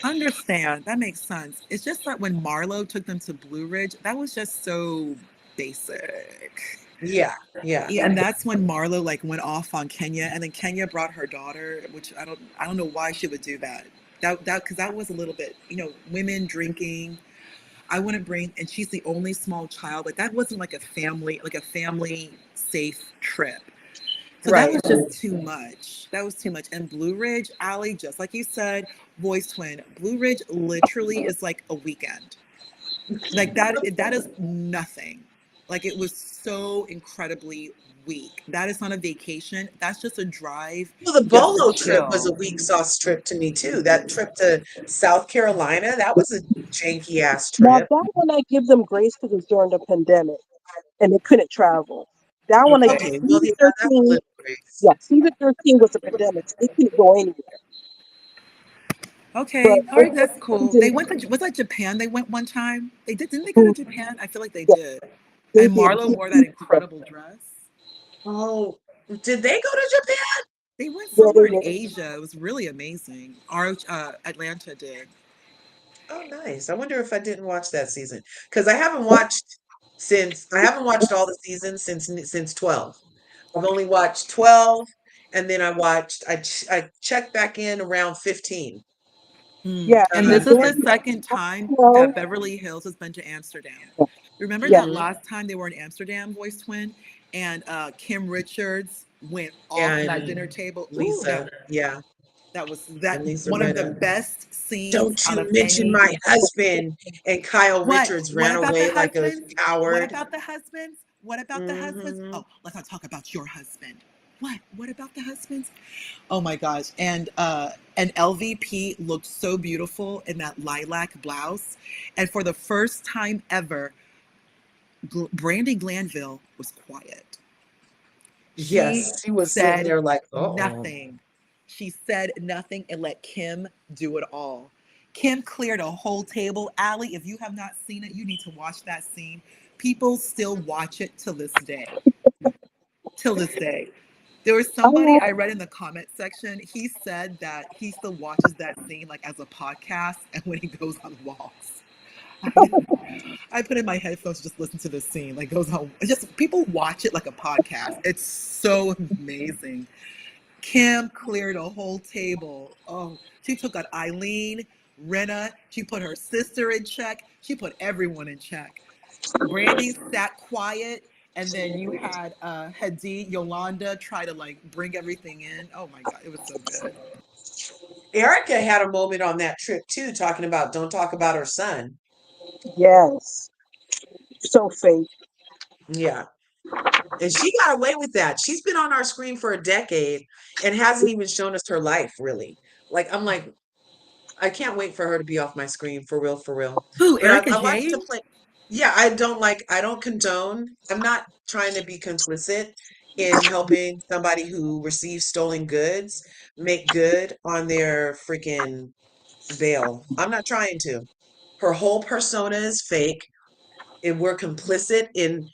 understand. That makes sense. It's just that when Marlo took them to Blue Ridge, that was just so basic. Yeah, yeah. Yeah, and that's when Marlo like went off on Kenya, and then Kenya brought her daughter, which I don't know why she would do that. That because that was a little bit, women drinking. I wouldn't bring, and she's the only small child. Like that wasn't like a family safe trip. So that Right. was just too much. That was too much. And Blue Ridge, Allie, just like you said, voice twin. Blue Ridge literally is like a weekend. Like that is nothing. Like it was so incredibly weak. That is not a vacation. That's just a drive Well, the just to Bolo trip was a chill. weak sauce trip to me too. That trip to South Carolina, that was a janky ass now trip. that one I give them grace because it was during the pandemic and they couldn't travel. That one I Okay. give Okay, well, season yeah, that's a 13. little grace. Yeah, season 13 was a pandemic, so they couldn't go anywhere. But Okay. All over right, that's cool. season, They went to, was that Japan they went one time? They did, didn't they go to two, Japan? I feel like they yeah, did. they And did. Marlo wore that incredible dress. Oh, did they go to Japan? They went Yeah, they somewhere in did. Asia. It was really amazing. Our Atlanta did. Oh, nice. I wonder if I didn't watch that season because I haven't watched all the seasons since 12. I've only watched 12 and then I checked back in around 15. Mm. Yeah, And and this Uh, is then the second time that 12. Beverly Hills has been to Amsterdam. Remember that mhm. last time they were in Amsterdam, Voice Twin, and Kim Richards went off on that And dinner table. Ooh, Lisa, yeah, that was and that Lisa one of the Rinna. best scenes Don't out you of mention any. my husband. And Kyle What? Richards What ran about the away like a husbands? What coward. about the husbands? What about the husbands? Hmm. Oh, let's not talk about your husband. What? What about the husbands? Oh my gosh. And LVP looked so beautiful in that lilac blouse. And for the first time ever, Brandy Glanville was quiet. She Yes, she was sitting said there like, uh-oh. nothing. She said nothing and let Kim do it all. Kim cleared a whole table. Allie, if you have not seen it, you need to watch that scene. People still watch it till this day. Till this day. There was I somebody love I read in the comment section. He said that he still watches that scene like as a podcast and when he goes on walks. I put in my headphones to just listen to this scene. Like goes on. It's just people watch it like a podcast. It's so amazing. Kim cleared a whole table. Oh, she took out Eileen, Rena. She put her sister in check. She put everyone in check. Brandy sat quiet, and then you had Hadi, Yolanda try to like bring everything in. Oh my God, it was so good. Erica had a moment on that trip too, talking about don't talk about her son. yes, so fake. Yeah. And she got away with that. She's been on our screen for a decade and hasn't even shown us her life, really. Like, I'm like, I can't wait for her to be off my screen for real, for real. Who, But I, Erica I like to Jade? play. Yeah, I don't condone. I'm not trying to be complicit in helping somebody who receives stolen goods make good on their freaking bail. I'm not trying to. Her whole persona is fake, and we're complicit in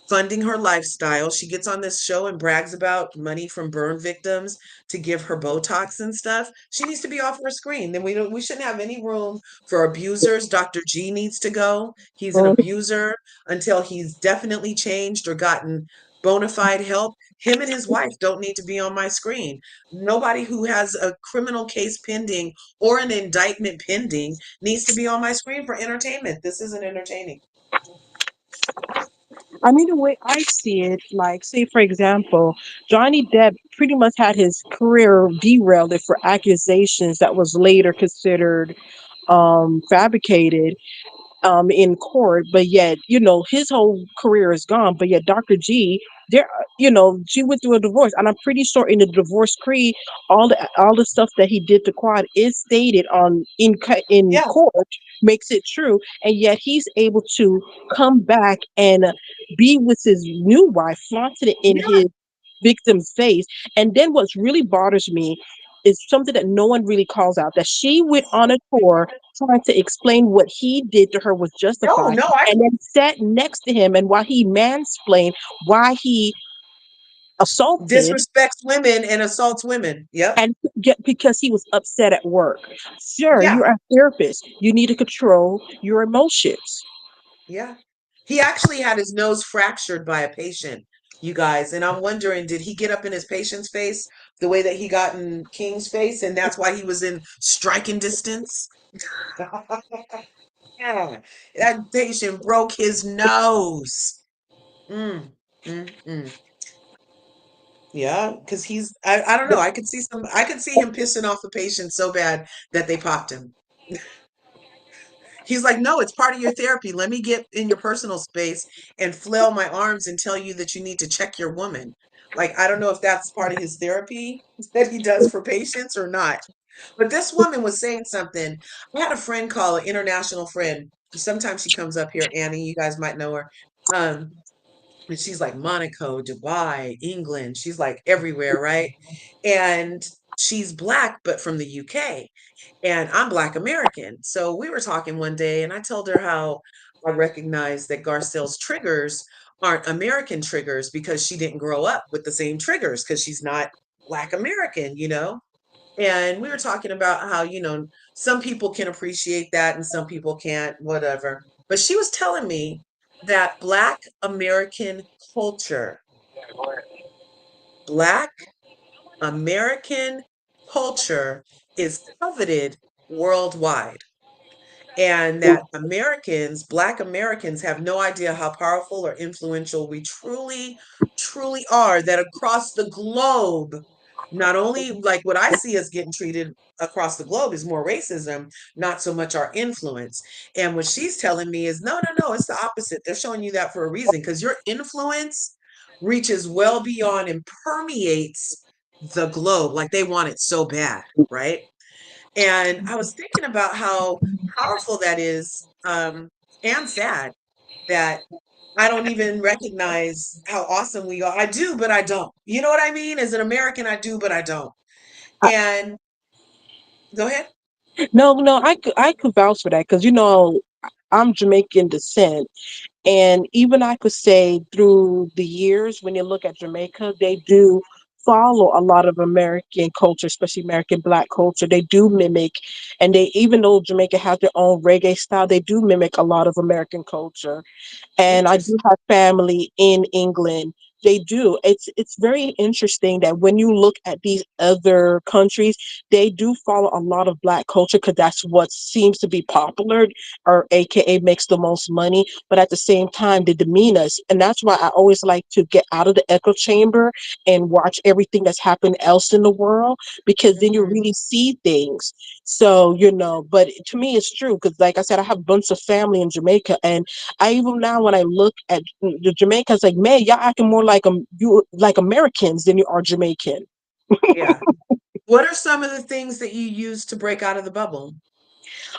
funding her lifestyle. She gets on this show and brags about money from burn victims to give her Botox and stuff. She needs to be off her screen. Then we shouldn't have any room for abusers. Dr. G needs to go. He's an Mhm. abuser until he's definitely changed or gotten bona fide help. Him and his wife don't need to be on my screen. Nobody who has a criminal case pending or an indictment pending needs to be on my screen for entertainment. This isn't entertaining. I mean, the way I see it, like, say, for example, Johnny Depp pretty much had his career derailed for accusations that was later considered fabricated in court, but yet, his whole career is gone. But yet, Dr. G, there, she went through a divorce, and I'm pretty sure in the divorce decree, all the stuff that he did to Quad is stated in Yeah, court, makes it true, and yet he's able to come back and be with his new wife, flaunted it in yeah. his victim's face. And then what's really bothers me is something that no one really calls out, that she went on a tour trying to explain what he did to her was No, justified, no, I and then sat next to him, and while he mansplained why he assaulted, disrespects women and assaults women. Yep. and get because he was upset at work. Sure, Yeah, you're a therapist. You need to control your emotions. yeah. He actually had his nose fractured by a patient, you guys. And I'm wondering, did he get up in his patient's face the way that he got in King's face? And that's why he was in striking distance? Yeah. That patient broke his nose. Mm, mm. Yeah, because I don't know. I could see him pissing off the patient so bad that they popped him. He's like, no, it's part of your therapy. Let me get in your personal space and flail my arms and tell you that you need to check your woman. Like, I don't know if that's part of his therapy that he does for patients or not. But this woman was saying something. I had a friend call, an international friend. Sometimes she comes up here, Annie. You guys might know her. Um, and she's like Monaco, Dubai, England. She's like everywhere, right? And she's black, but from the UK. And I'm Black American. So we were talking one day, and I told her how I recognize that Garcelle's triggers aren't American triggers because she didn't grow up with the same triggers because she's not Black American, you know? And we were talking about how, some people can appreciate that and some people can't, whatever. But she was telling me that Black American culture, Black American culture is coveted worldwide, and that Americans, Black Americans, have no idea how powerful or influential we truly are, that across the globe, not only like what I see us getting treated across the globe is more racism, not so much our influence. And what she's telling me is no, no, no, it's the opposite. They're showing you that for a reason because your influence reaches well beyond and permeates the globe like they want it so bad, right? And I was thinking about how powerful that is, and sad that I don't even recognize how awesome we are. I do, but I don't. You know what I mean? As an American, I do, but I don't. And go ahead. No, no, I could vouch for that because I'm Jamaican descent, and even I could say through the years, when you look at Jamaica, they do follow a lot of American culture, especially American Black culture. They do mimic, and they, even though Jamaica has their own reggae style, they do mimic a lot of American culture. And I do Interesting. have family in England. They do. It's very interesting that when you look at these other countries, they do follow a lot of Black culture because that's what seems to be popular, or AKA makes the most money. But at the same time, they demean us, and that's why I always like to get out of the echo chamber and watch everything that's happening else in the world, because then you Hmm. really see things. So, but to me, it's true because, like I said, I have a bunch of family in Jamaica, and I, even now when I look at the Jamaicans, like, man, y'all acting more you like Americans than you are Jamaican. Yeah. What are some of the things that you use to break out of the bubble?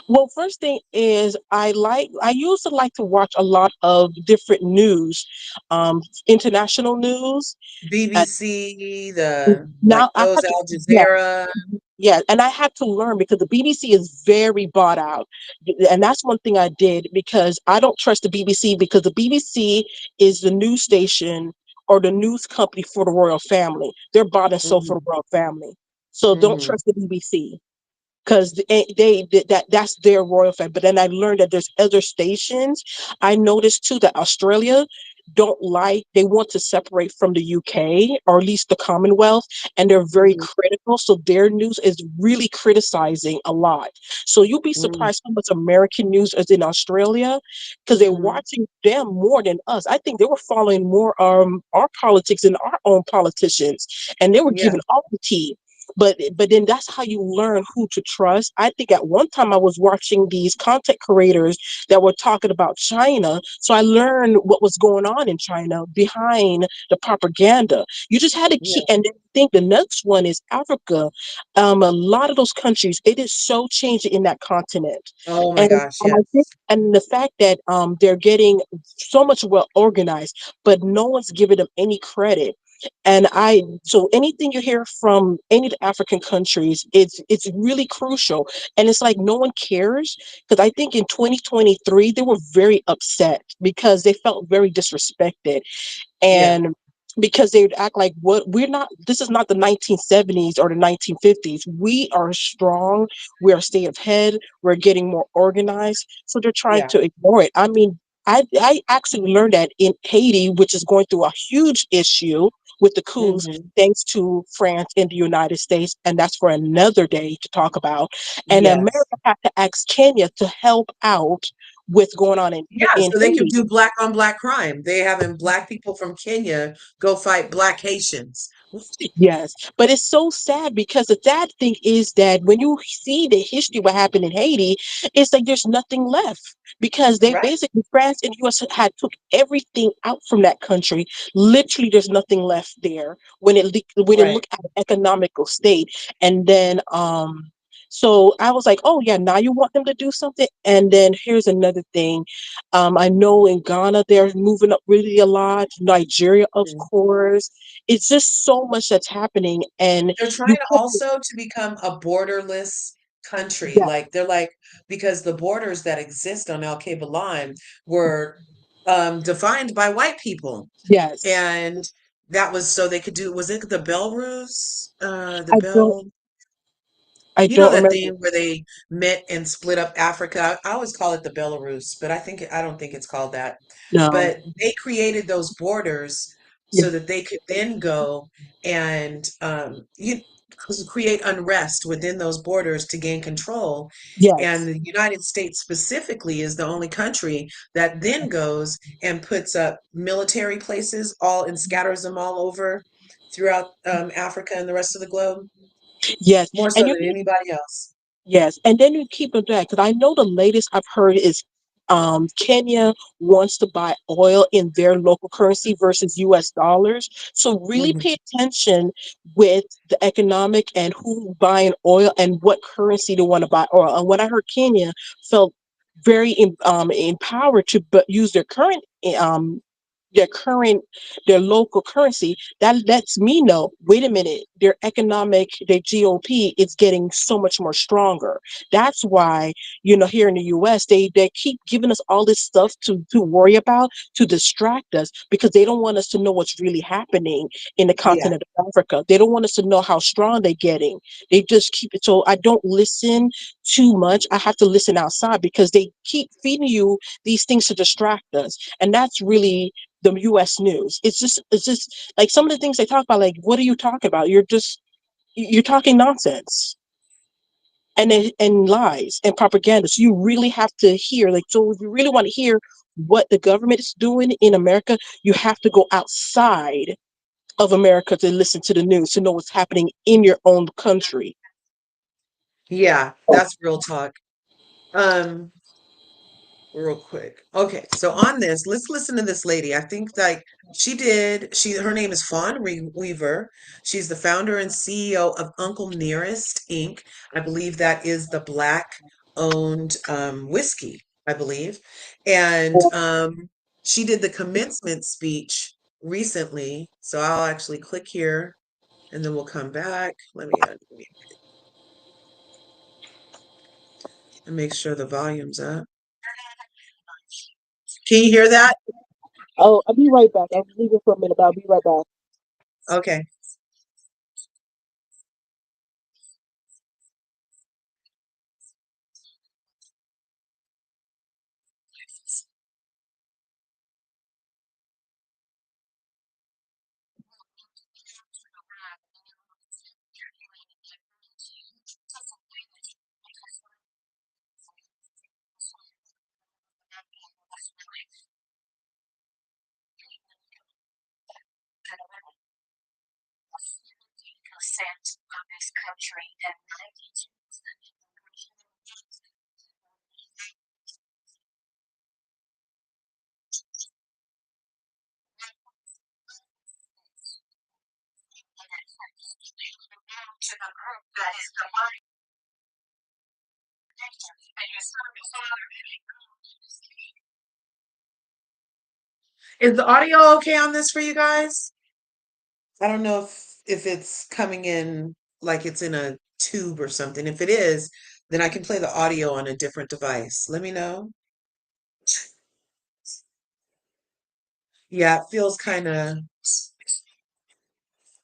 Well, first thing is I used to like to watch a lot of different news, international news. And BBC, the like now I those have to, Al yeah, Jazeera. yeah, and I had to learn because the BBC is very bought out. And that's one thing I did because I don't trust the BBC because the BBC is the news station or the news company for the royal family. They're bought and sold for the Hmm. royal family. So don't Hmm. trust the BBC because that's their royal family. But then I learned that there's other stations. I noticed too that Australia don't like they want to separate from the UK or at least the Commonwealth, and they're very Hmm. critical. So their news is really criticizing a lot. So you'll be Hmm. surprised how much American news is in Australia because they're Hmm. watching them more than us. I think they were following more our politics and our own politicians, and they were Yeah. giving all the tea. But then that's how you learn who to trust. I think at one time I was watching these content creators that were talking about China, so I learned what was going on in China behind the propaganda. You just had to Yeah. keep, and then I think the next one is Africa. A lot of those countries, it is so changing in that continent, Oh my and gosh, I think, yes. and the fact that they're getting so much well organized, but no one's giving them any credit. And so anything you hear from any of the African countries, it's really crucial. And it's like no one cares because I think in 2023 they were very upset because they felt very disrespected, Yeah. and because they would act like what we're not, this is not the 1970s or the 1950s. We are strong, we are stay ahead, we're getting more organized, so they're trying Yeah. to ignore it. I mean, I actually learned that in Haiti, which is going through a huge issue with the coups, Hmm. thanks to France and the United States, and that's for another day to talk about. And Yes. America had to ask Kenya to help out with going on Yeah, in so they could Haiti. do black on black crime. They having black people from Kenya go fight black Haitians. Yes, but it's so sad because the sad thing is that when you see the history what happened in Haiti, it's like there's nothing left because they Right. basically France and US had took everything out from that country. Literally, there's nothing left there when it Right. look at the economical state, and then so I was like, oh yeah, now you want them to do something, and then here's another thing. I know in Ghana they're moving up really a lot. Nigeria, of Mhm. course, it's just so much that's happening, and They're trying you can't. also to become a borderless country. Yeah, Like they're like because the borders that exist on Al Qaeda line were defined by white people. yes. And that was so they could do, was it the Belarus? The I don't. Bell I You know don't that remember. thing where they met and split up Africa? I always call it the Belarus, but I don't think it's called that. No. But they created those borders Yeah, so that they could then go and create unrest within those borders to gain control. And yes. the United States specifically is the only country that then goes and puts up military places all and scatters them all over throughout Africa and the rest of the globe, Yes. more so And you than anybody else. Yes, and then you keep it that because I know the latest I've heard is Kenya wants to buy oil in their local currency versus US dollars. So really Mhm. pay attention with the economic and who buying oil and what currency they want to buy oil. And when I heard Kenya felt very empowered to but use um their current their local currency, that lets me know, wait a minute, their GOP is getting so much more stronger. That's why, here in the US, they keep giving us all this stuff to worry about, to distract us, because they don't want us to know what's really happening in the Yeah. continent of Africa. They don't want us to know how strong they're getting. They just keep it, so I don't listen too much. I have to listen outside because they keep feeding you these things to distract us. And that's really the US news. It's just like some of the things they talk about, like, what are you talking about? You're talking nonsense and lies and propaganda. So you really have to hear, like, so if you really want to hear what the government is doing in America, you have to go outside of America to listen to the news to know what's happening in your own country. Yeah, that's real talk. Um, Real quick. Okay, so on this, let's listen to this lady. I think like her name is Weaver. She's the founder and CEO of Uncle Nearest Inc. I believe that is the black owned whiskey, I believe. And she did the commencement speech recently. So I'll actually click here and then we'll come back. Let me and make sure the volume's up. Can you hear that? Oh, I'll be right back. I was leaving for a minute, but I'll be right back. Okay. Is the audio okay on this for you guys? I don't know if it's coming in like it's in a tube or something. If it is, then I can play the audio on a different device. Let me know. Yeah, it feels kind of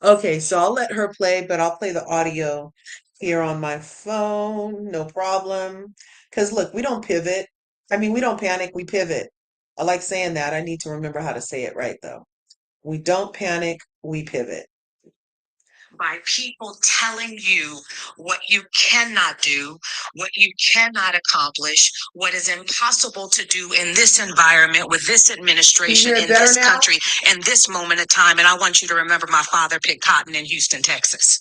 okay. So I'll let her play, but I'll play the audio here on my phone. No problem. Because look, we don't pivot. I mean, we don't panic, we pivot. I like saying that. I need to remember how to say it right, though. We don't panic, we pivot. By people telling you what you cannot do, what you cannot accomplish, what is impossible to do in this environment with this administration, in this country, in this moment of time. And I want you to remember my father picked cotton in Houston, Texas.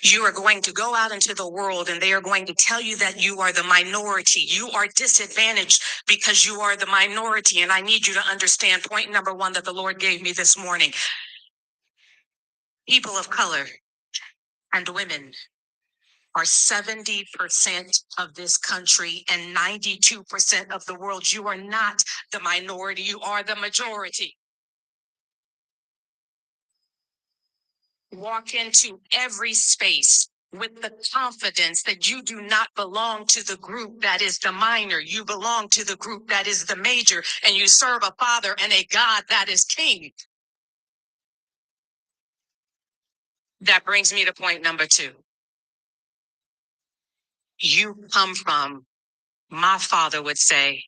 You are going to go out into the world and they are going to tell you that you are the minority. You are disadvantaged because you are the minority. And I need you to understand point number one that the Lord gave me this morning. People of color and women are 70% of this country and 92% of the world. You are not the minority, you are the majority. Walk into every space with the confidence that you do not belong to the group that is the minor. You belong to the group that is the major, and you serve a Father and a God that is King. That brings me to point number two. You come from, my father would say,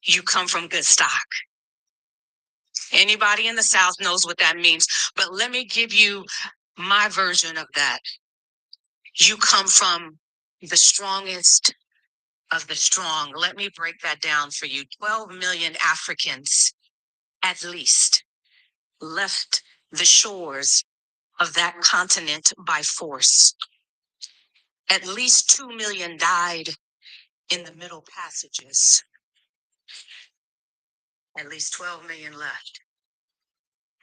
you come from good stock. Anybody in the South knows what that means. But let me give you my version of that. You come from the strongest of the strong. Let me break that down for you. 12 million Africans, at least, left the shores of that continent by force. At least 2 million died in the middle passages. At least 12 million left.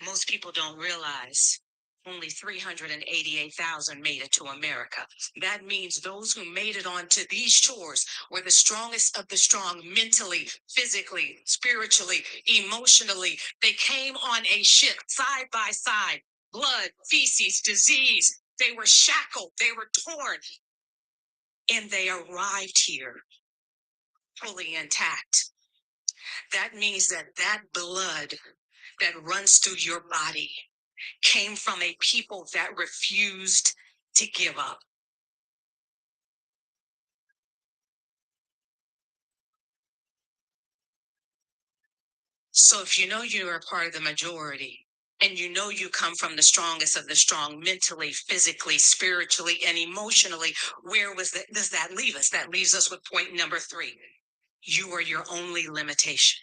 Most people don't realize only 388,000 made it to America. That means those who made it onto these shores were the strongest of the strong, mentally, physically, spiritually, emotionally. They came on a ship side by side, blood, feces, disease. They were shackled, they were torn, and they arrived here fully intact. That means that that blood that runs through your body came from a people that refused to give up. So if you know you are a part of the majority, and you know you come from the strongest of the strong, mentally, physically, spiritually, and emotionally, where does that leave us? That leaves us with point number three. You are your only limitation.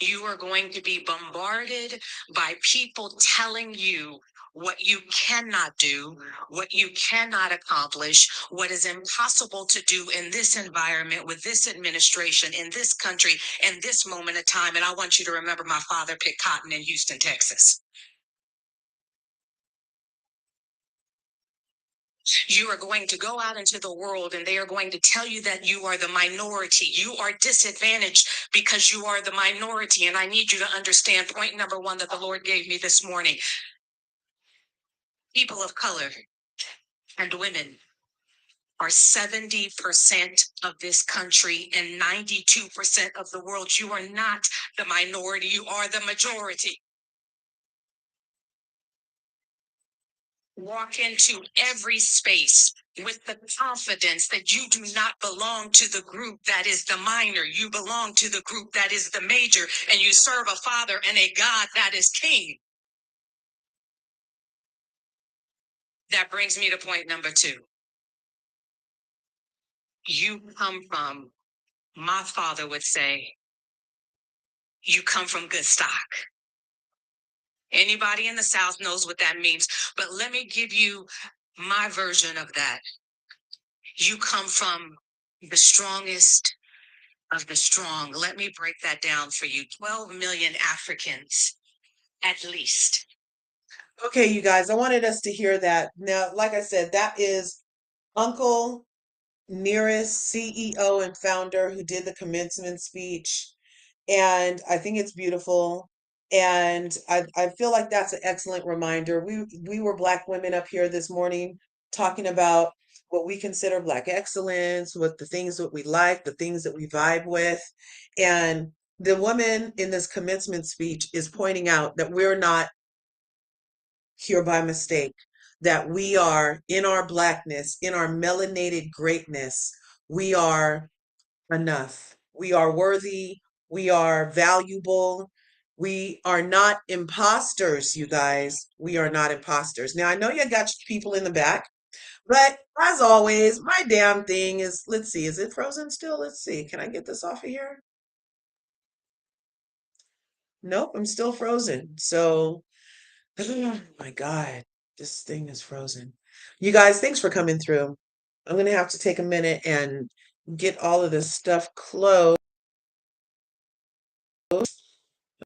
You are going to be bombarded by people telling you what you cannot do, what you cannot accomplish, what is impossible to do in this environment, with this administration, in this country, in this moment of time. And I want you to remember my father picked cotton in Houston, Texas. You are going to go out into the world and they are going to tell you that you are the minority. You are disadvantaged because you are the minority. And I need you to understand point number one that the Lord gave me this morning. People of color and women are 70% of this country and 92% of the world. You are not the minority, you are the majority. Walk into every space with the confidence that you do not belong to the group that is the minor. You belong to the group that is the major, and you serve a Father and a God that is King. That brings me to point number two. You come from, my father would say, you come from good stock. Anybody in the South knows what that means, but let me give you my version of that. You come from the strongest of the strong. Let me break that down for you. 12 million Africans, at least. Okay, you guys, I wanted us to hear that. Now, like I said, that is Uncle Nearest, CEO and founder, who did the commencement speech. And I think it's beautiful. And I feel like that's an excellent reminder. We were Black women up here this morning talking about what we consider Black excellence, what the things that we like, the things that we vibe with. And the woman in this commencement speech is pointing out that we're not here by mistake, that we are in our Blackness, in our melanated greatness, we are enough. We are worthy. We are valuable. We are not imposters, you guys. We are not imposters. Now, I know you got people in the back, but as always, my damn thing is, let's see, is it frozen still? Let's see. Can I get this off of here? Nope, I'm still frozen. So, oh my God, this thing is frozen. You guys, thanks for coming through. I'm going to have to take a minute and get all of this stuff closed.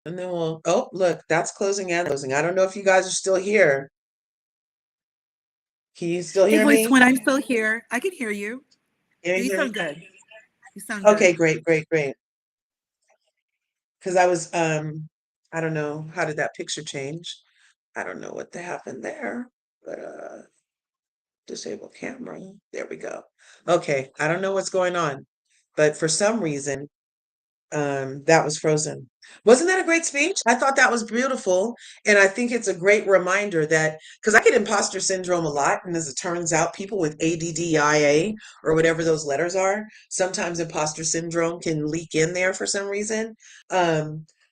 And then we'll, oh, look, that's closing and closing. I don't know if you guys are still here. Can you still Hey, hear voice me? twin, I'm still here. I can hear you. Can Yeah, you you hear me? sound good. You sound Okay, good. great, great, great. Because I was, I don't know, how did that picture change? I don't know what happened there, but disable camera. There we go. Okay, I don't know what's going on, but for some reason, that was frozen. Wasn't that a great speech? I thought that was beautiful. And I think it's a great reminder that, because I get imposter syndrome a lot. And as it turns out, people with ADDIA or whatever those letters are, sometimes imposter syndrome can leak in there for some reason,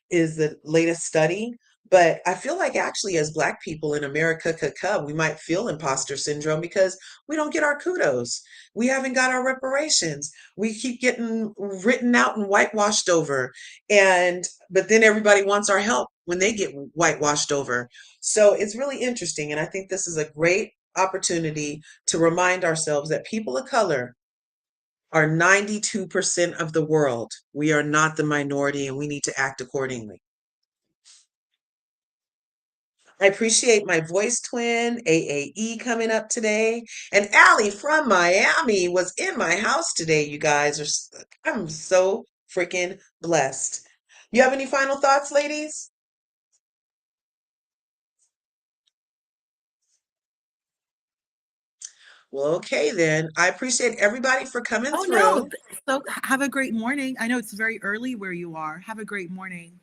is the latest study. But I feel like actually, as Black people in America could come, we might feel imposter syndrome because we don't get our kudos. We haven't got our reparations. We keep getting written out and whitewashed over. And but then everybody wants our help when they get whitewashed over. So it's really interesting. And I think this is a great opportunity to remind ourselves that people of color are 92% of the world. We are not the minority and we need to act accordingly. I appreciate my voice twin, AAE, coming up today. And Allie from Miami was in my house today, you guys. I'm so freaking blessed. You have any final thoughts, ladies? Well, okay then. I appreciate everybody for coming Oh no. through. So have a great morning. I know it's very early where you are. Have a great morning.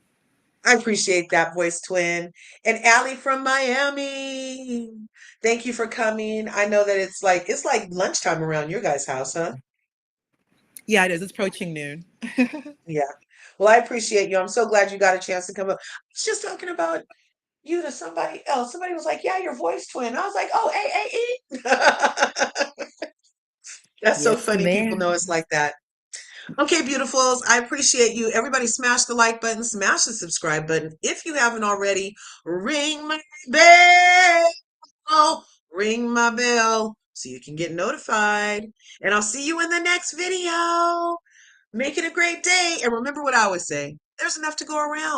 I appreciate that, voice twin. And Allie from Miami. Thank you for coming. I know that it's like lunchtime around your guys' house, huh? Yeah, it is. It's approaching noon. Yeah. Well, I appreciate you. I'm so glad you got a chance to come up. I was just talking about you to somebody else. Somebody was like, "Yeah, your voice twin." I was like, "Oh, AAE." That's so Yes, funny. People know ma'am. it's like that. Okay, beautifuls. I appreciate you. Everybody smash the like button, smash the subscribe button. If you haven't already, ring my bell. Ring my bell so you can get notified. And I'll see you in the next video. Make it a great day. And remember what I always say, there's enough to go around.